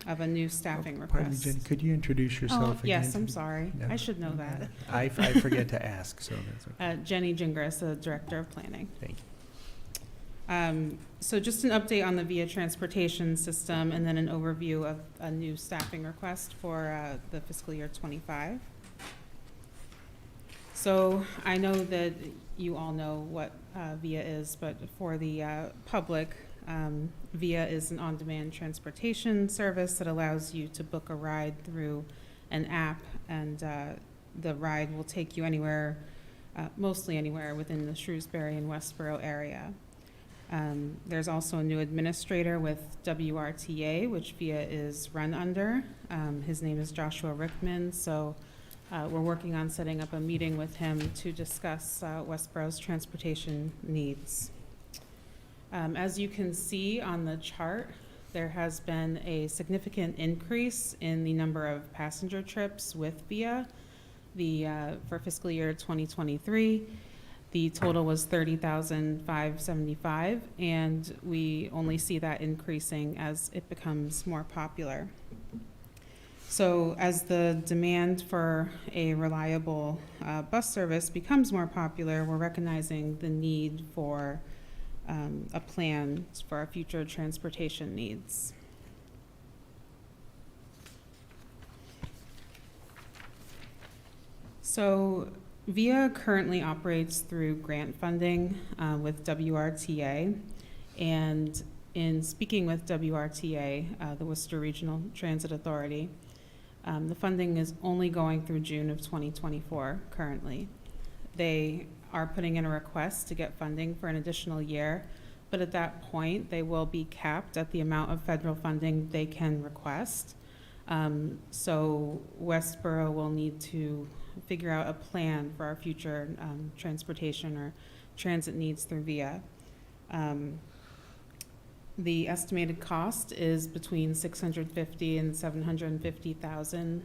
of a new staffing Pardon me, request. Jenny, could you introduce yourself again? Yes, I'm sorry. No. I should know that. I forget to ask, so that's okay. Jenny Gingras, the Director of Planning. Thank you. So just an update on the VIA transportation system, and then an overview of a new staffing request for the fiscal year '25. So I know that you all know what VIA is, but for the public, VIA is an on-demand transportation service that allows you to book a ride through an app, and the ride will take you anywhere, mostly anywhere within the Shrewsbury and Westborough area. There's also a new administrator with WRTA, which VIA is run under. His name is Joshua Rickman, so we're working on setting up a meeting with him to discuss Westborough's transportation needs. As you can see on the chart, there has been a significant increase in the number of passenger trips with VIA. For fiscal year 2023, the total was 30,575, and we only see that increasing as it becomes more popular. So as the demand for a reliable bus service becomes more popular, we're recognizing the need for a plan for our future transportation needs. So VIA currently operates through grant funding with WRTA, and in speaking with WRTA, the Worcester Regional Transit Authority, the funding is only going through June of 2024 currently. They are putting in a request to get funding for an additional year, but at that point, they will be capped at the amount of federal funding they can request. So Westborough will need to figure out a plan for our future transportation or transit needs through VIA. The estimated cost is between $650,000 and $750,000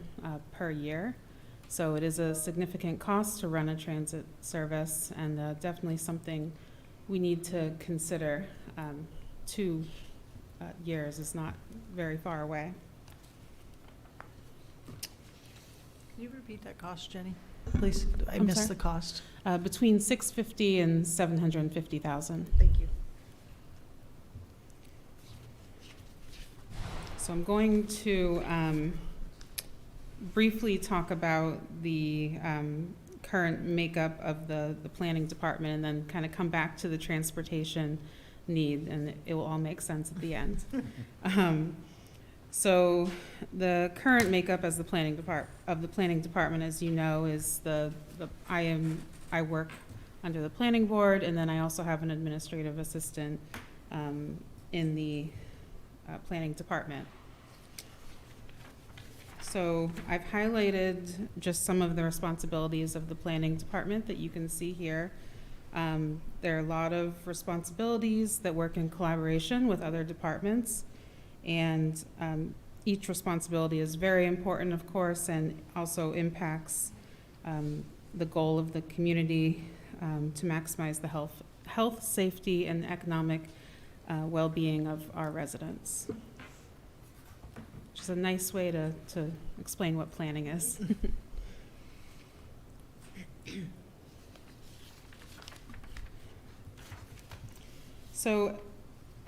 per year. So it is a significant cost to run a transit service, and definitely something we need to consider. 2 years is not very far away. Can you repeat that cost, Jenny? Please, I I'm missed sorry? the cost. Between $650,000 and $750,000. Thank you. So I'm going to briefly talk about the current makeup of the planning department, and then kind of come back to the transportation need, and it will all make sense at the end. So the current makeup as the planning department, as you know, is I work under the planning board, and then I also have an administrative assistant in the planning department. So I've highlighted just some of the responsibilities of the planning department that you can see here. There are a lot of responsibilities that work in collaboration with other departments, and each responsibility is very important, of course, and also impacts the goal of the community to maximize the health, safety, and economic well-being of our residents. Which is a nice way to explain what planning is. So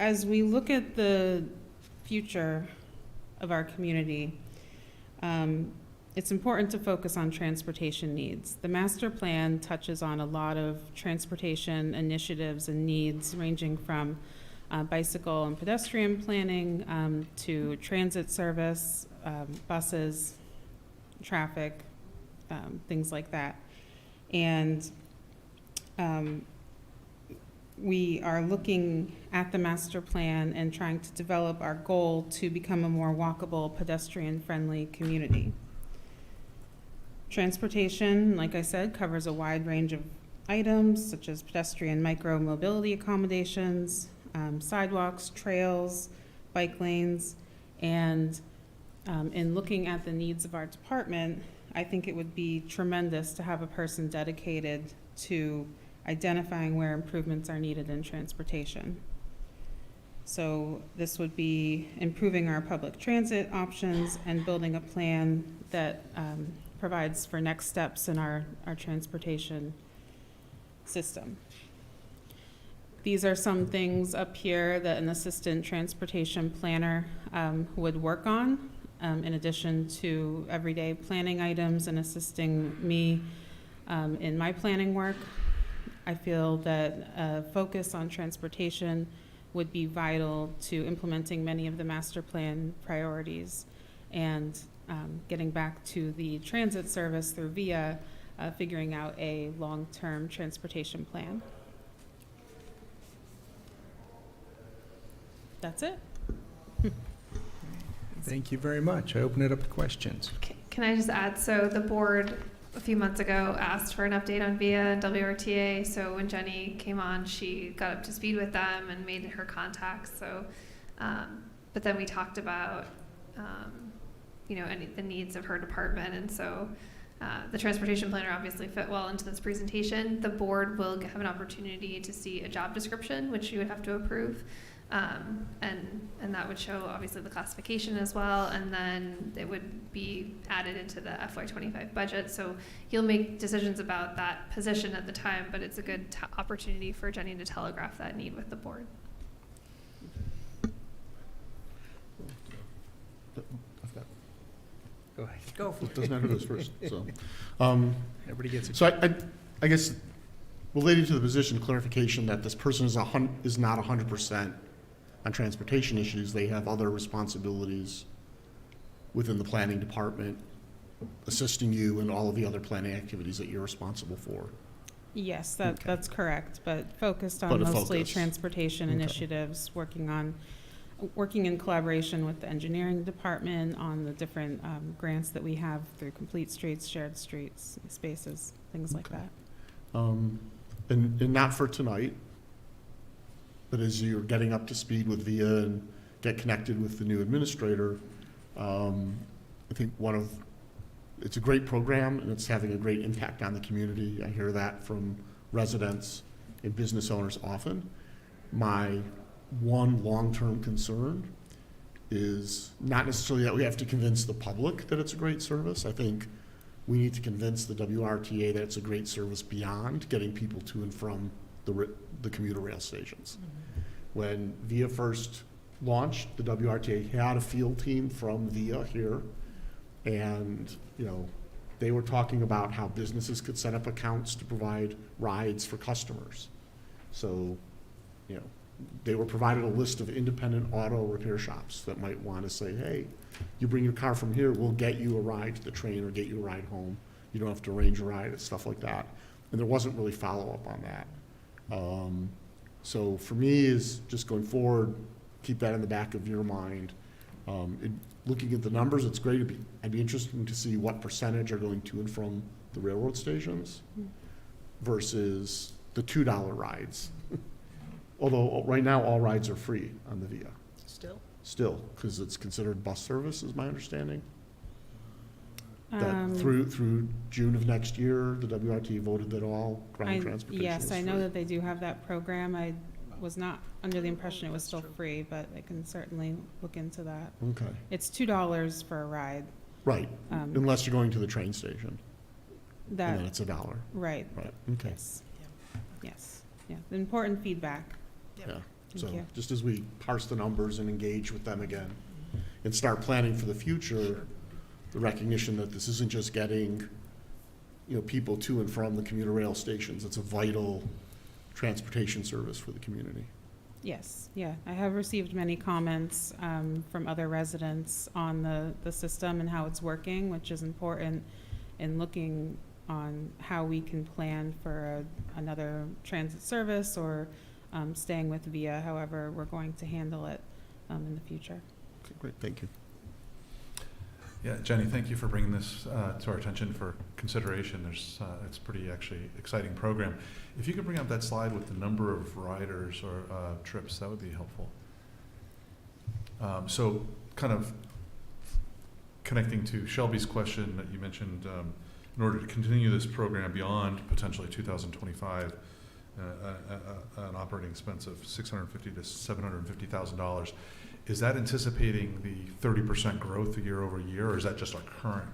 as we look at the future of our community, it's important to focus on transportation needs. The master plan touches on a lot of transportation initiatives and needs, ranging from bicycle and pedestrian planning to transit service, buses, traffic, things like that. And we are looking at the master plan and trying to develop our goal to become a more walkable, pedestrian-friendly community. Transportation, like I said, covers a wide range of items such as pedestrian micro-mobility accommodations, sidewalks, trails, bike lanes, and in looking at the needs of our department, I think it would be tremendous to have a person dedicated to identifying where improvements are needed in transportation. So this would be improving our public transit options and building a plan that provides for next steps in our transportation system. These are some things up here that an assistant transportation planner would work on, in addition to everyday planning items and assisting me in my planning work. I feel that a focus on transportation would be vital to implementing many of the master plan priorities and getting back to the transit service through VIA, figuring out a long-term transportation plan. That's it. Thank you very much. I open it up to questions. Can I just add, so the board a few months ago asked for an update on VIA and WRTA, so when Jenny came on, she got up to speed with them and made her contacts, so, but then we talked about, the needs of her department, and so the transportation planner obviously fit well into this presentation. The board will have an opportunity to see a job description, which you would have to approve. And that would show obviously the classification as well, and then it would be added into the FY25 budget. So you'll make decisions about that position at the time, but it's a good opportunity for Jenny to telegraph that need with the board. Go ahead. Go for It doesn't matter who goes first, so. Everybody gets it. So I guess related to the position, clarification that this person is not 100% on transportation issues. They have other responsibilities within the planning department, assisting you in all of the other planning activities that you're responsible for. Yes, Okay. that's correct, but focused But on a mostly focus. transportation Okay. initiatives, working in collaboration with the engineering department on the different grants that we have through Complete Streets, Shared Streets, Spaces, things like Okay. that. And not for tonight, but as you're getting up to speed with VIA and get connected with the new administrator, I think it's a great program and it's having a great impact on the community. I hear that from residents and business owners often. My one long-term concern is not necessarily that we have to convince the public that it's a great service. I think we need to convince the WRTA that it's a great service beyond getting people to and from the commuter rail stations. When VIA first launched, the WRTA had a field team from VIA here, and they were talking about how businesses could set up accounts to provide rides for customers. So, they were provided a list of independent auto repair shops that might want to say, hey, you bring your car from here, we'll get you a ride to the train or get you a ride home. You don't have to arrange a ride and stuff like that. And there wasn't really follow-up on that. So for me is just going forward, keep that in the back of your mind. Looking at the numbers, it's great. I'd be interested to see what percentage are going to and from the railroad stations versus the $2 rides. Although right now, all rides are free on the VIA. Still, because it's considered bus service, is my understanding. That through June of next year, the WRT voted that all ground transportation is Yes, I know free. that they do have that program. I was not under the impression it was still free, but I can certainly look into that. Okay, It's $2 for a ride. right, unless you're going to the train station, and then That, it's $1. right, Right, okay, yes, yeah, important feedback. yeah. Thank So you. just as we parse the numbers and engage with them again and start planning for the future, the recognition that this isn't just getting, people to and from the commuter rail stations. It's a vital transportation service for the community. Yes, yeah, I have received many comments from other residents on the system and how it's working, which is important in looking on how we can plan for another transit service or staying with VIA, however we're going to handle it in the future. Okay, great, thank you. Yeah, Jenny, thank you for bringing this to our attention for consideration. It's a pretty actually exciting program. If you could bring up that slide with the number of riders or trips, that would be helpful. So kind of connecting to Shelby's question that you mentioned, in order to continue this program beyond potentially 2025, an operating expense of $650,000 to $750,000. Is that anticipating the 30% growth year over year, or is that just our current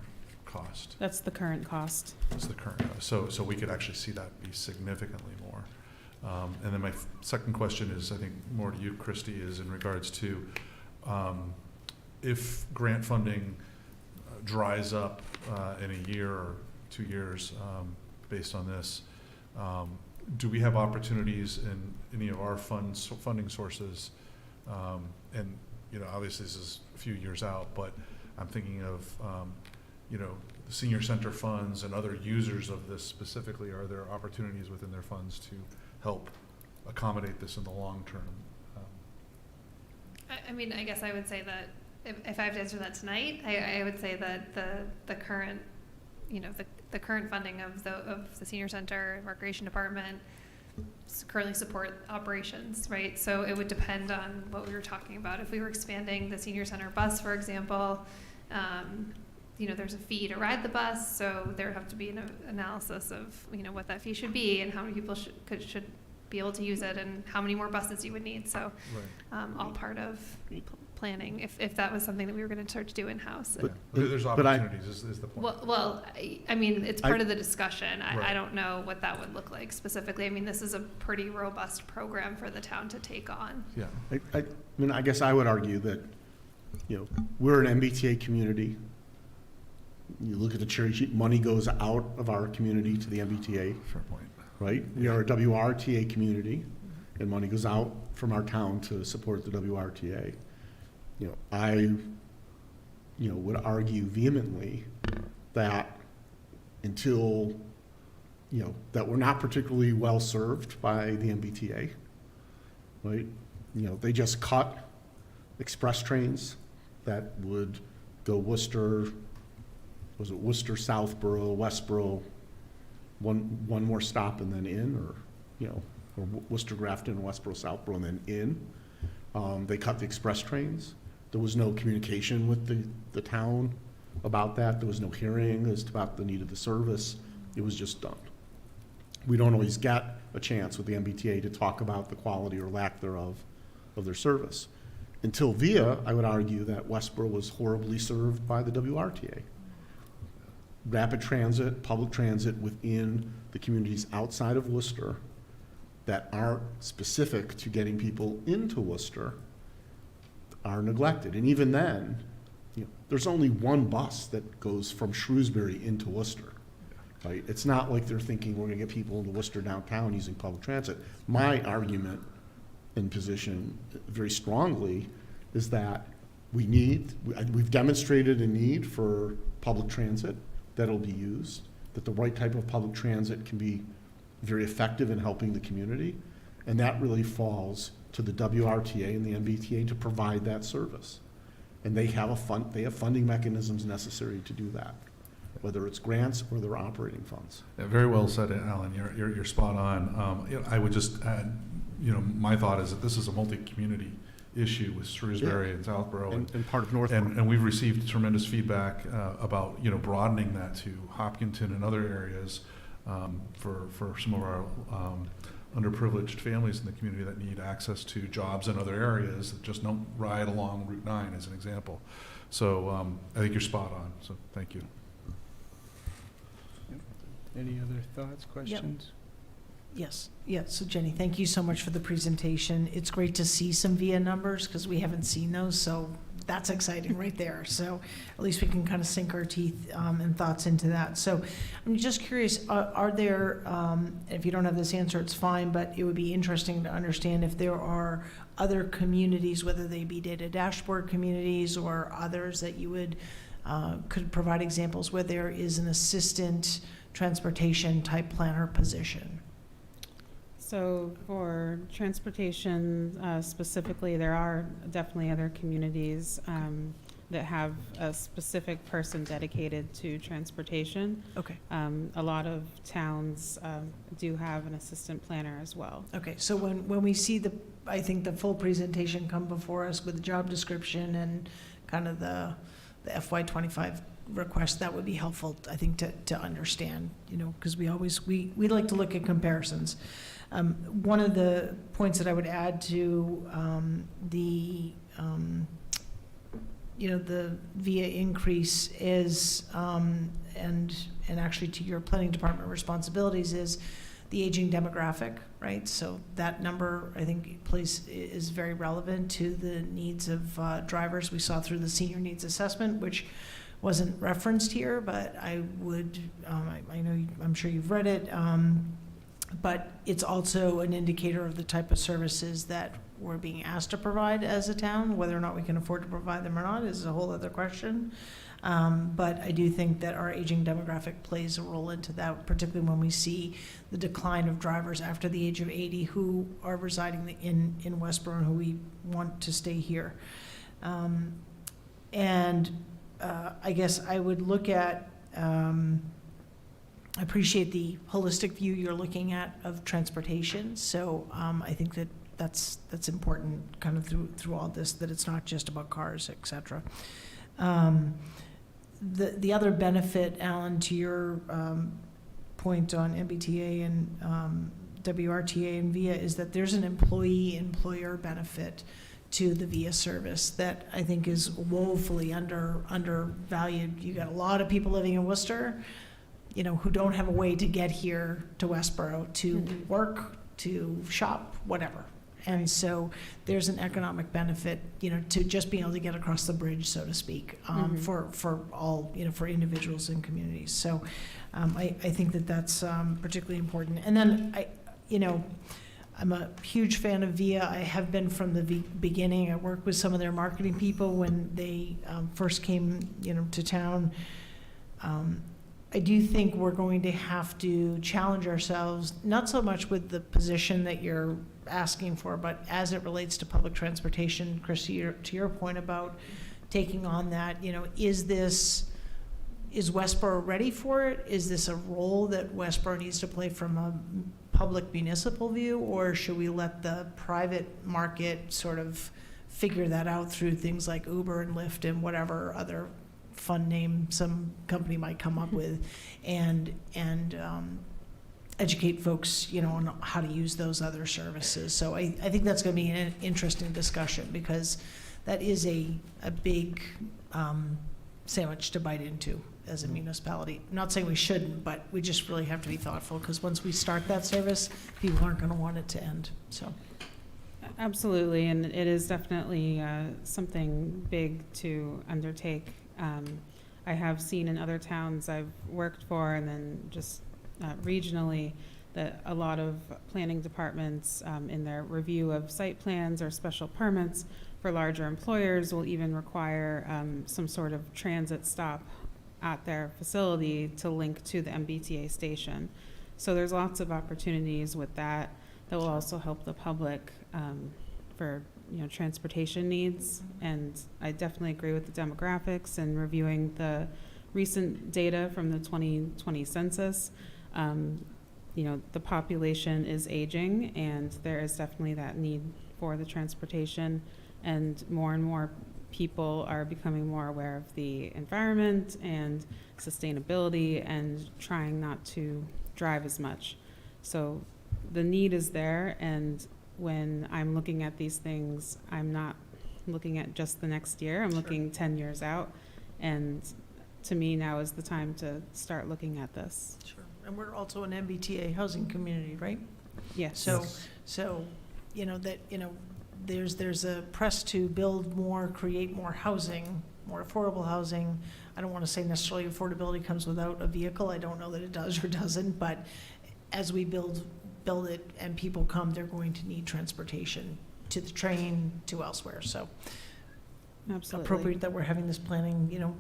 cost? That's the current cost. That's the current cost. So we could actually see that be significantly more. And then my second question is, I think more to you, Christy, is in regards to if grant funding dries up in a year or 2 years based on this, do we have opportunities in any of our funding sources? And obviously this is a few years out, but I'm thinking of the senior center funds and other users of this specifically. Are there opportunities within their funds to help accommodate this in the long term? I mean, I guess I would say that if I have to answer that tonight, I would say that the current, the current funding of the senior center and recreation department currently support operations, right? So it would depend on what we were talking about. If we were expanding the senior center bus, for example, there's a fee to ride the bus, so there would have to be an analysis of, what that fee should be and how many people should be able to use it and how many more buses you would need. So all part of planning, if that was something that we were going to start to do in-house. There's opportunities is the point. Well, I mean, it's part of the discussion. I don't know what that would look like specifically. I mean, this is a pretty robust program for the town to take on. Yeah. I mean, I guess I would argue that, we're an MBTA community. You look at the cherry sheet, money goes out of our community to the MBTA, Fair point. right? We are a WRTA community, and money goes out from our town to support the WRTA. I would argue vehemently that until, that we're not particularly well served by the MBTA, right? They just cut express trains that would go Worcester, Worcester, Southborough, Westborough, one more stop and then in, or Worcester, Grafton, Westborough, Southborough, and then in. They cut the express trains. There was no communication with the town about that. There was no hearing as to about the need of the service. It was just done. We don't always get a chance with the MBTA to talk about the quality or lack thereof of their service. Until VIA, I would argue that Westborough was horribly served by the WRTA. Rapid transit, public transit within the communities outside of Worcester that aren't specific to getting people into Worcester are neglected. And even then, there's only one bus that goes from Shrewsbury into Worcester, right? It's not like they're thinking we're gonna get people into Worcester downtown using public transit. My argument and position very strongly is that we've demonstrated a need for public transit that'll be used, that the right type of public transit can be very effective in helping the community, and that really falls to the WRTA and the MBTA to provide that service. And they have funding mechanisms necessary to do that, whether it's grants or their operating funds. Yeah, very well said, Alan. You're spot on. I would just add, my thought is that this is a multi-community issue with Shrewsbury and Southborough And part of Northborough. and we've received tremendous feedback about broadening that to Hopkinton and other areas for some of our underprivileged families in the community that need access to jobs in other areas that just don't ride along Route 9 as an example. So I think you're spot on, so thank you. Any other thoughts, questions? Yes. So Jenny, thank you so much for the presentation. It's great to see some VIA numbers because we haven't seen those, so that's exciting right there. So at least we can kind of sink our teeth and thoughts into that. So I'm just curious, are there, if you don't have this answer, it's fine, but it would be interesting to understand if there are other communities, whether they be data dashboard communities or others that you would, could provide examples where there is an assistant transportation type planner position. So for transportation specifically, there are definitely other communities that have a specific person dedicated to transportation. Okay. A lot of towns do have an assistant planner as well. Okay, so when we see I think the full presentation come before us with the job description and kind of the FY25 request, that would be helpful, I think, to understand, because we like to look at comparisons. One of the points that I would add to the VIA increase is, and actually to your planning department responsibilities, is the aging demographic, right? So that number, I think, is very relevant to the needs of drivers. We saw through the senior needs assessment, which wasn't referenced here, but I would, I'm sure you've read it, but it's also an indicator of the type of services that we're being asked to provide as a town. Whether or not we can afford to provide them or not is a whole other question. But I do think that our aging demographic plays a role into that, particularly when we see the decline of drivers after the age of 80 who are residing in Westborough and who we want to stay here. I guess I would look at, I appreciate the holistic view you're looking at of transportation. So I think that that's important kind of through all this, that it's not just about cars, et cetera. The other benefit, Alan, to your point on MBTA and WRTA and VIA is that there's an employee-employer benefit to the VIA service that I think is woefully undervalued. You got a lot of people living in Worcester, who don't have a way to get here to Westborough to work, to shop, whatever. And so there's an economic benefit, to just being able to get across the bridge, so to speak, for all, for individuals and communities. So I think that that's particularly important. And then I'm a huge fan of VIA. I have been from the beginning. I worked with some of their marketing people when they first came, to town. I do think we're going to have to challenge ourselves, not so much with the position that you're asking for, but as it relates to public transportation. Chris, to your point about taking on that, is Westborough ready for it? Is this a role that Westborough needs to play from a public municipal view, or should we let the private market sort of figure that out through things like Uber and Lyft and whatever other fun name some company might come up with, and educate folks, on how to use those other services. So I think that's going to be an interesting discussion, because that is a big sandwich to bite into as a municipality. I'm not saying we shouldn't, but we just really have to be thoughtful, because once we start that service, people aren't going to want it to end. So. Absolutely, and it is definitely something big to undertake. I have seen in other towns I've worked for, and then just regionally, that a lot of planning departments in their review of site plans or special permits for larger employers will even require some sort of transit stop at their facility to link to the MBTA station. So there's lots of opportunities with that will also help the public for transportation needs. And I definitely agree with the demographics and reviewing the recent data from the 2020 census. The population is aging, and there is definitely that need for the transportation, and more people are becoming more aware of the environment and sustainability and trying not to drive as much. So the need is there, and when I'm looking at these things, I'm not looking at just the next year. I'm looking 10 years out, and to me now is the time to start looking at this. Sure. And we're also an MBTA housing community, right? Yes. So there's a press to build more, create more housing, more affordable housing. I don't want to say necessarily affordability comes without a vehicle. I don't know that it does or doesn't, but as we build it and people come, they're going to need transportation to the train, to elsewhere. So Absolutely. Appropriate that we're having this planning,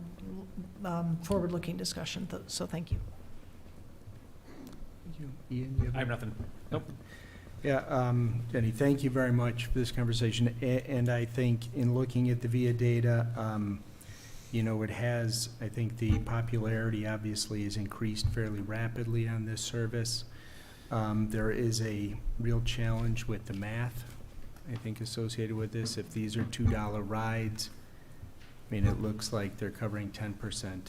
forward-looking discussion. So thank you. Ian, you have I have nothing. Nope. Yeah, Jenny, thank you very much for this conversation. And I think in looking at the VIA data, it has, I think the popularity obviously has increased fairly rapidly on this service. There is a real challenge with the math, I think, associated with this. If these are $2 rides, it looks like they're covering 10%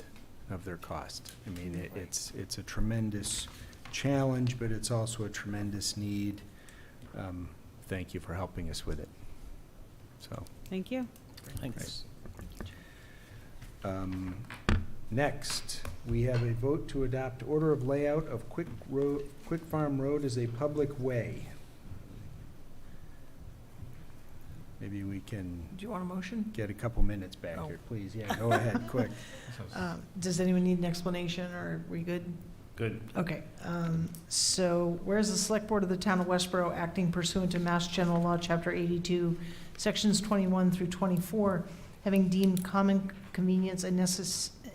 of their cost. It's a tremendous challenge, but it's also a tremendous need. Thank you for helping us with it. So. Thank you. Thanks. Next, we have a vote to adopt order of layout of Quick Farm Road as a public way. Maybe we can Do you want a motion? get a couple minutes back Oh. here, please. Yeah, go ahead, quick. Does anyone need an explanation, or are we good? Good. Okay, so whereas the Select Board of the Town of Westborough, acting pursuant to Mass General Law, Chapter 82, Sections 21 through 24, having deemed common convenience a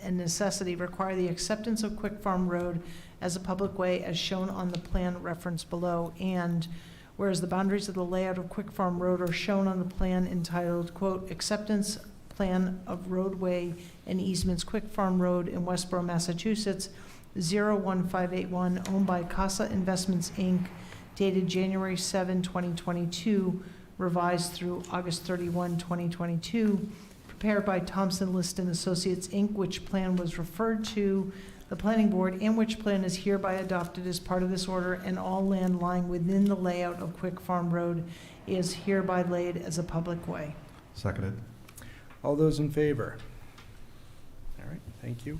and necessity require the acceptance of Quick Farm Road as a public way as shown on the plan referenced below. And whereas the boundaries of the layout of Quick Farm Road are shown on the plan entitled, quote, Acceptance Plan of Roadway and Easements Quick Farm Road in Westborough, Massachusetts, 01581, owned by Casa Investments, Inc., dated January 7, 2022, revised through August 31, 2022, prepared by Thompson List and Associates, Inc., which plan was referred to the planning board, and which plan is hereby adopted as part of this order, and all land lying within the layout of Quick Farm Road is hereby laid as a public way. Seconded. All those in favor? All right, thank you.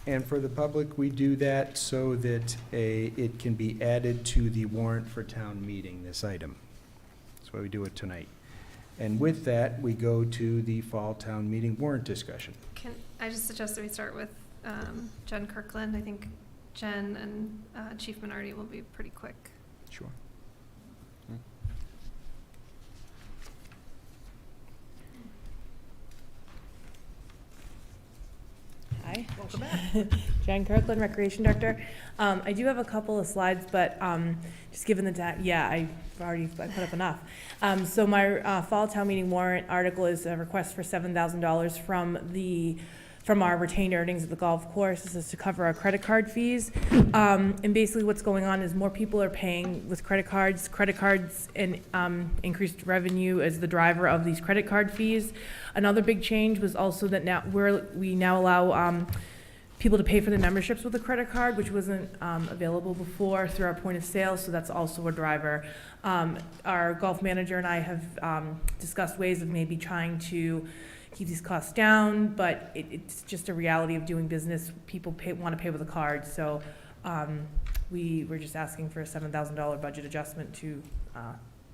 And for the public, we do that so that it can be added to the warrant for town meeting, this item. That's why we do it tonight. And with that, we go to the fall town meeting warrant discussion. Can I just suggest that we start with Jen Kirkland? I think Jen and Chief Minardi will be pretty quick. Sure. Hi. Welcome back. Jen Kirkland, Recreation Director. I do have a couple of slides, but just given the time, I put up enough. So my fall town meeting warrant article is a request for $7,000 from our retained earnings at the golf course. This is to cover our credit card fees. And basically what's going on is more people are paying with credit cards. Credit cards and increased revenue as the driver of these credit card fees. Another big change was also that we now allow people to pay for the memberships with a credit card, which wasn't available before through our point of sale, so that's also a driver. Our golf manager and I have discussed ways of maybe trying to keep these costs down, but it's just a reality of doing business. People want to pay with a card, so we were just asking for a $7,000 budget adjustment to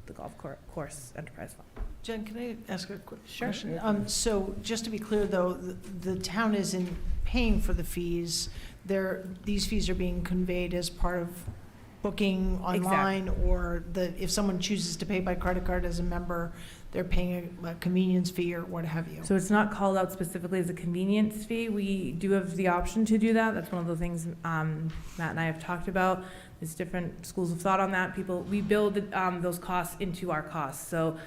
the golf course enterprise fund. Jen, can I ask a quick Sure. question? So just to be clear, though, the town isn't paying for the fees. These fees are being conveyed as part of booking online, or if someone chooses to pay by credit card as a member, they're paying a convenience fee or what have you. So it's not called out specifically as a convenience fee. We do have the option to do that. That's one of the things Matt and I have talked about. There's different schools of thought on that. We build those costs into our costs. So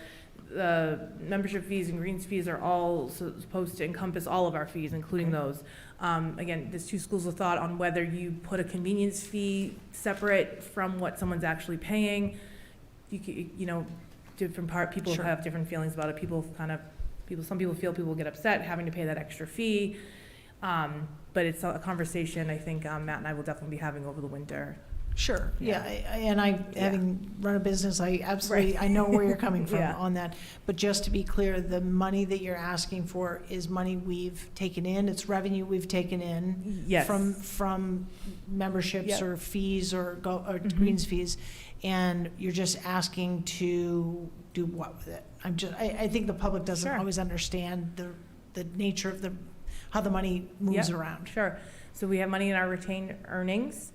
the membership fees and greens fees are all supposed to encompass all of our fees, including those. Again, there's two schools of thought on whether you put a convenience fee separate from what someone's actually paying. People Sure. have different feelings about it. Some people feel people get upset having to pay that extra fee. But it's a conversation I think Matt and I will definitely be having over the winter. Sure, Yeah. having run a business, I absolutely, I know where you're coming from Yeah. on that. But just to be clear, the money that you're asking for is money we've taken in, it's revenue we've taken in Yes. from memberships Yep. or fees or Mhm. greens fees, and you're just asking to do what with it? I think the public doesn't Sure. always understand the nature of how the money moves Yep. around. Sure. So we have money in our retained earnings.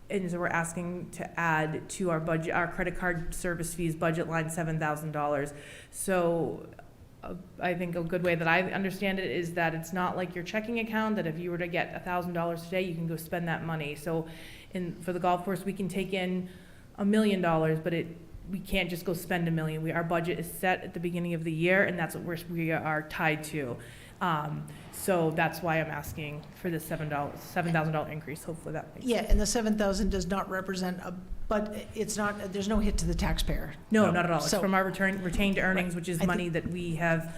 And so we're asking to add to our budget, our credit card service fees budget line, $7,000. So I think a good way that I understand it is that it's not like your checking account, that if you were to get $1,000 today, you can go spend that money. So for the golf course, we can take in $1 million, but we can't just go spend $1 million. Our budget is set at the beginning of the year, and that's what we are tied to. So that's why I'm asking for this $7,000 increase. Hopefully that makes sense. And the 7,000 does not represent but it's not, there's no hit to the taxpayer. No, not at all. It's So- from our retained earnings, which is I money that we have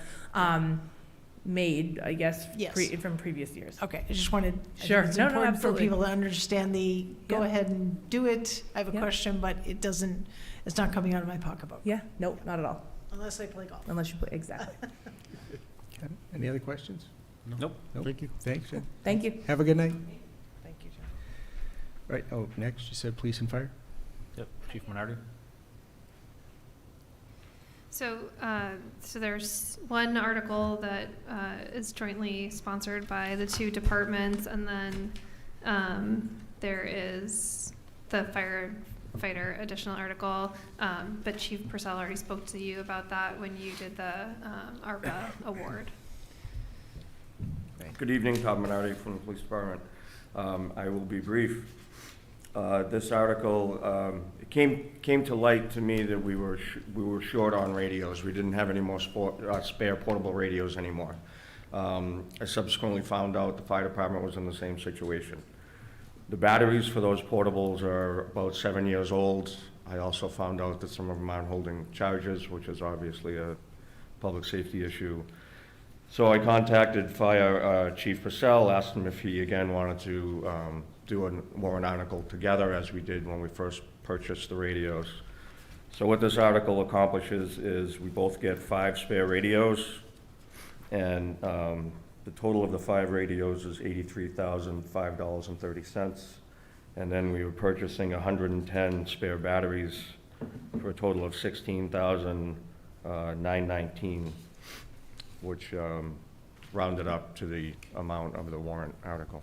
made, I guess, Yes. from previous years. Okay, I just wanted, I Sure. think it's No, important for absolutely. people to understand go Yeah. ahead and do it. I have a Yeah. question, but it's not coming out of my pocketbook, Yeah, no, not at all, unless I play golf. unless you put, exactly. Okay. Any other questions? Nope. Thank you. Thanks, Jen. Thank you. Have a good night. Thank you, John. Right, next, you said police and fire? Yep, Chief Minardi. So there's one article that is jointly sponsored by the two departments, and then there is the firefighter additional article. But Chief Purcell already spoke to you about that when you did the ARPA award. Good evening, Todd Minardi from the Police Department. I will be brief. This article, it came to light to me that we were short on radios. We didn't have any more spare portable radios anymore. I subsequently found out the fire department was in the same situation. The batteries for those portables are about 7 years old. I also found out that some of them aren't holding charges, which is obviously a public safety issue. So I contacted Fire Chief Purcell, asked him if he again wanted to do a warrant article together as we did when we first purchased the radios. So what this article accomplishes is we both get 5 spare radios, and the total of the 5 radios is $83,005.30. And then we were purchasing 110 spare batteries for a total of $16,919, which rounded up to the amount of the warrant article.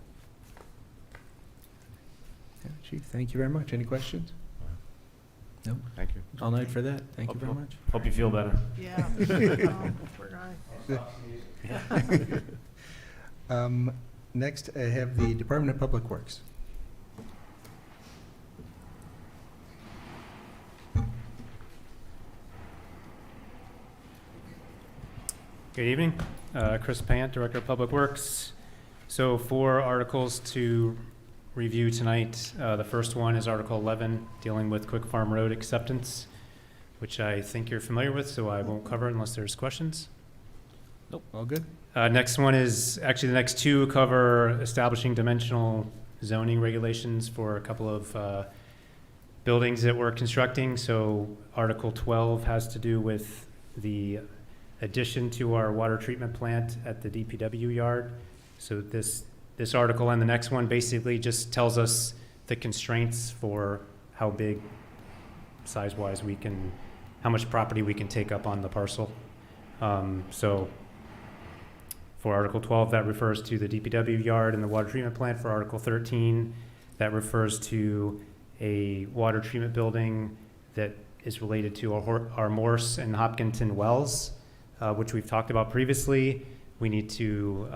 Yeah, Chief, thank you very much. Any questions? No. Thank you. All night for that. Thank you very much. Hope you feel better. Yeah. Poor guy. Next, I have the Department of Public Works. Good evening. Chris Pant, Director of Public Works. So 4 articles to review tonight. The first one is Article 11, dealing with Quick Farm Road acceptance, which I think you're familiar with, so I won't cover it unless there's questions. Nope, all good. Next one is, actually the next 2 cover establishing dimensional zoning regulations for a couple of buildings that we're constructing. So Article 12 has to do with the addition to our water treatment plant at the DPW yard. So this article and the next one basically just tells us the constraints for how big, size-wise, how much property we can take up on the parcel. So for Article 12, that refers to the DPW yard and the water treatment plant. For Article 13, that refers to a water treatment building that is related to our Morse and Hopkinton wells, which we've talked about previously. We need to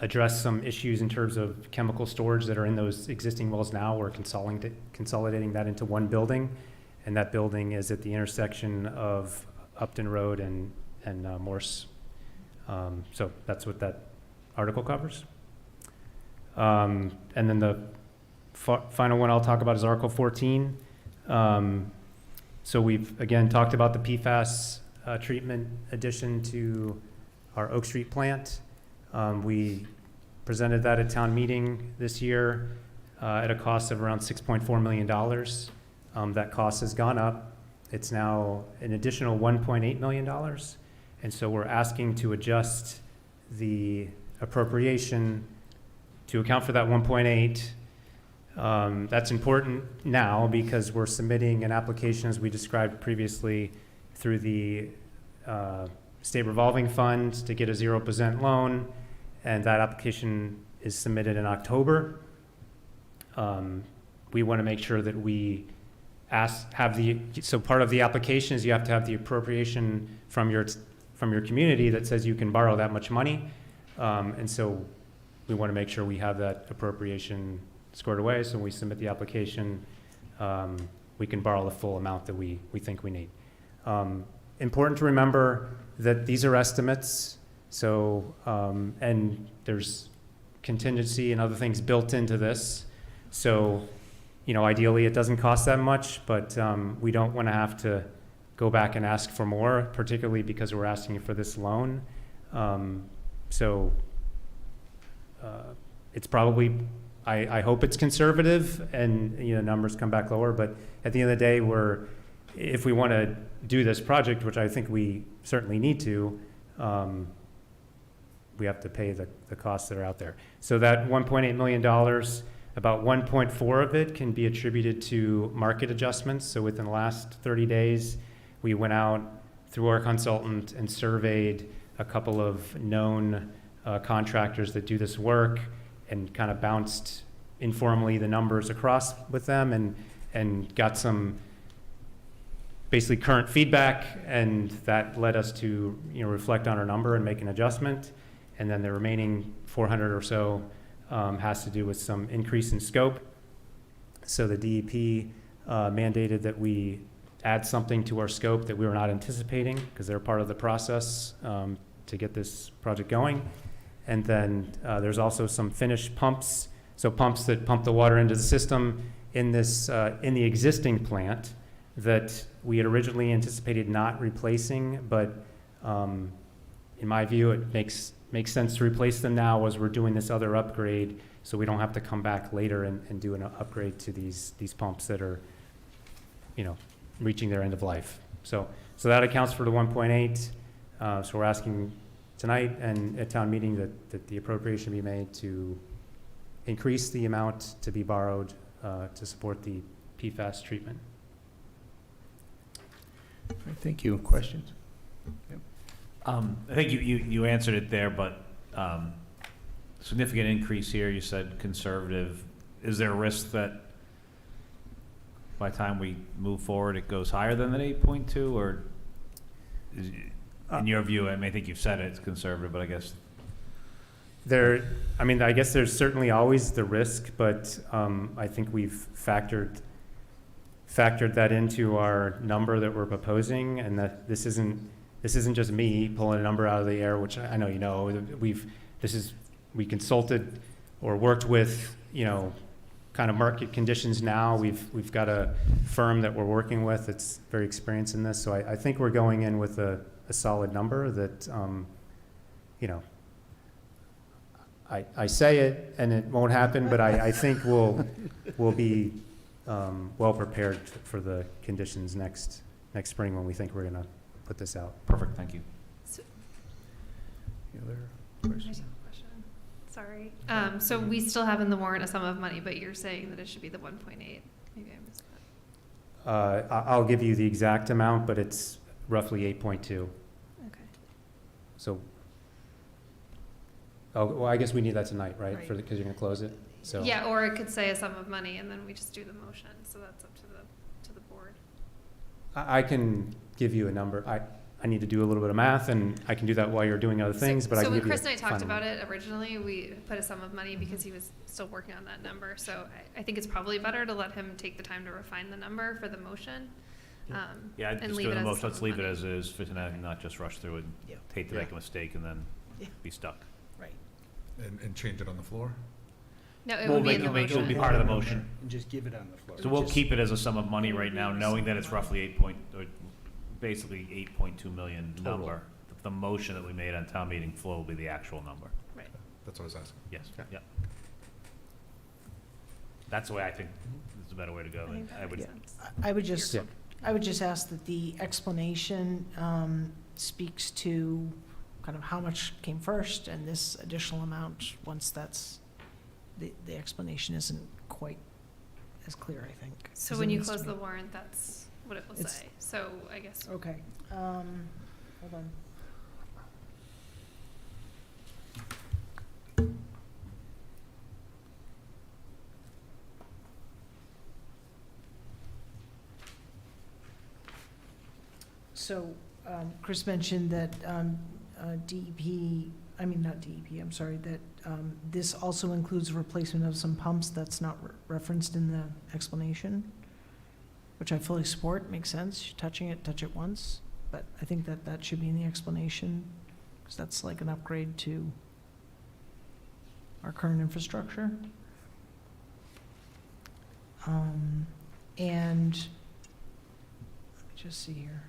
address some issues in terms of chemical storage that are in those existing wells now. We're consolidating that into one building, and that building is at the intersection of Upton Road and Morse. So that's what that article covers. And then the final one I'll talk about is Article 14. So we've, again, talked about the PFAS treatment addition to our Oak Street plant. We presented that at town meeting this year at a cost of around $6.4 million. That cost has gone up. It's now an additional $1.8 million. And so we're asking to adjust the appropriation to account for that 1.8. That's important now because we're submitting an application, as we described previously, through the state revolving fund to get a 0% loan, and that application is submitted in October. We want to make sure that we so part of the application is you have to have the appropriation from your community that says you can borrow that much money, and so we want to make sure we have that appropriation squared away. So when we submit the application, we can borrow the full amount that we think we need. Important to remember that these are estimates, so and there's contingency and other things built into this. So, ideally it doesn't cost that much, but we don't want to have to go back and ask for more, particularly because we're asking for this loan. It's probably, I hope it's conservative and numbers come back lower, but at the end of the day, if we want to do this project, which I think we certainly need to, we have to pay the costs that are out there. So that $1.8 million, about 1.4 of it can be attributed to market adjustments. So within the last 30 days, we went out through our consultant and surveyed a couple of known contractors that do this work and kind of bounced informally the numbers across with them and got some basically current feedback, and that led us to reflect on our number and make an adjustment. And then the remaining 400 or so has to do with some increase in scope. So the DEP mandated that we add something to our scope that we were not anticipating, because they're part of the process to get this project going. And then there's also some finished pumps, so pumps that pump the water into the system in this in the existing plant that we had originally anticipated not replacing, but in my view, it makes sense to replace them now as we're doing this other upgrade, so we don't have to come back later and do an upgrade to these pumps that are, reaching their end of life. So that accounts for the 1.8. So we're asking tonight and at town meeting that the appropriation be made to increase the amount to be borrowed to support the PFAS treatment. All right, thank you. Questions? I think you answered it there, but significant increase here, you said conservative. Is there a risk that by the time we move forward, it goes higher than that 8.2, or is, in your view, I think you've said it's conservative, but I guess. I guess there's certainly always the risk, but I think we've factored that into our number that we're proposing, and that this isn't just me pulling a number out of the air, which I know you know. We consulted or worked with, kind of market conditions now. We've got a firm that we're working with that's very experienced in this, so I think we're going in with a solid number that, I say it and it won't happen, but I think we'll be well prepared for the conditions next spring when we think we're going to put this out. Perfect, thank you. Any other questions? Sorry. So we still have in the warrant a sum of money, but you're saying that it should be the 1.8. Maybe I missed that. I'll give you the exact amount, but it's roughly 8.2. Okay. So, I guess we need that tonight, right? Right. Because you're going to close it. So Yeah, or it could say a sum of money, and then we just do the motion. So that's up to the board. I can give you a number. I need to do a little bit of math, and I can do that while you're doing other things. But I so can when give you Chris and I talked final about number. it originally, we put a sum of money because he was still working on that number. So I think it's probably better to let him take the time to refine the number for the motion. Yeah, I'd and just leave do it the as most, sum let's of leave it money. as is, fit and not just rush through it. Yeah. Hate to make a mistake and then Yeah. be stuck. Right. And change it on the floor? No, it We'll would be in the make- it'll motion. be part of the motion. And just give it on the floor. So we'll keep it as a sum of money right now, knowing that it's roughly basically 8.2 million Total. number. The motion that we made on town meeting floor will be the actual number. Right. That's what I was asking. Yes, Okay. yeah. That's the way I think is a better way to go. I think that I would, makes sense. I would just, Yeah. I would just ask that the explanation speaks to kind of how much came first, and this additional amount, once that's, the explanation isn't quite as clear, I think. So as when it you needs to close be. the warrant, that's what it will It's- say. So I guess. Okay. Hold on. So, Chris mentioned that DEP, not DEP, I'm sorry, that this also includes replacement of some pumps that's not referenced in the explanation, which I fully support, makes sense. You're touching it, touch it once. But I think that should be in the explanation, because that's like an upgrade to our current infrastructure. And, let me just see here.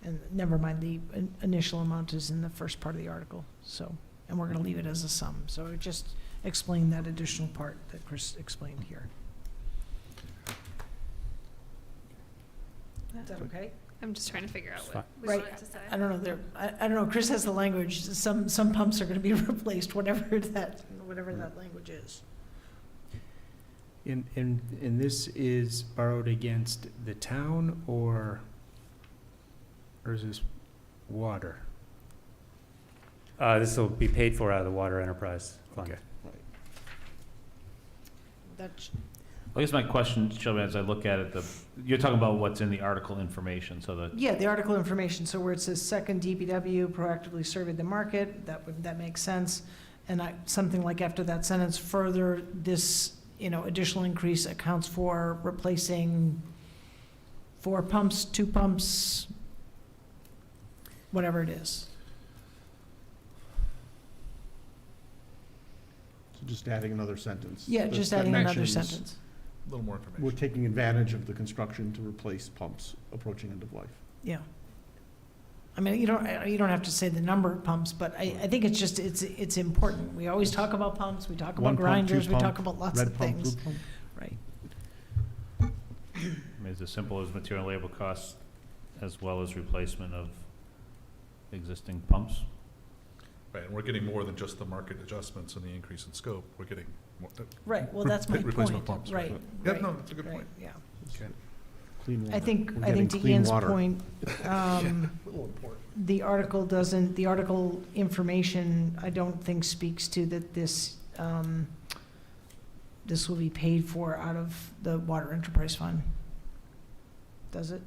And never mind, the initial amount is in the first part of the article, so, and we're gonna leave it as a sum. So just explain that additional part that Chris explained here. Is that okay? I'm just trying to figure out It's what we Right. wanted to say. I don't know, I don't know, Chris has the language, some pumps are gonna be replaced, whatever that language is. And this is borrowed against the town, or is this water? This will be paid for out of the Water Enterprise Fund. Okay. That's, I guess my question, Shelby, as I look at it, you're talking about what's in the article information, so that, Yeah, the article information, so where it says second DPW proactively surveyed the market, that makes sense. And something like after that sentence, further, this, additional increase accounts for replacing 4 pumps, 2 pumps, whatever it is. So just adding another sentence. Yeah, that- just that adding another mentions sentence. A little more information. We're taking advantage of the construction to replace pumps approaching end of life. Yeah. I mean, you don't have to say the number of pumps, but I think it's just, it's important. We always talk about pumps, we talk One about pump, two grinders, we talk pump, about lots of red pump, blue things. pump. Right. I mean, it's as simple as material labor costs as well as replacement of existing pumps. Right, and we're getting more than just the market adjustments and the increase in scope. We're getting more. Right, well, that's my Replacement point. pumps, Right. Yeah, right, no, that's a good right, point. Yeah. Okay. Clean water. I think We're getting to clean Ian's water. point, A little important. the article information, I don't think speaks to that this will be paid for out of the Water Enterprise Fund. Does it?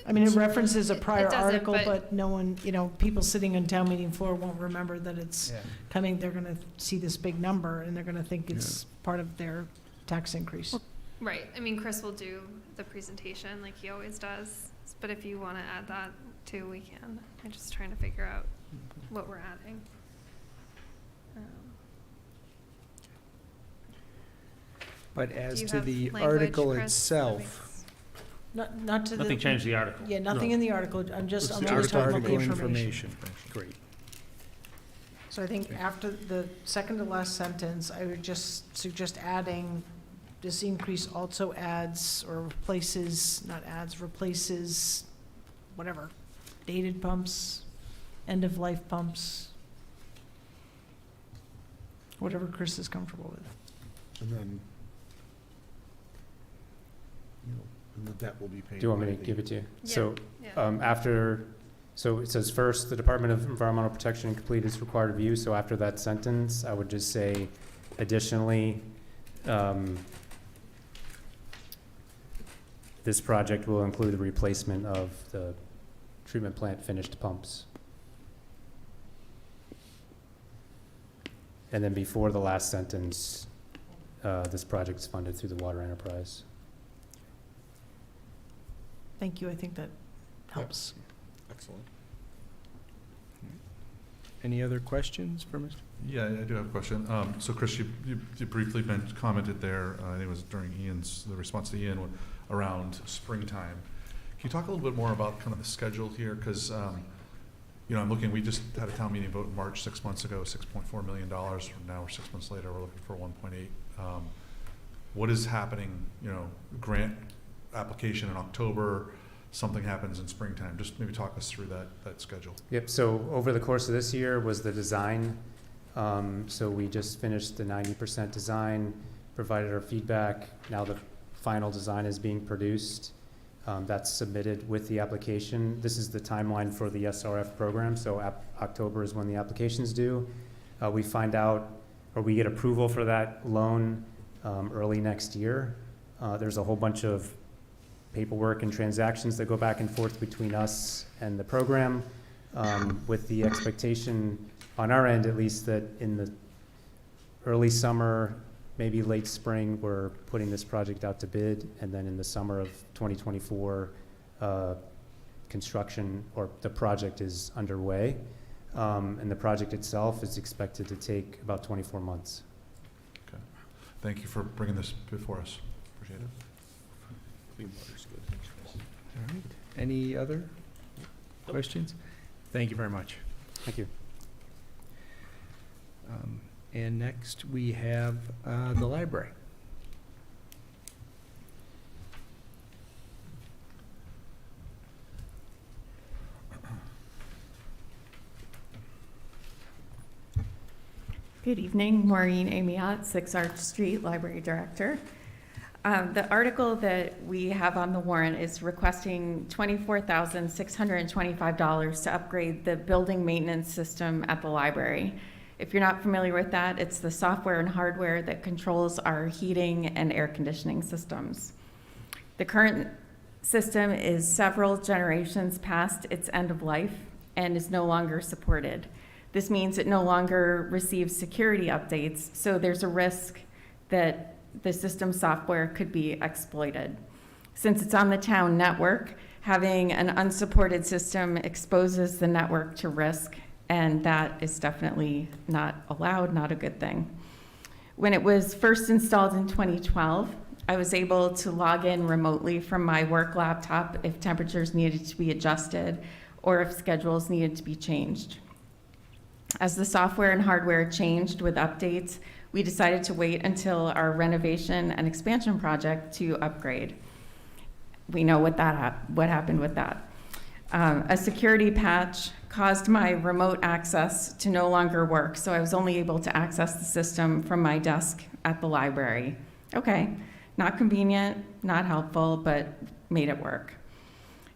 I mean, it references a prior doesn't, article, but- but no one, people sitting on town meeting floor won't remember that it's coming, they're gonna see this big number, and they're gonna think it's part of their tax increase. Right, I mean, Chris will do the presentation like he always does, but if you want to add that too, we can. I'm just trying to figure out what we're adding. But as Do you to have the language, article Chris, that itself, makes- Not to the. Nothing changed the article. Yeah, nothing in the article, I'm It's only the talking about the article information. great. So I think after the second to last sentence, I would just suggest adding, this increase also adds or replaces, not adds, replaces, whatever, dated pumps, end-of-life pumps, whatever Chris is comfortable with. And then, and the debt will be paid. Do you want me by to the- give it to you? Yeah. So, so it says first, the Department of Environmental Protection completed its required review, so after that sentence, I would just say additionally, this project will include the replacement of the treatment plant finished pumps. And then before the last sentence, this project is funded through the water enterprise. Thank you, I think that helps. Excellent. Any other questions for Mr.? Yeah, I do have a question. So Chris, you briefly commented there, I think it was during the response to Ian, around springtime. Can you talk a little bit more about kind of the schedule here? Because, I'm looking, we just had a town meeting vote in March 6 months ago, $6.4 million. Now we're 6 months later, we're looking for 1.8. What is happening, grant application in October, something happens in springtime? Just maybe talk us through that schedule. Yep, so over the course of this year was the design. So we just finished the 90% design, provided our feedback. Now the final design is being produced. That's submitted with the application. This is the timeline for the SRF program, so October is when the application's due. We find out, or we get approval for that loan early next year. There's a whole bunch of paperwork and transactions that go back and forth between us and the program, with the expectation, on our end at least, that in the early summer, maybe late spring, we're putting this project out to bid, and then in the summer of 2024, construction or the project is underway. And the project itself is expected to take about 24 months. Okay. Thank you for bringing this before us. Appreciate it. Clean water's good. Thanks, Chris. All right. Any other questions? Thank you very much. Thank you. And next, we have the library. Good evening, Maureen Amiot, 6 Arch Street, Library Director. The article that we have on the warrant is requesting $24,625 to upgrade the building maintenance system at the library. If you're not familiar with that, it's the software and hardware that controls our heating and air conditioning systems. The current system is several generations past its end of life and is no longer supported. This means it no longer receives security updates, so there's a risk that the system software could be exploited. Since it's on the town network, having an unsupported system exposes the network to risk, and that is definitely not allowed, not a good thing. When it was first installed in 2012, I was able to log in remotely from my work laptop if temperatures needed to be adjusted or if schedules needed to be changed. As the software and hardware changed with updates, we decided to wait until our renovation and expansion project to upgrade. We know what happened with that. A security patch caused my remote access to no longer work, so I was only able to access the system from my desk at the library. Okay, not convenient, not helpful, but made it work.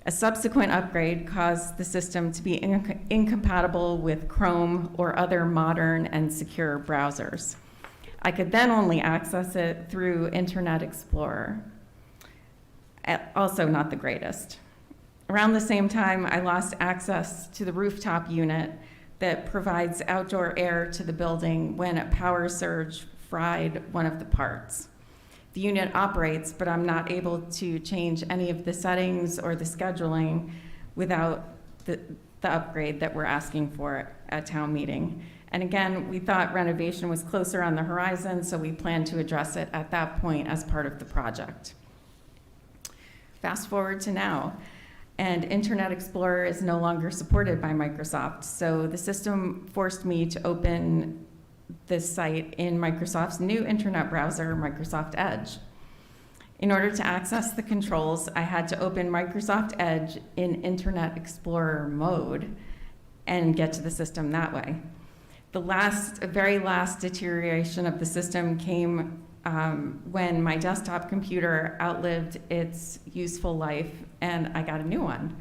A subsequent upgrade caused the system to be incompatible with Chrome or other modern and secure browsers. I could then only access it through Internet Explorer. Also not the greatest. Around the same time, I lost access to the rooftop unit that provides outdoor air to the building when a power surge fried one of the parts. The unit operates, but I'm not able to change any of the settings or the scheduling without the upgrade that we're asking for at town meeting. And again, we thought renovation was closer on the horizon, so we plan to address it at that point as part of the project. Fast forward to now, and Internet Explorer is no longer supported by Microsoft, so the system forced me to open this site in Microsoft's new internet browser, Microsoft Edge. In order to access the controls, I had to open Microsoft Edge in Internet Explorer mode and get to the system that way. The very last deterioration of the system came when my desktop computer outlived its useful life and I got a new one.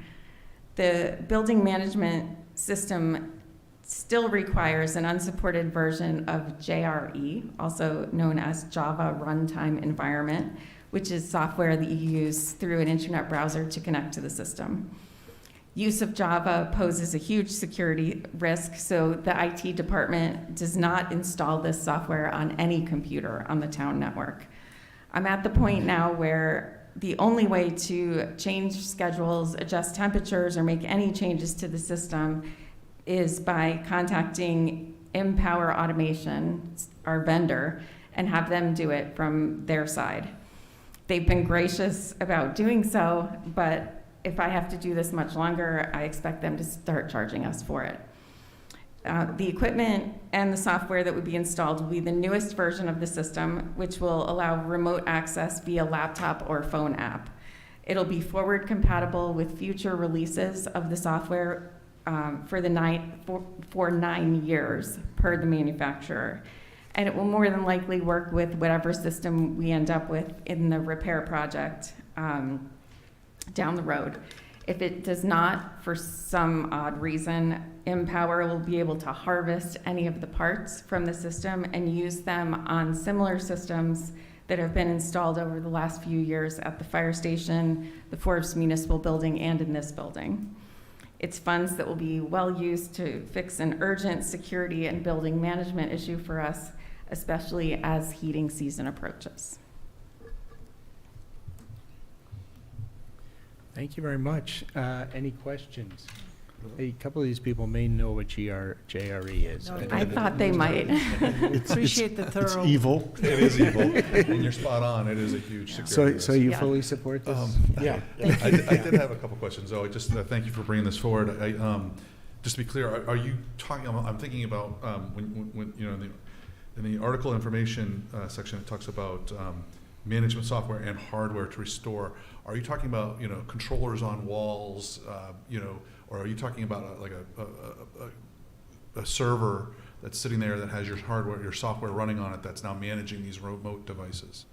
The building management system still requires an unsupported version of JRE, also known as Java Runtime Environment, which is software that you use through an internet browser to connect to the system. Use of Java poses a huge security risk, so the IT department does not install this software on any computer on the town network. I'm at the point now where the only way to change schedules, adjust temperatures, or make any changes to the system is by contacting Empower Automation, our vendor, and have them do it from their side. They've been gracious about doing so, but if I have to do this much longer, I expect them to start charging us for it. The equipment and the software that would be installed will be the newest version of the system, which will allow remote access via laptop or phone app. It'll be forward compatible with future releases of the software for 9 years per the manufacturer. And it will more than likely work with whatever system we end up with in the repair project down the road. If it does not, for some odd reason, Empower will be able to harvest any of the parts from the system and use them on similar systems that have been installed over the last few years at the fire station, the Forbes Municipal Building, and in this building. It's funds that will be well used to fix an urgent security and building management issue for us, especially as heating season approaches. Thank you very much. Any questions? A couple of these people may know what JRE is. I thought they might. Appreciate the thorough. It's evil. It is evil. And you're spot on. It is a huge security risk. So you Yeah. fully support this? Yeah. I did have a couple questions, though. Just thank you for bringing this forward. Just to be clear, are you talking? I'm thinking about when you know in the article information section, it talks about management software and hardware to restore. Are you talking about controllers on walls? Or are you talking about a server that's sitting there that has your hardware, your software running on it that's now managing these remote devices?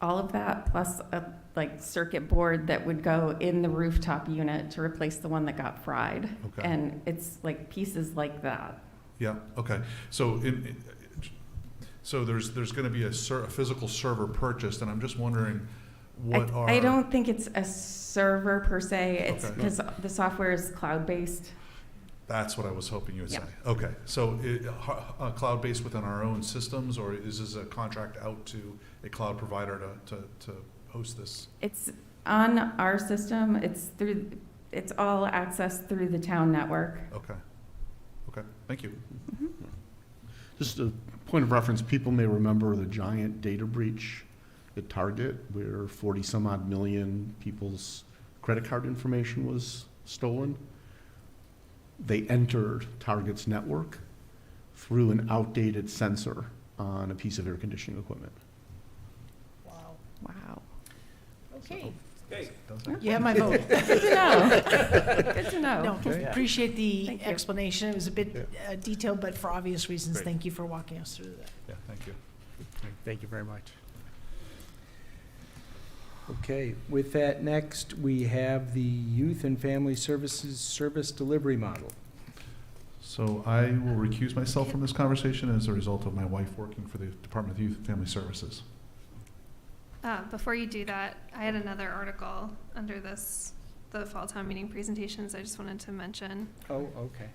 all of that, plus a like circuit board that would go in the rooftop unit to replace the one that got fried. Okay. And it's like pieces like that. Yeah, okay. So so there's going to be a physical server purchased, and I'm just wondering what I don't think it's a server per se. It's Okay. because the software is cloud-based. That's what I was hoping you would Yeah. say. Okay, so cloud-based within our own systems, or is this a contract out to a cloud provider to host this? It's on our system. It's all accessed through the town network. Okay, okay, thank you. Just a point of reference, people may remember the giant data breach at Target where 40 some odd million people's credit card information was stolen. They entered Target's network through an outdated sensor on a piece of air conditioning equipment. Wow. Wow. Okay. Does it? You have my vote. Good to know. Good to know. No, appreciate the Thank you. explanation. It was a bit detailed, but for obvious reasons, Great. thank you for walking us through that. Yeah, thank you. Thank you very much. Okay, with that, next, we have the Youth and Family Services Service Delivery Model. So I will recuse myself from this conversation as a result of my wife working for the Department of Youth and Family Services. Before you do that, I had another article under the fall town meeting presentations I just wanted to mention. Oh, okay.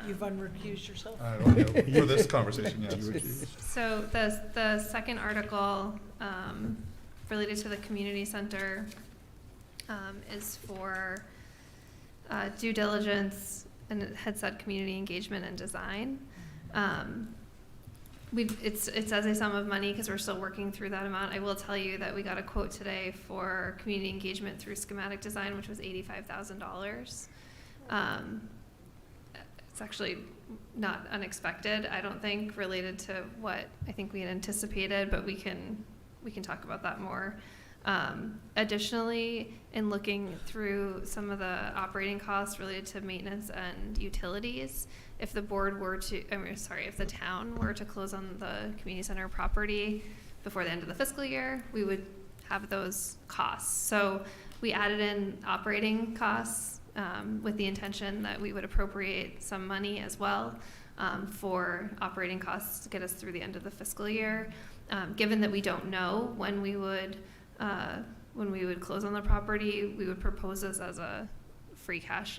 You've unrecused yourself? I don't know, for this conversation, yes. So the second article related to the community center is for due diligence, and it had said community engagement and design. It says a sum of money because we're still working through that amount. I will tell you that we got a quote today for community engagement through schematic design, which was $85,000. It's actually not unexpected, I don't think, related to what I think we had anticipated, but we can talk about that more. Additionally, in looking through some of the operating costs related to maintenance and utilities, if the board were to, if the town were to close on the community center property before the end of the fiscal year, we would have those costs. So we added in operating costs with the intention that we would appropriate some money as well for operating costs to get us through the end of the fiscal year. Given that we don't know when we would close on the property, we would propose this as a free cash,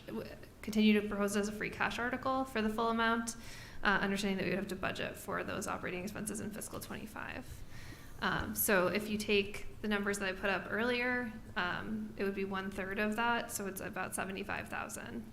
continue to propose it as a free cash article for the full amount, understanding that we would have to budget for those operating expenses in fiscal '25. So if you take the numbers that I put up earlier, it would be 1/3 of that, so it's about 75,000.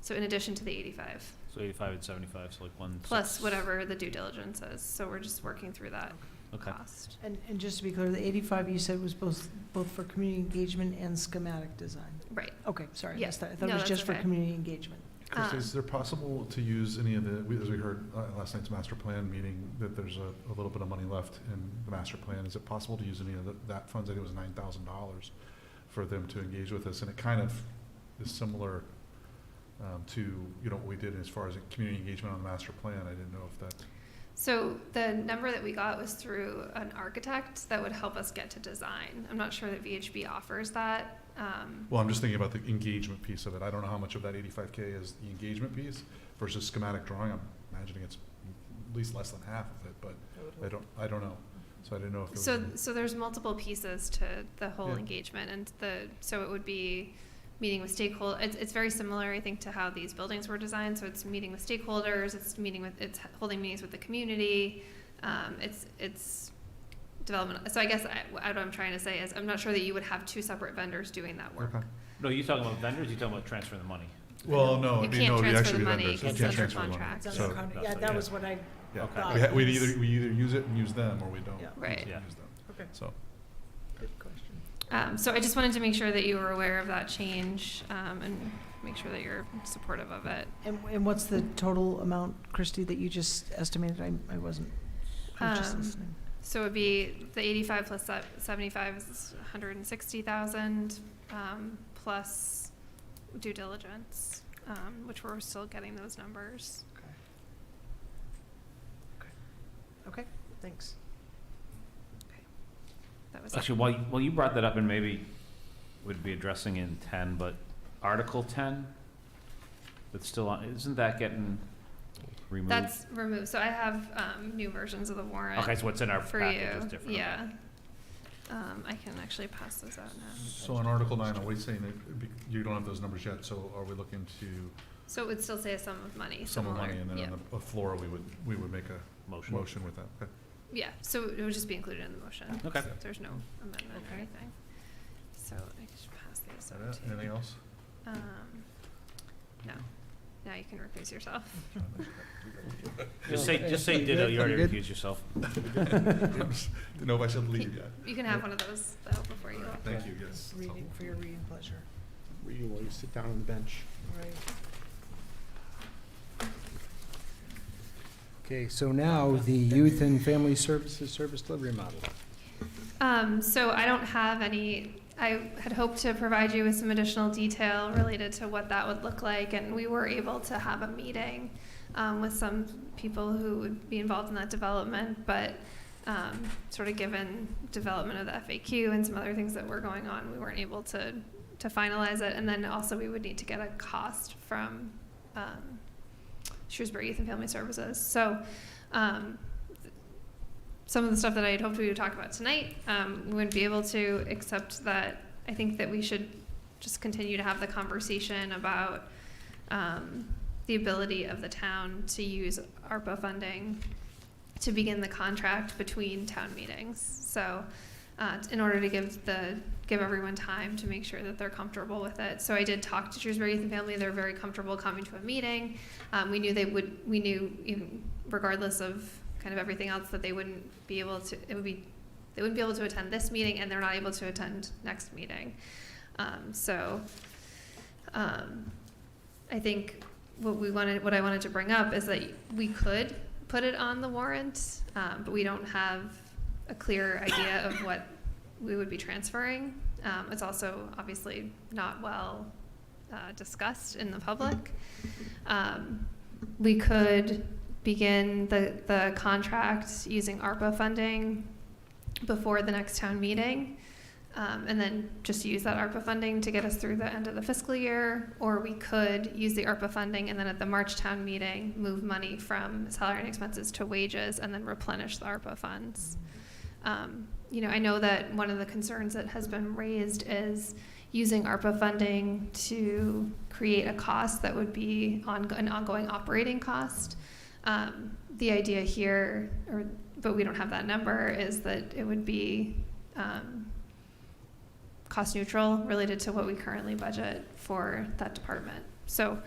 So in addition to the 85. So 85 and 75, so like one. Plus whatever the due diligence is, so we're just working through that Okay. cost. And just to be clear, the 85 you said was both for community engagement and schematic design? Right. Okay, sorry, I Yeah. missed that. I thought No, it was that's just for okay. community engagement. Chris, is there possible to use any of as we heard last night's master plan meeting, that there's a little bit of money left in the master plan? Is it possible to use any of that funds? I think it was $9,000 for them to engage with us, and it kind of is similar to what we did as far as community engagement on the master plan. I didn't know if that. So the number that we got was through an architect that would help us get to design. I'm not sure that VHB offers that. Well, I'm just thinking about the engagement piece of it. I don't know how much of that 85K is the engagement piece versus schematic drawing. I'm imagining it's at least less than half of it, but I don't know. So I didn't know if it was. So there's multiple pieces to the whole Yeah. engagement, and so it would be meeting with stakeholders. It's very similar, I think, to how these buildings were designed. So it's meeting with stakeholders, it's holding meetings with the community, it's development. So I guess what I'm trying to say is I'm not sure that you would have two separate vendors doing that work. Okay. No, you talking about vendors, you talking about transferring the money? Well, no, You can't transfer the money vendors. You because can't it's transfer under the money. contract. It's So, under contract. Yeah, that was what I yeah, thought. we either use it and use them, or we don't. Yeah. Right. Yeah. Use them. Okay. So. Good question. So I just wanted to make sure that you were aware of that change, and make sure that you're supportive of it. And what's the total amount, Christy, that you just estimated? I wasn't just listening. So it would be the 85 plus 75 is 160,000, plus due diligence, which we're still getting those numbers. Okay, thanks. that was. Actually, while you brought that up, and maybe would be addressing in 10, but Article 10, that's still on, isn't that getting removed? That's removed. So I have new versions of the warrant. Okay, so what's in our for package you. is different. Yeah. I can actually pass those out now. So on Article 9, are we saying that you don't have those numbers yet, so are we looking to So it would still say a sum of money. sum of similar. money, and then Yeah. on the floor, we would make a Motion. motion with that? Okay. Yeah, so it would just be included in the motion. Okay. So there's no amendment or anything. So I should pass these Is that out it? to you. Anything else? No. Now you can recuse yourself. Just say ditto, you already Good. recused yourself. Didn't know if I should leave yet. You can have one of those though before you go. Thank you, yes. Reading, for your reading pleasure. Reading while you sit down on the bench. Right. Okay, so now the Youth and Family Services Service Delivery Model. So I don't have any, I had hoped to provide you with some additional detail related to what that would look like, and we were able to have a meeting with some people who would be involved in that development, but sort of given development of the FAQ and some other things that were going on, we weren't able to finalize it, and then also we would need to get a cost from Shrewsbury Youth and Family Services. So some of the stuff that I had hoped we would talk about tonight, we wouldn't be able to, except that I think that we should just continue to have the conversation about the ability of the town to use ARPA funding to begin the contract between town meetings. So in order to give everyone time to make sure that they're comfortable with it. So I did talk to Shrewsbury Youth and Family. They're very comfortable coming to a meeting. We knew even regardless of kind of everything else that they wouldn't be able to, they wouldn't be able to attend this meeting, and they're not able to attend next meeting. I think what I wanted to bring up is that we could put it on the warrant, but we don't have a clear idea of what we would be transferring. It's also obviously not well discussed in the public. We could begin the contract using ARPA funding before the next town meeting, and then just use that ARPA funding to get us through the end of the fiscal year, or we could use the ARPA funding and then at the March town meeting move money from salary and expenses to wages and then replenish the ARPA funds. I know that one of the concerns that has been raised is using ARPA funding to create a cost that would be an ongoing operating cost. The idea here, but we don't have that number, is that it would be cost neutral related to what we currently budget for that department. So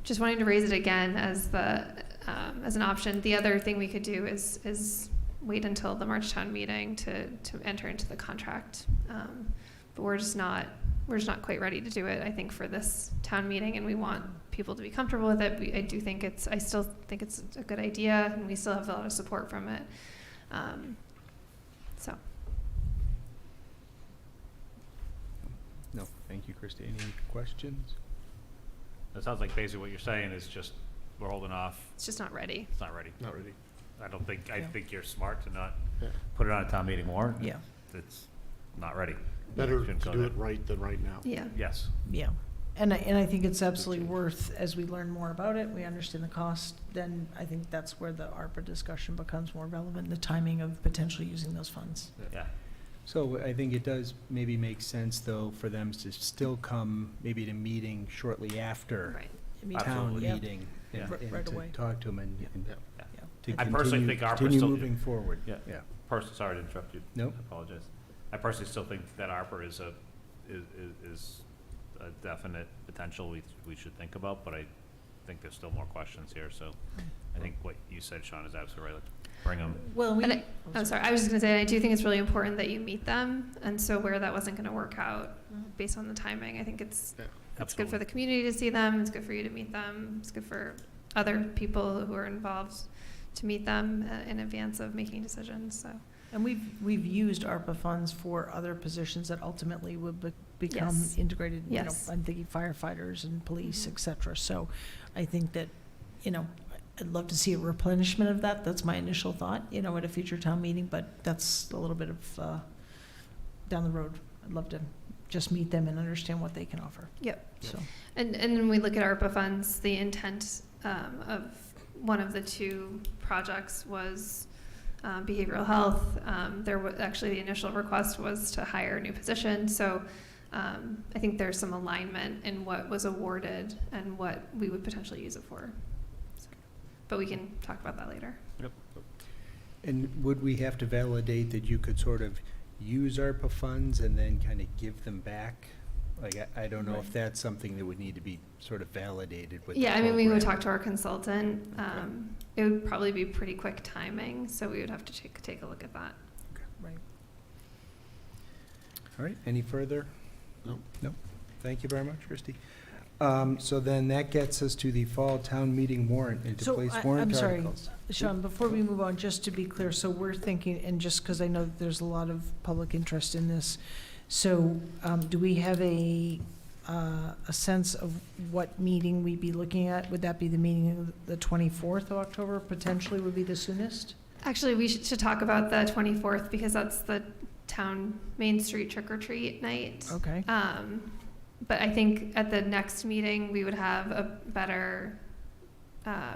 just wanting to raise it again as an option. The other thing we could do is wait until the March town meeting to enter into the contract. But we're just not quite ready to do it, I think, for this town meeting, and we want people to be comfortable with it. I still think it's a good idea, and we still have a lot of support from it. So. No, thank you, Christie. Any questions? It sounds like basically what you're saying is just, we're holding off, It's just not ready. it's not ready. Not ready. I think you're smart to not Yeah. put it on a town meeting warrant. Yeah. It's not ready. Better Shouldn't to go do there. it right than right now. Yeah. Yes. Yeah, and I think it's absolutely worth, as we learn more about it, we understand the cost, then I think that's where the ARPA discussion becomes more relevant, the timing of potentially using those funds. Yeah. So I think it does maybe make sense, though, for them to still come maybe to meeting shortly after Right. I mean, town Absolutely. Yeah. meeting. Yeah. And Right to away. talk to them and Yeah. Yeah. to I personally think ARPA continue still- moving forward. Yeah. Yeah. Sorry to interrupt you. Nope. I apologize. I personally still think that ARPA is a definite potential we should think about, but I think there's still more questions here, so I think what you said, Sean, is absolutely right. Let's bring them. Well, I'm sorry, I was just gonna say, I do think it's really important that you meet them, and so where that wasn't gonna work out based on the timing, I think it's good for Absolutely. the community to see them, it's good for you to meet them, it's good for other people who are involved to meet them in advance of making decisions, so. And we've used ARPA funds for other positions that ultimately would become Yes. integrated, Yes. I'm thinking firefighters and police, et cetera. So I think that, I'd love to see a replenishment of that. That's my initial thought, you know, at a future town meeting, but that's a little bit of down the road. I'd love to just meet them and understand what they can offer. Yep. So, And when we look at ARPA funds, the intent of one of the two projects was behavioral health. There was actually, the initial request was to hire a new position. So I think there's some alignment in what was awarded and what we would potentially use it for. So, but we can talk about that later. And would we have to validate that you could sort of use ARPA funds and then kind of give them back? Like, I don't know if that's something that would need to be sort of validated with the Yeah, I mean, we would program. talk to our consultant. It would probably be pretty quick timing, so we would have to take a look at that. right. All right, any further? No. No. Thank you very much, Christie. So then that gets us to the fall town meeting warrant and to So place I'm warrant sorry, articles. Sean, before we move on, just to be clear, so we're thinking, and just because I know that there's a lot of public interest in this, so do we have a sense of what meeting we'd be looking at? Would that be the meeting of the 24th of October, potentially would be the soonest? Actually, we should talk about the 24th because that's the town Main Street trick or treat night. Okay. But I think at the next meeting, we would have a better,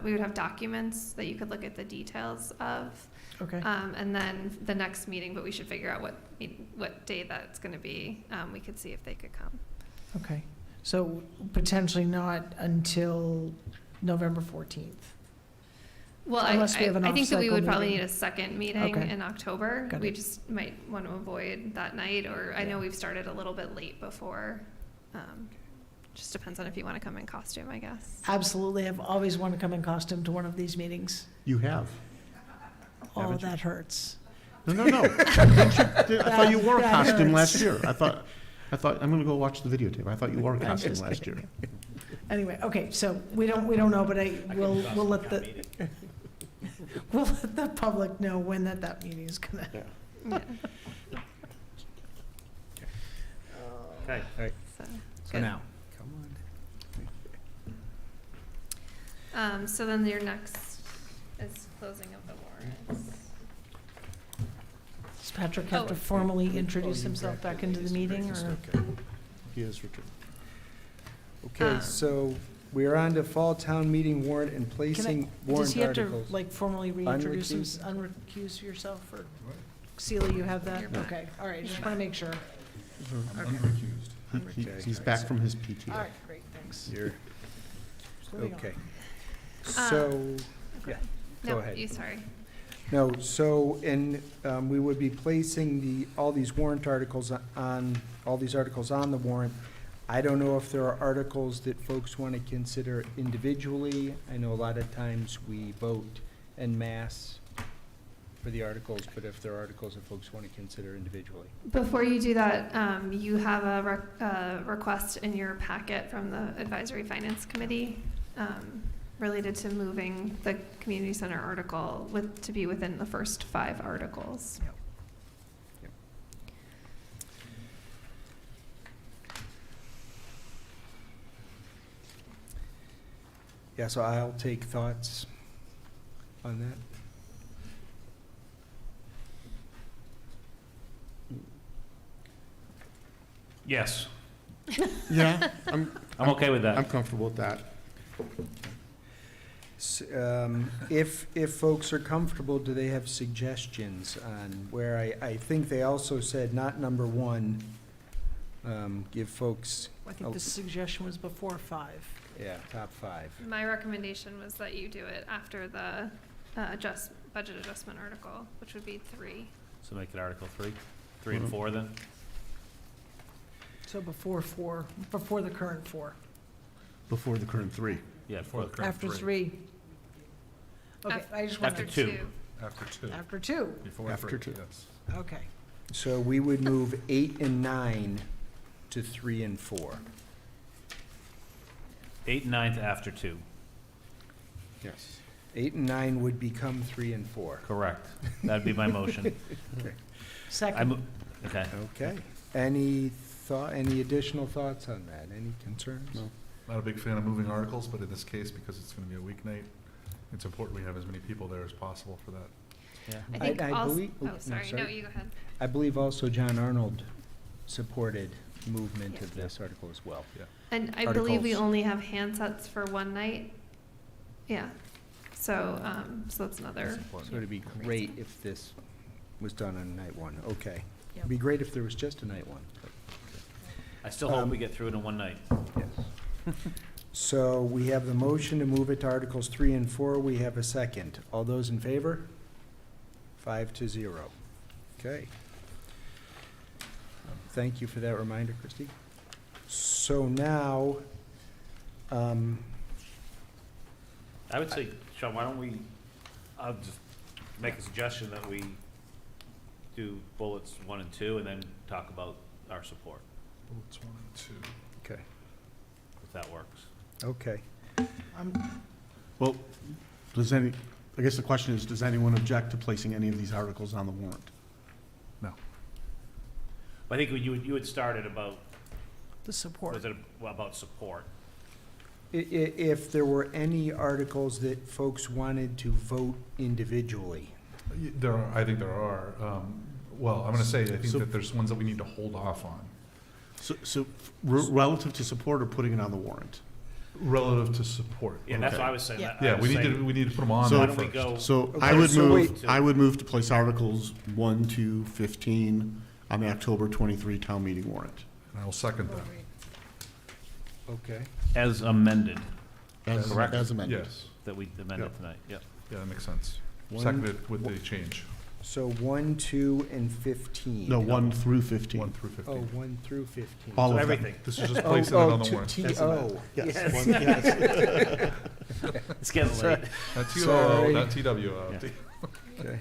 we would have documents that you could look at the details of. Okay. And then the next meeting, but we should figure out what day that's going to be. We could see if they could come. Okay. So potentially not until November 14th. Well, Unless we have an I think that we off-cycle would probably meeting. need a second meeting Okay. in October. Got We it. just might want to avoid that night, or I know we've started a little bit late before. Just depends on if you want to come in costume, I guess. Absolutely. I've always wanted to come in costume to one of these meetings. You have. Oh, Haven't you? that hurts. No. I thought you wore a That costume hurts. last year. I thought, I'm gonna go watch the videotape. I thought you wore a costume just last year. Anyway, okay, so we don't know, but we'll let the public know when that meeting is gonna. Yeah. Okay. All right, So, so good. now, come on. So then your next is closing of the warrants. Does Patrick have to Oh. formally introduce himself back into the meeting, or? Okay. He is Richard. Okay, so we're on to fall town meeting warrant and placing Does warrant he have to, articles. like, formally reintroduce him, unrecuse yourself, or? Celia, you have that? You're back. Okay, all right, just want to make sure. He's back from his PTO. All right, great, thanks. You're, Moving on. okay. So, yeah, go No, ahead. you, sorry. No, so, and we would be placing all these warrant articles on, all these articles on the warrant. I don't know if there are articles that folks want to consider individually. I know a lot of times we vote en masse for the articles, but if there are articles that folks want to consider individually. Before you do that, you have a request in your packet from the Advisory Finance Committee related to moving the community center article to be within the first 5 articles. Yeah, so I'll take thoughts on that. Yes, Yeah, I'm I'm okay with that. comfortable with that. If folks are comfortable, do they have suggestions on where I think they also said not number 1, give folks, I think the suggestion was before 5. yeah, top 5. My recommendation was that you do it after the budget adjustment article, which would be 3. So make it Article 3 and 4 then? So before 4, before the current 4. Before the current 3. Yeah, before the current After 3. Okay, I just want After to, 2. after 2, After 2. okay. So we would move 8 and 9 to 3 and 4. 8 and 9 after 2. Yes. 8 and 9 would become 3 and 4. Correct. That'd be my motion. Second, Okay. Okay. Any additional thoughts on that? Any concerns? No. Not a big fan of moving articles, but in this case, because it's going to be a weeknight, it's important we have as many people there as possible for that. Yeah. I think I also, believe- oh, sorry, no, you go ahead. I believe also John Arnold supported movement of Yeah. this article as well. And I believe we Articles. only have handsets for one night. Yeah, so, so that's another. So it'd be great if this was done on night one, okay. Yep. It'd be great if there was just a night one. I still hope we get through it in one night. Yes. So we have the motion to move it to Articles 3 and 4. We have a second. All those in favor? 5-0. Okay. Thank you for that reminder, Christie. So now, I would say, Sean, why don't we, I'll just make a suggestion that we do bullets 1 and 2 and then talk about our support, Bullets 1 and 2. okay, if that works. okay. Well, I guess the question is, does anyone object to placing any of these articles on the warrant? No. I think you had started about, The support. was it about support? If there were any articles that folks wanted to vote individually. There are, I think there are. Well, I'm going to say, I think So- that there's ones that we need to hold off on. So relative to support or putting it on the warrant? Relative to support. Yeah, that's Okay. why I was saying that. I Yeah, was saying, we need to put them on So there why don't we first. go? So Okay, I would so move, wait. I would move to place articles 1 to 15 on the October 23 town meeting warrant. And I will second that. Okay. As amended, As Correct. as amended. Yes, that we amended Yep. tonight, yep. yeah, that makes sense. One- Seconded with the change, So 1, 2, and 15. No, 1 through 15. 1 through 15. Oh, 1 through 15. All So of them. everything. This is just placing it on the warrant. TO. Yes. One- yes. It's getting late. Not TOO, Sorry. not TWO. Yeah. Okay.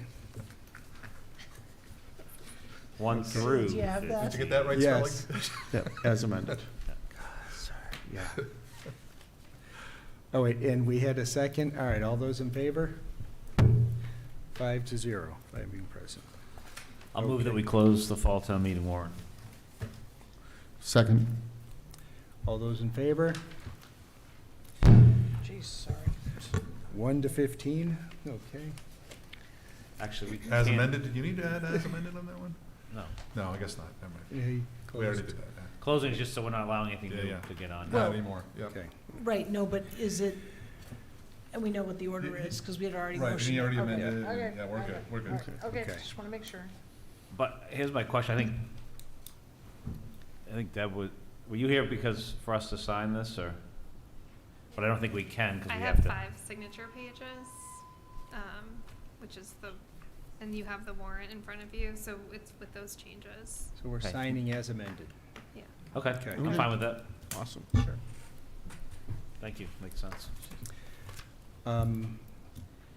1 through. Do you have that? Did you get that right, Yes. spelling? Yeah, as amended. Yeah. Oh, wait, and we had a second? All right, all those in favor? 5-0, 5 being present. I'll move that we close the fall town meeting warrant. Second. All those in favor? Jeez, sorry. 1 to 15, okay. Actually, we As can't- amended, did you need to add as amended on that one? No. No, I guess not, never mind. Yeah, you We already closed. did that, yeah. Closing is just so we're not allowing anything Yeah, new yeah. to get on. Not Well- anymore, yeah. Okay. Right, no, but is it, and we know what the order is, because we had already Right, motioned. and you already Okay, amended, okay, and- yeah, we're good, we're good. Okay, Okay. just want to make sure. But here's my question, I think Deb were you here because, for us to sign this, or? But I don't think we can, because I we have have to. 5 signature pages, which is and you have the warrant in front of you, so it's with those changes. So we're Okay. signing as amended. Okay, Okay. I'm fine with that. Awesome. Sure. Thank you, makes sense.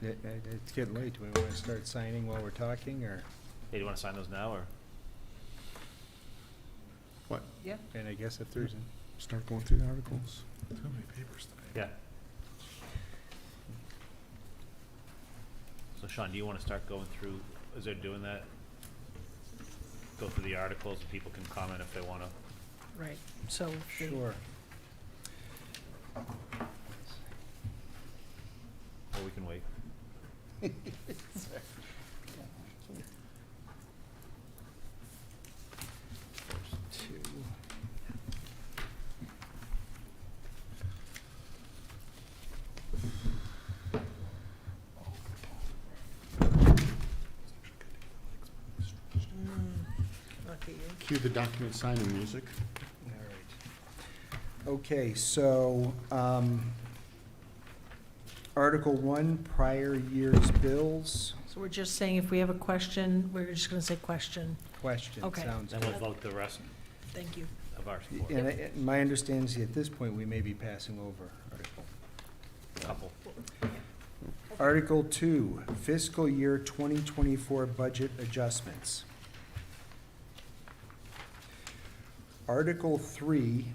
It's getting late. Do we want to start signing while we're talking, or? Hey, do you want to sign those now, or? What? Yeah. And I guess if there's, Start going through the articles. Too many papers tonight. Yeah. So Sean, do you want to start going through, as they're doing that? Go through the articles, and people can comment if they want to. Right, so. the- sure. Or we can wait. Two. Lucky you. Cue the document signing music. All right. Okay, so, Article 1, prior year's bills, So we're just saying if we have a question, we're just going to say question. question, Okay. sounds Then good. we'll vote the rest Thank you. of our support. And my understanding is at this point, we may be passing over Article. Couple. Article 2, fiscal year 2024 budget adjustments. Article 3,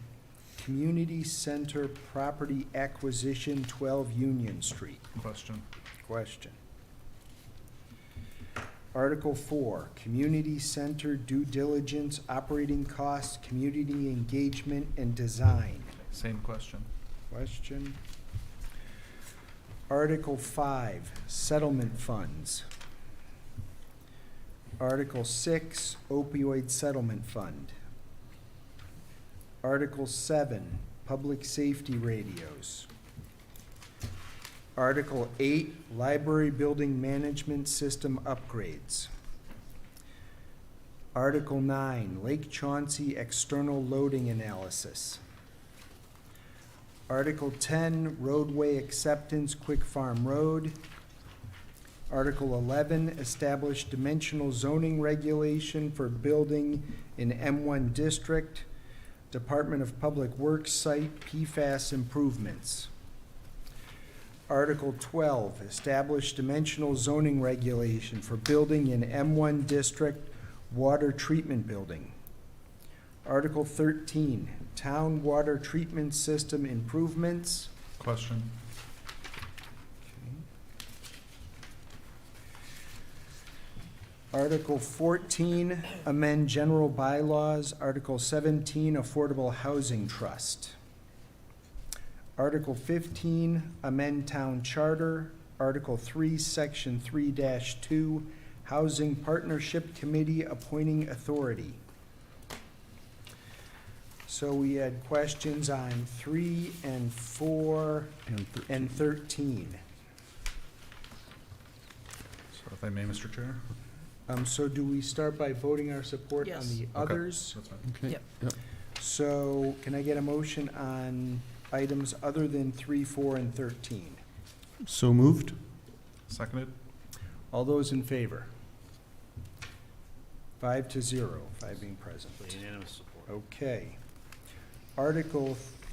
community center property acquisition, 12 Union Street. Question. Question. Article 4, community center due diligence, operating costs, community engagement, and design. Same question. Question. Article 5, settlement funds. Article 6, opioid settlement fund. Article 7, public safety radios. Article 8, library building management system upgrades. Article 9, Lake Chauncey external loading analysis. Article 10, roadway acceptance, Quick Farm Road. Article 11, establish dimensional zoning regulation for building in M1 district, Department of Public Works site, PFAS improvements. Article 12, establish dimensional zoning regulation for building in M1 district, water treatment building. Article 13, town water treatment system improvements. Question? Article 14, amend general bylaws. Article 17, affordable housing trust. Article 15, amend town charter. Article 3, section 3-2, housing partnership committee appointing authority. So we had questions on 3 and 4 and 13. So if I may, Mr. Chair? So do we start by voting our support on Yes. the others? That's fine. Okay. Yep. So can I get a motion on items other than 3, 4, and 13? So moved? Seconded? All those in favor? 5-0, 5 being present. Unanimous support. Okay.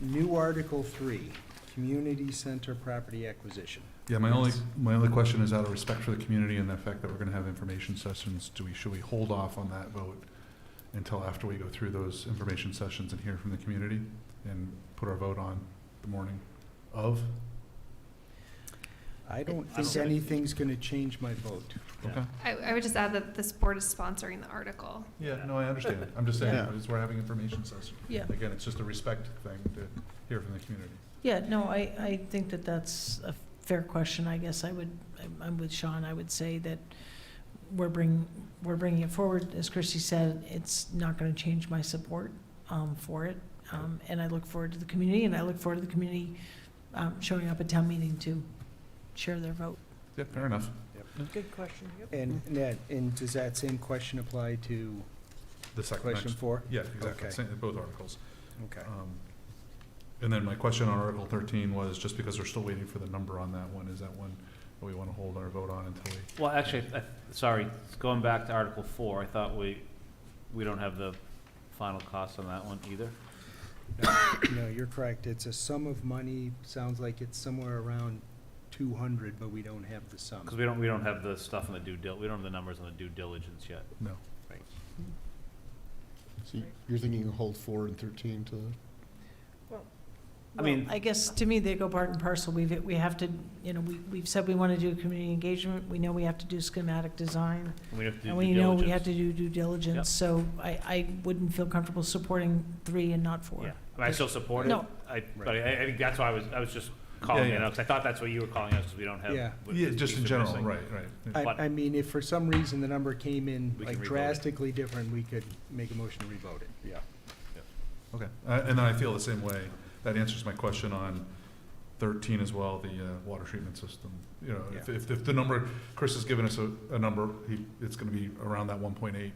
New Article 3, Community Center Property Acquisition. Yeah, my only question is out of respect for the community and the fact that we're gonna have information sessions, should we hold off on that vote until after we go through those information sessions and hear from the community and put our vote on the morning of? I don't think anything's going to change my vote. Okay. I would just add that this board is sponsoring the article. Yeah, no, I understand. I'm just saying, Yeah. because we're having information session. Yeah. Again, it's just a respect thing to hear from the community. Yeah, no, I think that that's a fair question. I guess I'm with Sean. I would say that we're bringing it forward. As Christy said, it's not going to change my support for it. And I look forward to the community, and I look forward to the community showing up at town meeting to share their vote. Yeah, fair enough. Good question. And Ned, and does that same question apply to The second question next. 4? Yeah, exactly. Okay. Same, both articles. Okay. And then my question on Article 13 was, just because we're still waiting for the number on that one, is that one that we want to hold our vote on until we? Well, actually, sorry, going back to Article 4, I thought we don't have the final cost on that one either. No, you're correct. It's a sum of money. Sounds like it's somewhere around 200, but we don't have the sum. Because we don't have the stuff on the we don't have the numbers on the due diligence yet. No. So you're thinking you hold 4 and 13 to the? I mean- I guess to me, they go part and parcel. We have to, we've said we want to do community engagement. We know we have to do schematic design. And we have to do And due we know we diligence. have to do due Yep. diligence. So I wouldn't feel comfortable supporting 3 and not 4. Yeah, I mean, I still support it. No. But I think that's why I was just calling Yeah, it yeah. out, because I thought that's what you were calling us, because we don't have. Yeah. Yeah, just in general, missing. right. But- I mean, if for some reason the number came in We can like re-vote it. drastically different, we could make a motion to revote it. Yeah. Okay, and then I feel the same way. That answers my question on 13 as well, the water treatment system. You know, if the number, Chris has given us a number, it's gonna be around that 1.8.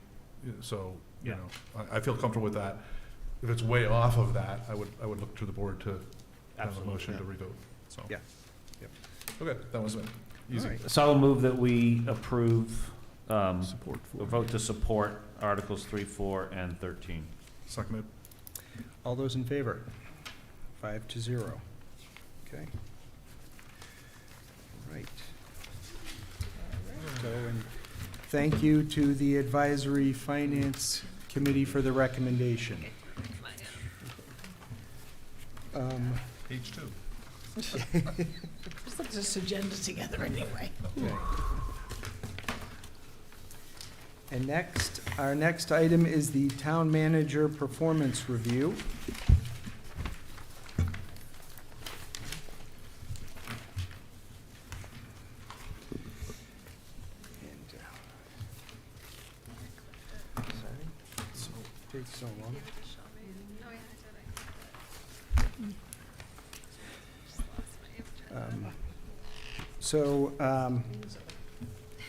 So, you Yeah. know, I feel comfortable with that. If it's way off of that, I would look to the board to have a Absolutely. motion to revote, so. Yeah. Yep. Okay, that was it. Easy. All right. So I'll move that we approve, Support a vote to support Articles 3, 4, and 13. Seconded. All those in favor? 5-0. Okay. Right. So, and thank you to the Advisory Finance Committee for the recommendation. Page 2. Just put this agenda together anyway. Okay. And next, our next item is the Town Manager Performance Review. Sorry it's so long.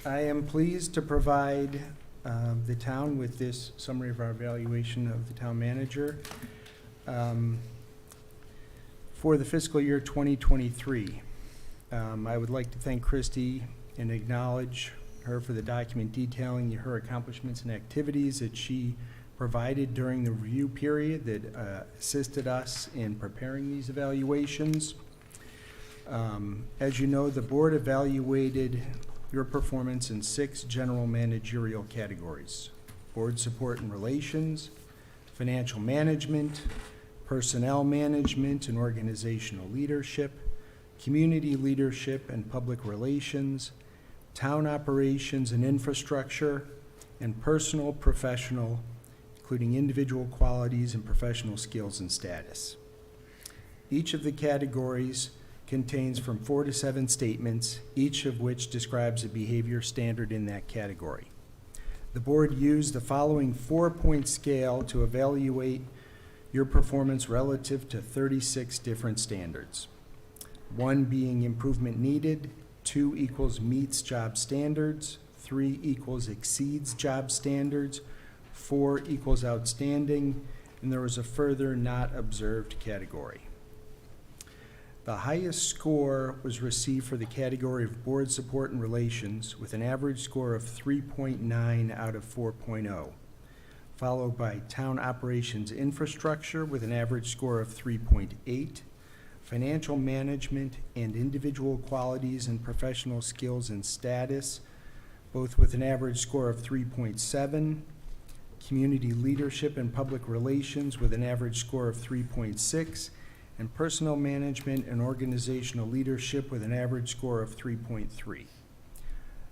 I am pleased to provide the town with this summary of our evaluation of the town manager for the fiscal year 2023. I would like to thank Christy and acknowledge her for the document detailing her accomplishments and activities that she provided during the review period that assisted us in preparing these evaluations. As you know, the board evaluated your performance in 6 general managerial categories: board support and relations, financial management, personnel management and organizational leadership, community leadership and public relations, town operations and infrastructure, and personal, professional, including individual qualities and professional skills and status. Each of the categories contains from 4 to 7 statements, each of which describes a behavior standard in that category. The board used the following 4-point scale to evaluate your performance relative to 36 different standards. 1 being improvement needed, 2 equals meets job standards, 3 equals exceeds job standards, 4 equals outstanding, and there was a further not observed category. The highest score was received for the category of board support and relations with an average score of 3.9 out of 4.0, followed by town operations infrastructure with an average score of 3.8, financial management and individual qualities and professional skills and status, both with an average score of 3.7, community leadership and public relations with an average score of 3.6, and personal management and organizational leadership with an average score of 3.3.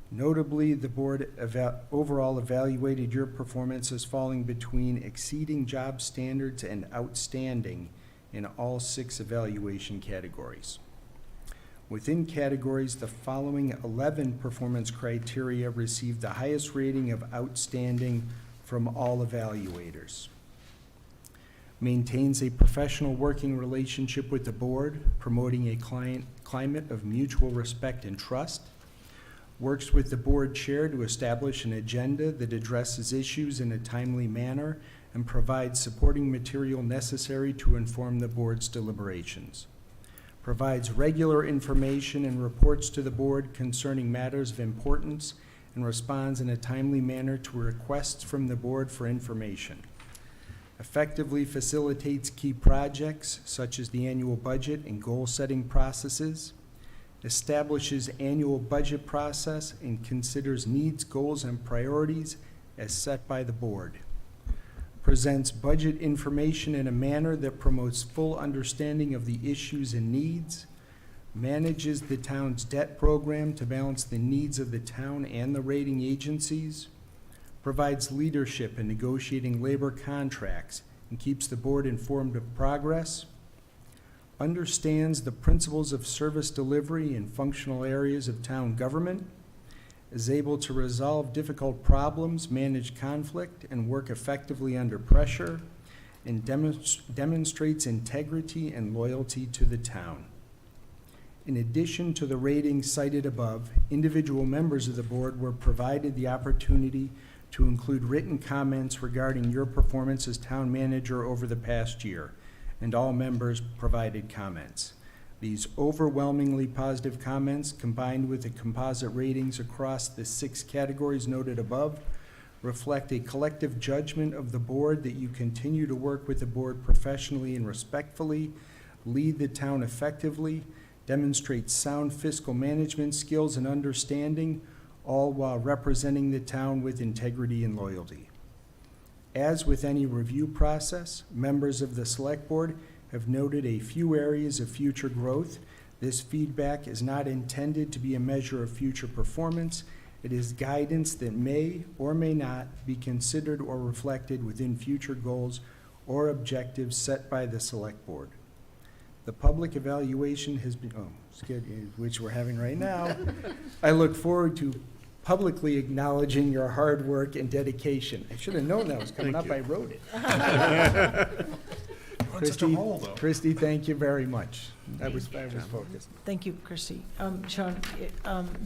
Notably, the board overall evaluated your performance as falling between exceeding job standards and outstanding in all 6 evaluation categories. Within categories, the following 11 performance criteria received the highest rating of outstanding from all evaluators. Maintains a professional working relationship with the board, promoting a climate of mutual respect and trust. Works with the board chair to establish an agenda that addresses issues in a timely manner and provides supporting material necessary to inform the board's deliberations. Provides regular information and reports to the board concerning matters of importance and responds in a timely manner to requests from the board for information. Effectively facilitates key projects such as the annual budget and goal-setting processes, establishes annual budget process and considers needs, goals, and priorities as set by the board, presents budget information in a manner that promotes full understanding of the issues and needs, manages the town's debt program to balance the needs of the town and the rating agencies, provides leadership in negotiating labor contracts and keeps the board informed of progress, understands the principles of service delivery in functional areas of town government, is able to resolve difficult problems, manage conflict, and work effectively under pressure, and demonstrates integrity and loyalty to the town. In addition to the ratings cited above, individual members of the board were provided the opportunity to include written comments regarding your performance as town manager over the past year, and all members provided comments. These overwhelmingly positive comments, combined with the composite ratings across the 6 categories noted above, reflect a collective judgment of the board that you continue to work with the board professionally and respectfully, lead the town effectively, demonstrate sound fiscal management skills and understanding, all while representing the town with integrity and loyalty. As with any review process, members of the Select Board have noted a few areas of future growth. This feedback is not intended to be a measure of future performance. It is guidance that may or may not be considered or reflected within future goals or objectives set by the Select Board. The public evaluation has been, which we're having right now. I look forward to publicly acknowledging your hard work and dedication. I should have known that was coming up, I wrote it. Christie, thank you very much. I was focused. Thank you, Christy. Sean,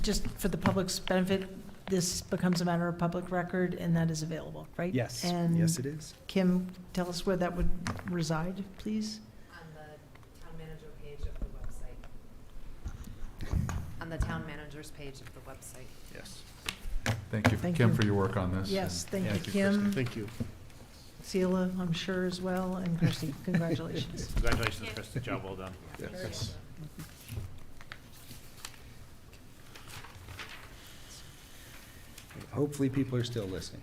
just for the public's benefit, this becomes a matter of public record, and that is available, right? Yes, And yes it is. Kim, tell us where that would reside, please? On the town manager page of the website. On the town manager's page of the website. Yes. Thank you, Thank Kim, you. for your work on this. Yes, and thank you, Christy. Kim. Thank you. Sheila, I'm sure as well, and Christy, congratulations. Congratulations, Chris. Job well done. Yes. Hopefully people are still listening.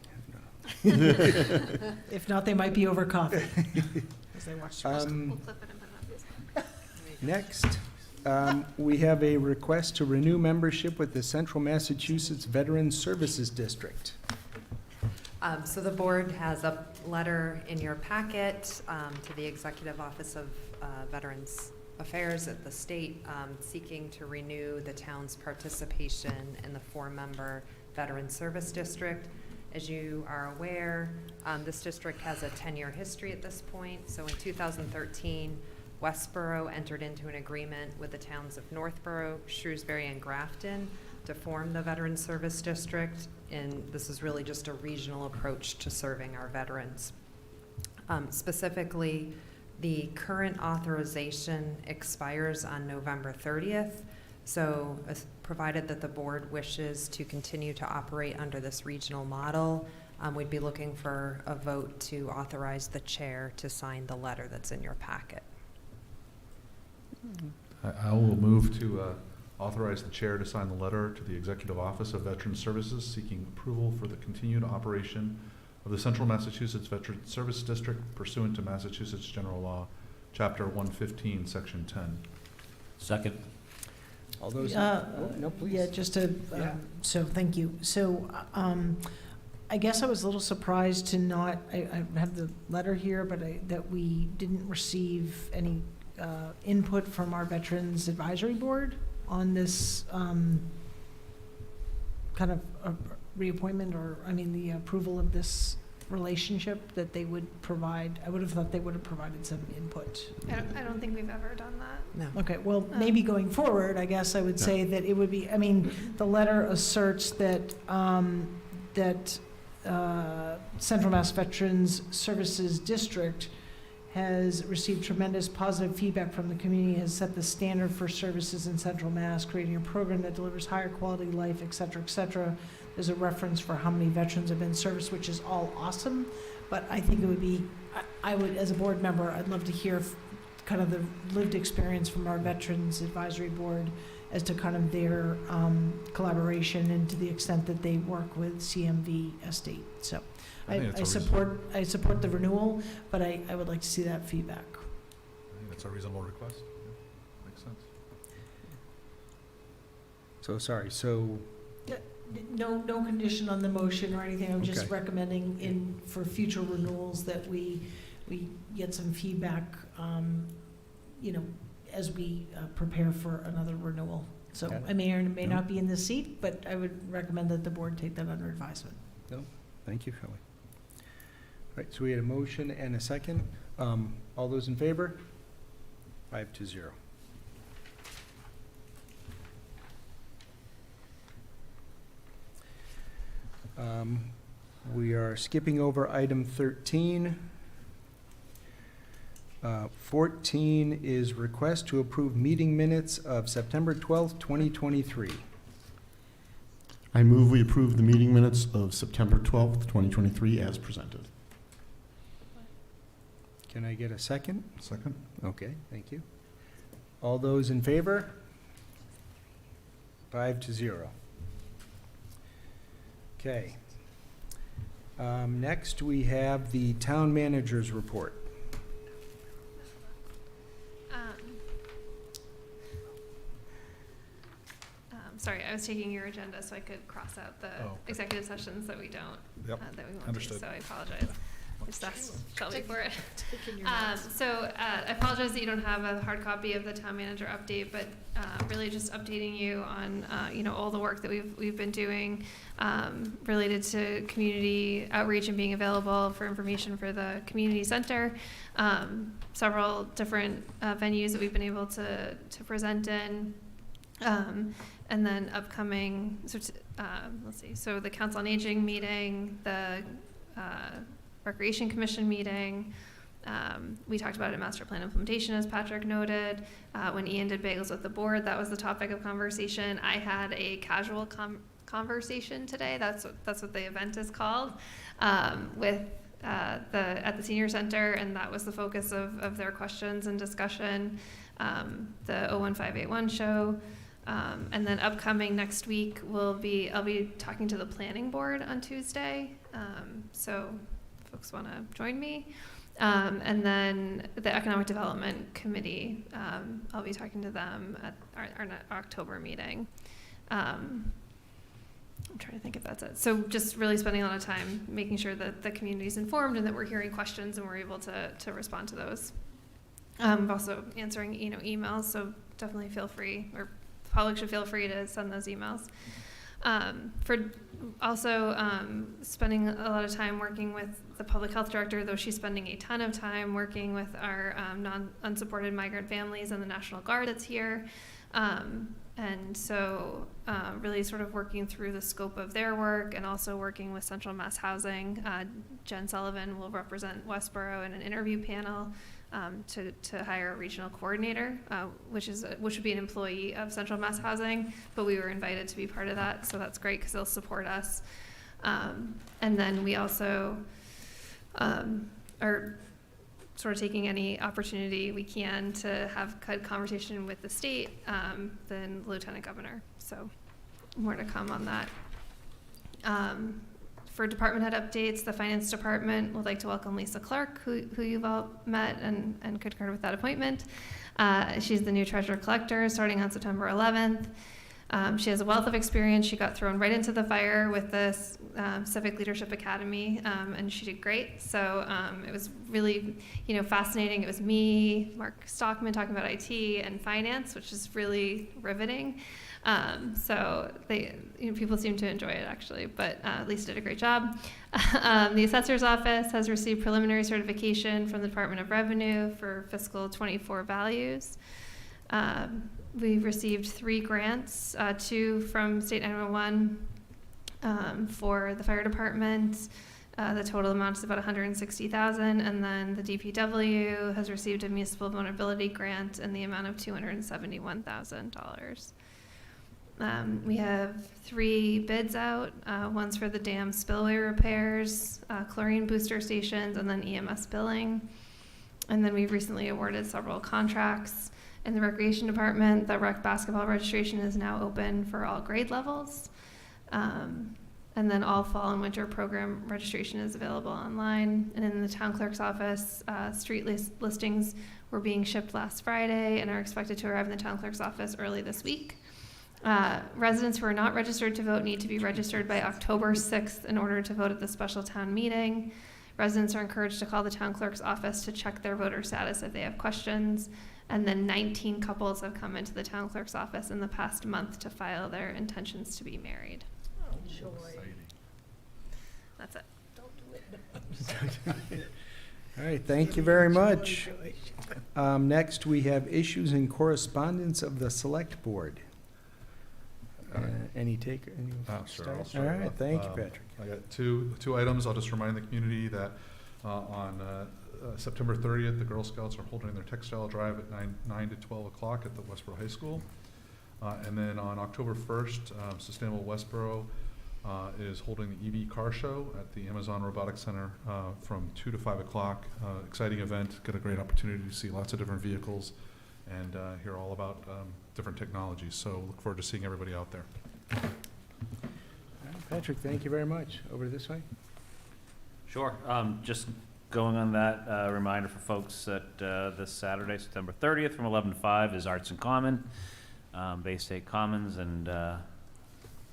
If not, they might be over coffee as they watch the rest. We'll clip it and put it on Facebook. Next, we have a request to renew membership with the Central Massachusetts Veterans Services District. So the board has a letter in your packet to the Executive Office of Veterans Affairs at the state seeking to renew the town's participation in the 4-member Veteran Service District. As you are aware, this district has a 10-year history at this point. So in 2013, Westborough entered into an agreement with the towns of Northborough, Shrewsbury, and Grafton to form the Veteran Service District, and this is really just a regional approach to serving our veterans. Specifically, the current authorization expires on November 30th, so provided that the board wishes to continue to operate under this regional model, we'd be looking for a vote to authorize the chair to sign the letter that's in your packet. I will move to authorize the chair to sign the letter to the Executive Office of Veteran Services seeking approval for the continued operation of the Central Massachusetts Veteran Service District pursuant to Massachusetts General Law, Chapter 115, Section 10. Second. All those, no, please. Yeah, just to, Yeah. so thank you. So I guess I was a little surprised to not, I have the letter here, but that we didn't receive any input from our Veterans Advisory Board on this kind of reappointment, or, I mean, the approval of this relationship that they would provide. I would have thought they would have provided some input. I don't think we've ever done that. No. Okay, well, maybe going forward, I guess I would say that it would be, I mean, the letter asserts that, Central Mass Veterans Services District has received tremendous positive feedback from the community, has set the standard for services in Central Mass, creating a program that delivers higher quality life, et cetera, et cetera. There's a reference for how many veterans have been in service, which is all awesome, but I think it would be, I would, as a board member, I'd love to hear kind of the lived experience from our Veterans Advisory Board as to kind of their collaboration and to the extent that they work with CMV Estate. So I support the renewal, but I would like to see that feedback. I think that's a reasonable request. Yeah, makes sense. So, sorry, so, No condition on the motion or anything. I'm just Okay. recommending for future renewals that we get some feedback, as we prepare for another renewal. So Got it. I may or may not be in this seat, but I would recommend that the board take that under advisement. thank you, Shelley. All right, so we had a motion and a second. All those in favor? 5-0. We are skipping over item 13. 14 is request to approve meeting minutes of September 12th, 2023. I move we approve the meeting minutes of September 12th, 2023 as presented. Can I get a second? Second? Okay, thank you. All those in favor? 5-0. Okay. Next, we have the town manager's report. Sorry, I was taking your agenda so I could cross out the Oh, okay. executive sessions that we don't, Yep, that we won't do, understood. so I apologize. just asked Shelby for it. I apologize that you don't have a hard copy of the town manager update, but really just updating you on all the work that we've been doing related to community outreach and being available for information for the community center. Several different venues that we've been able to present in. And then upcoming, so the Council on Aging meeting, the Recreation Commission meeting. We talked about it in Master Plan Implementation, as Patrick noted. When Ian did bagels with the board, that was the topic of conversation. I had a casual conversation today. That's what the event is called, with at the senior center, and that was the focus of their questions and discussion. The 01581 show. And then upcoming next week I'll be talking to the planning board on Tuesday. So if folks want to join me. And then the Economic Development Committee, I'll be talking to them at our October meeting. I'm trying to think if that's it. So just really spending a lot of time making sure that the community is informed and that we're hearing questions and we're able to respond to those. Also answering emails, so definitely feel free, or the public should feel free to send those emails. Spending a lot of time working with the public health director, though she's spending a ton of time working with our unsupported migrant families and the National Guard that's here. And so really sort of working through the scope of their work and also working with Central Mass Housing. Jen Sullivan will represent Westborough in an interview panel to hire a regional coordinator, which would be an employee of Central Mass Housing, but we were invited to be part of that, so that's great because they'll support us. And then we also are sort of taking any opportunity we can to have a conversation with the state, then Lieutenant Governor. So more to come on that. For department head updates, the finance department would like to welcome Lisa Clark, who you've all met and concurred with that appointment. She's the new treasurer collector starting on September 11th. She has a wealth of experience. She got thrown right into the fire with the Civic Leadership Academy, and she did great. So it was really, fascinating. It was me, Mark Stockman talking about IT and finance, which is really riveting. So people seem to enjoy it actually, but Lisa did a great job. The assessor's office has received preliminary certification from the Department of Revenue for fiscal 24 values. We've received 3 grants, 2 from State 911 for the fire department. The total amount is about $160,000, and then the DPW has received a municipal vulnerability grant in the amount of $271,000. We have 3 bids out. One's for the dam spillway repairs, chlorine booster stations, and then EMS billing. And then we've recently awarded several contracts. In the recreation department, the rec basketball registration is now open for all grade levels. And then all fall and winter program registration is available online. And in the town clerk's office, street listings were being shipped last Friday and are expected to arrive in the town clerk's office early this week. Residents who are not registered to vote need to be registered by October 6th in order to vote at the special town meeting. Residents are encouraged to call the town clerk's office to check their voter status if they have questions. And then 19 couples have come into the town clerk's office in the past month to file their intentions to be married. Oh, joy. That's it. Don't do it. All right, thank you very much. Next, we have issues and correspondence of the Select Board. Any take? Sure, I'll All start right, off. thank you, Patrick. I got two items. I'll just remind the community that on September 30th, the Girl Scouts are holding their textile drive at 9 to 12 o'clock at the Westborough High School. And then on October 1st, Sustainable Westborough is holding the EV car show at the Amazon Robotics Center from 2 to 5 o'clock. Exciting event. Get a great opportunity to see lots of different vehicles and hear all about different technologies. So look forward to seeing everybody out there. All right, Patrick, thank you very much. Over this way. Sure. Just going on that, reminder for folks that this Saturday, September 30th, from 11 to 5 is Arts in Common, Bay State Commons, and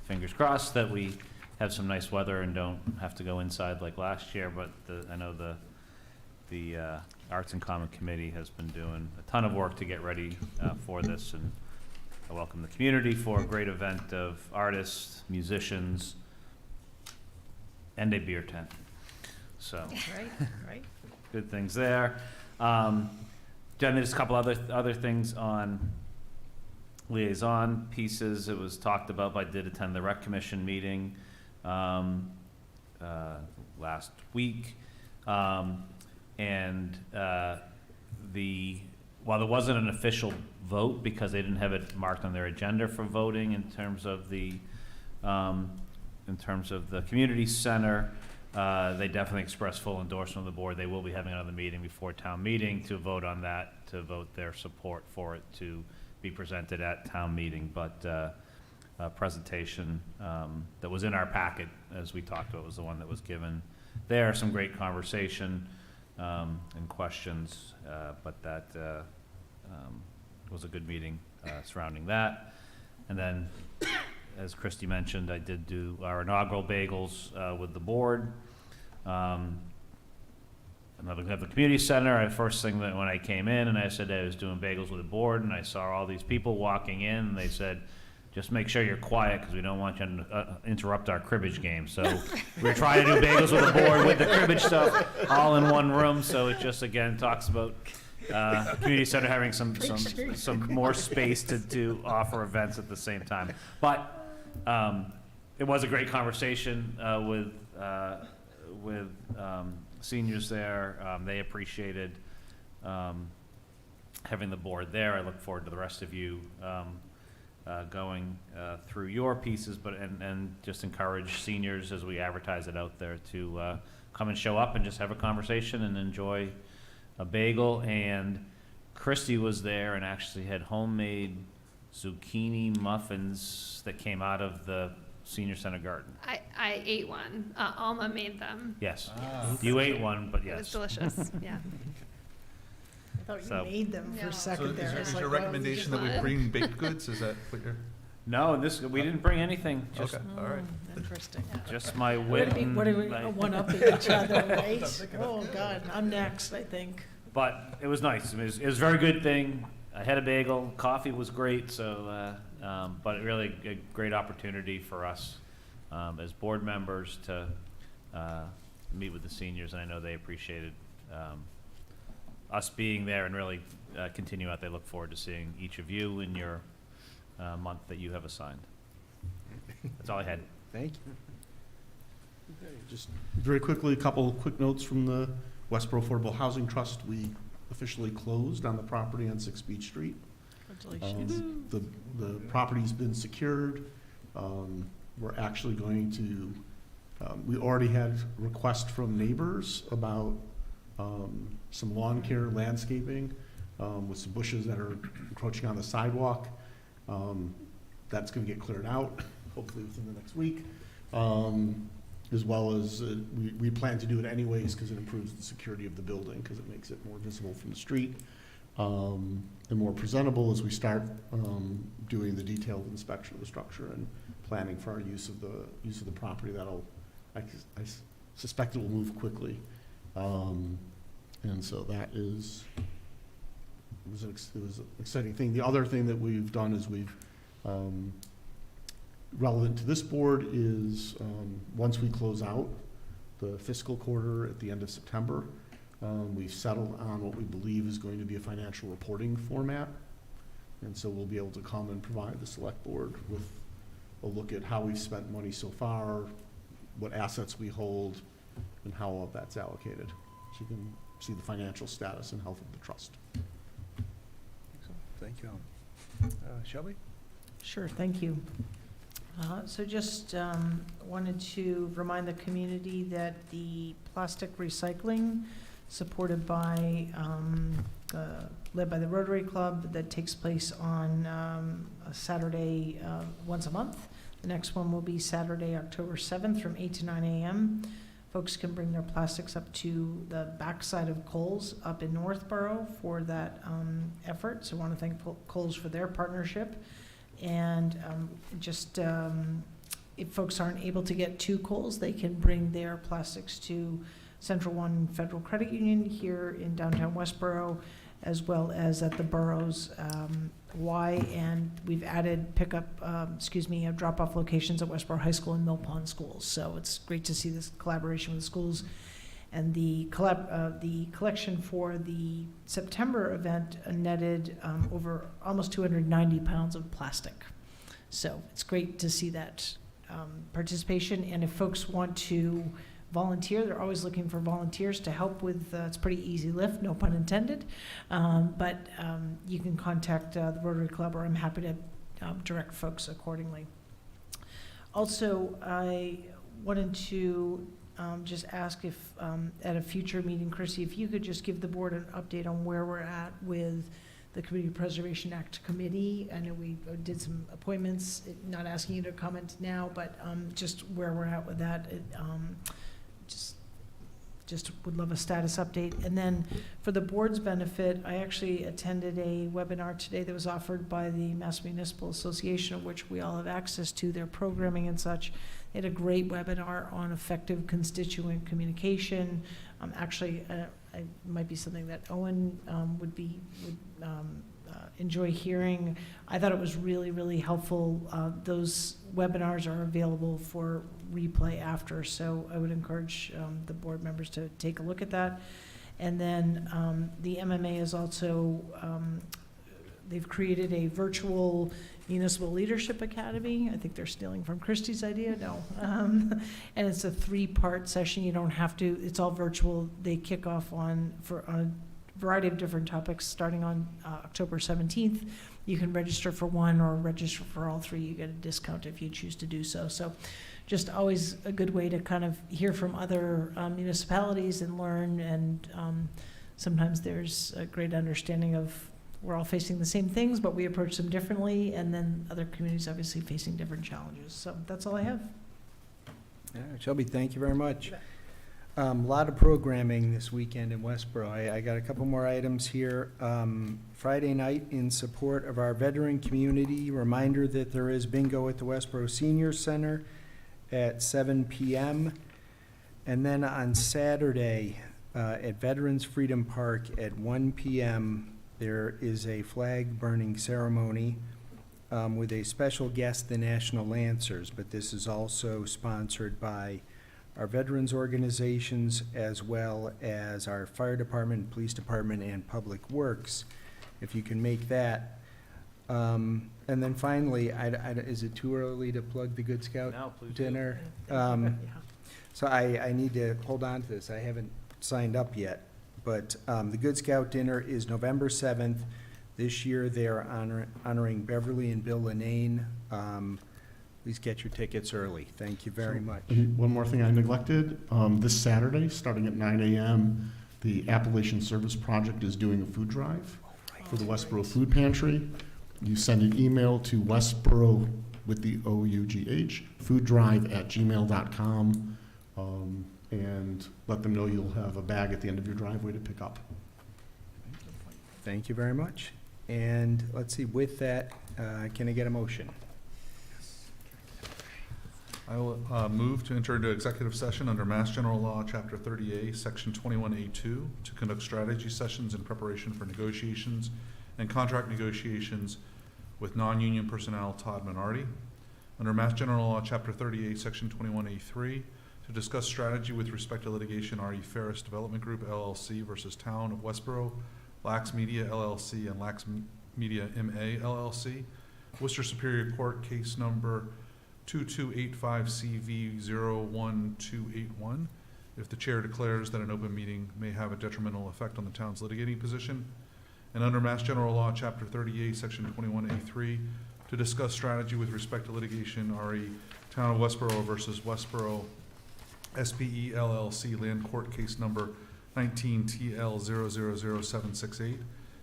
fingers crossed that we have some nice weather and don't have to go inside like last year, but I know the the Arts and Common Committee has been doing a ton of work to get ready for this, and I welcome the community for a great event of artists, musicians, and a beer tent. So, Right. good things there. Then there's a couple other things on liaison pieces. It was talked about, I did attend the Rec Commission meeting last week. While there wasn't an official vote because they didn't have it marked on their agenda for voting in terms of the community center, they definitely expressed full endorsement of the board. They will be having another meeting before town meeting to vote on that, to vote their support for it to be presented at town meeting. But a presentation that was in our packet, as we talked about, was the one that was given there. Some great conversation and questions, but that was a good meeting surrounding that. And then, as Christy mentioned, I did do our inaugural bagels with the board. Another at the community center. First thing that when I came in and I said I was doing bagels with the board, and I saw all these people walking in, and they said, just make sure you're quiet because we don't want you to interrupt our cribbage game. So we're trying to do bagels with the board with the cribbage stuff all in one room. So it just, again, talks about community center having some more space to offer events at the same time. But it was a great conversation with seniors there. They appreciated having the board there. I look forward to the rest of you going through your pieces, and just encourage seniors as we advertise it out there to come and show up and just have a conversation and enjoy a bagel. And Christy was there and actually had homemade zucchini muffins that came out of the senior center garden. I ate one. Alma made them. Yes. You ate one, but It was yes. delicious, yeah. I thought So- you made them for a So second there. I was is like, your well, recommendation that we bring baked goods? Is that what you're? No, we didn't bring anything, just, Okay, all right. Interesting. just my What wit. are we, and what are we, my- one-upping each other, right? Oh, God, I'm next, I think. But it was nice. It was a very good thing. I had a bagel. Coffee was great. So, but really a great opportunity for us as board members to meet with the seniors, and I know they appreciated us being there and really continue out. They look forward to seeing each of you in your month that you have assigned. That's all I had. Thank you. Just very quickly, a couple quick notes from the Westborough Affordable Housing Trust. We officially closed on the property on 6 Beach Street. Congratulations. The property's been secured. We're actually going to, we already had requests from neighbors about some lawn care landscaping with some bushes that are encroaching on the sidewalk. That's going to get cleared out, hopefully within the next week. As well as we plan to do it anyways because it improves the security of the building because it makes it more visible from the street and more presentable as we start doing the detailed inspection of the structure and planning for our use of the property. I suspect it will move quickly, and so that it was an exciting thing. The other thing that we've done is we've relevant to this board is once we close out the fiscal quarter at the end of September, we've settled on what we believe is going to be a financial reporting format. And so we'll be able to come and provide the select board with a look at how we've spent money so far, what assets we hold, and how all of that's allocated. So you can see the financial status and health of the trust. Thank you, Shelby? Sure, thank you. So just wanted to remind the community that the plastic recycling supported by, led by the Rotary Club, that takes place on a Saturday once a month. The next one will be Saturday, October 7th from 8 to 9 a.m. Folks can bring their plastics up to the backside of Kohl's up in Northborough for that effort. So I want to thank Kohl's for their partnership. And if folks aren't able to get to Kohl's, they can bring their plastics to Central One Federal Credit Union here in downtown Westborough, as well as at the boroughs and we've added drop-off locations at Westborough High School and Mill Pond schools. So it's great to see this collaboration with the schools. And the collection for the September event netted over almost 290 pounds of plastic. So it's great to see that participation. And if folks want to volunteer, they're always looking for volunteers to help with, it's a pretty easy lift, no pun intended. But you can contact the Rotary Club, or I'm happy to direct folks accordingly. Also, I wanted to just ask if at a future meeting, Chrissy, if you could just give the board an update on where we're at with the Community Preservation Act Committee. I know we did some appointments, not asking you to comment now, but just where we're at with that. Just would love a status update. And then for the board's benefit, I actually attended a webinar today that was offered by the Mass Municipal Association, of which we all have access to their programming and such. They had a great webinar on effective constituent communication. It might be something that Owen would enjoy hearing. I thought it was really, really helpful. Those webinars are available for replay after, so I would encourage the board members to take a look at that. And then the MMA is also, they've created a virtual Municipal Leadership Academy. I think they're stealing from Christie's idea. No. And it's a 3-part session. You don't have to, it's all virtual. They kick off on a variety of different topics starting on October 17th. You can register for one or register for all 3. You get a discount if you choose to do so. So just always a good way to kind of hear from other municipalities and learn. And sometimes there's a great understanding of we're all facing the same things, but we approach them differently, and then other communities obviously facing different challenges. So that's all I have. Yeah, Shelby, thank you very much. A lot of programming this weekend in Westborough. I got a couple more items here. Friday night, in support of our veteran community, reminder that there is bingo at the Westborough Senior Center at 7 p.m. And then on Saturday at Veterans Freedom Park at 1 p.m., there is a flag burning ceremony with a special guest, the National Lancers, but this is also sponsored by our veterans organizations as well as our fire department, police department, and public works, if you can make that. And then finally, is it too early to plug the Good Scout dinner? So I need to hold on to this. I haven't signed up yet. But the Good Scout dinner is November 7th. This year they are honoring Beverly and Bill Linane. Please get your tickets early. Thank you very much. One more thing I neglected. This Saturday, starting at 9 a.m., the Appalachian Service Project is doing a food drive for the Westborough Food Pantry. You send an email to Westborough with the OUGH, fooddrive@gmail.com. And let them know you'll have a bag at the end of your driveway to pick up. Thank you very much. And let's see, with that, can I get a motion? I will move to enter into executive session under Mass General Law, Chapter 30A, Section 21A2, to conduct strategy sessions in preparation for negotiations and contract negotiations with non-union personnel, Todd Minardi. Under Mass General Law, Chapter 38, Section 21A3, to discuss strategy with respect to litigation, R.E. Ferris Development Group, LLC versus Town of Westborough, Lax Media, LLC, and Lax Media, M.A., LLC. Worcester Superior Court, case number 2285CV01281. If the chair declares that an open meeting may have a detrimental effect on the town's litigating position. And under Mass General Law, Chapter 38, Section 21A3, to discuss strategy with respect to litigation, R.E. Town of Westborough versus Westborough SPE LLC, Land Court Case Number 19TL000768.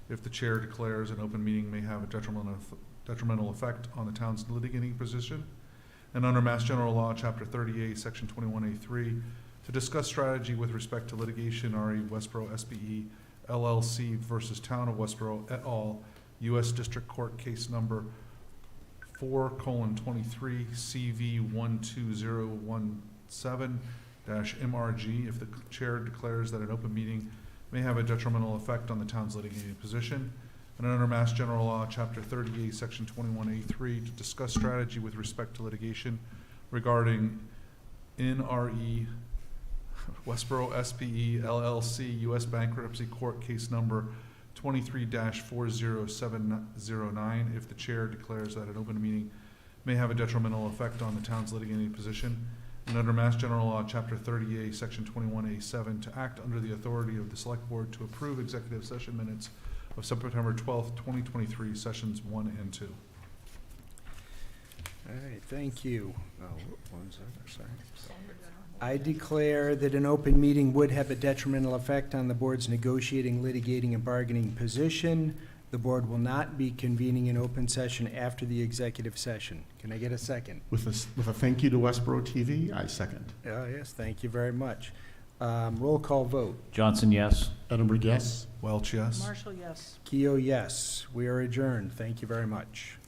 If the chair declares an open meeting may have a detrimental effect on the town's litigating position. And under Mass General Law, Chapter 38, Section 21A3, to discuss strategy with respect to litigation, R.E. Westborough SPE LLC versus Town of Westborough et al., U.S. District Court Case Number 4:23 CV12017, MRG if the chair declares that an open meeting may have a detrimental effect on the town's litigating position. And under Mass General Law, Chapter 38, Section 21A3, to discuss strategy with respect to litigation regarding NRE Westborough SPE LLC U.S. Bankruptcy Court Case Number 23-40709 if the chair declares that an open meeting may have a detrimental effect on the town's litigating position. And under Mass General Law, Chapter 38, Section 21A7, to act under the authority of the Select Board to approve executive session minutes of September 12th, 2023, Sessions 1 and 2. All right, thank you. Sorry. I declare that an open meeting would have a detrimental effect on the board's negotiating, litigating, and bargaining position. The board will not be convening an open session after the executive session. Can I get a second? With a thank you to Westborough TV, I second. Yes, thank you very much. Roll call vote. Johnson, yes. Edinburgh, yes. Welch, yes. Marshall, yes. Keo, yes. We are adjourned. Thank you very much.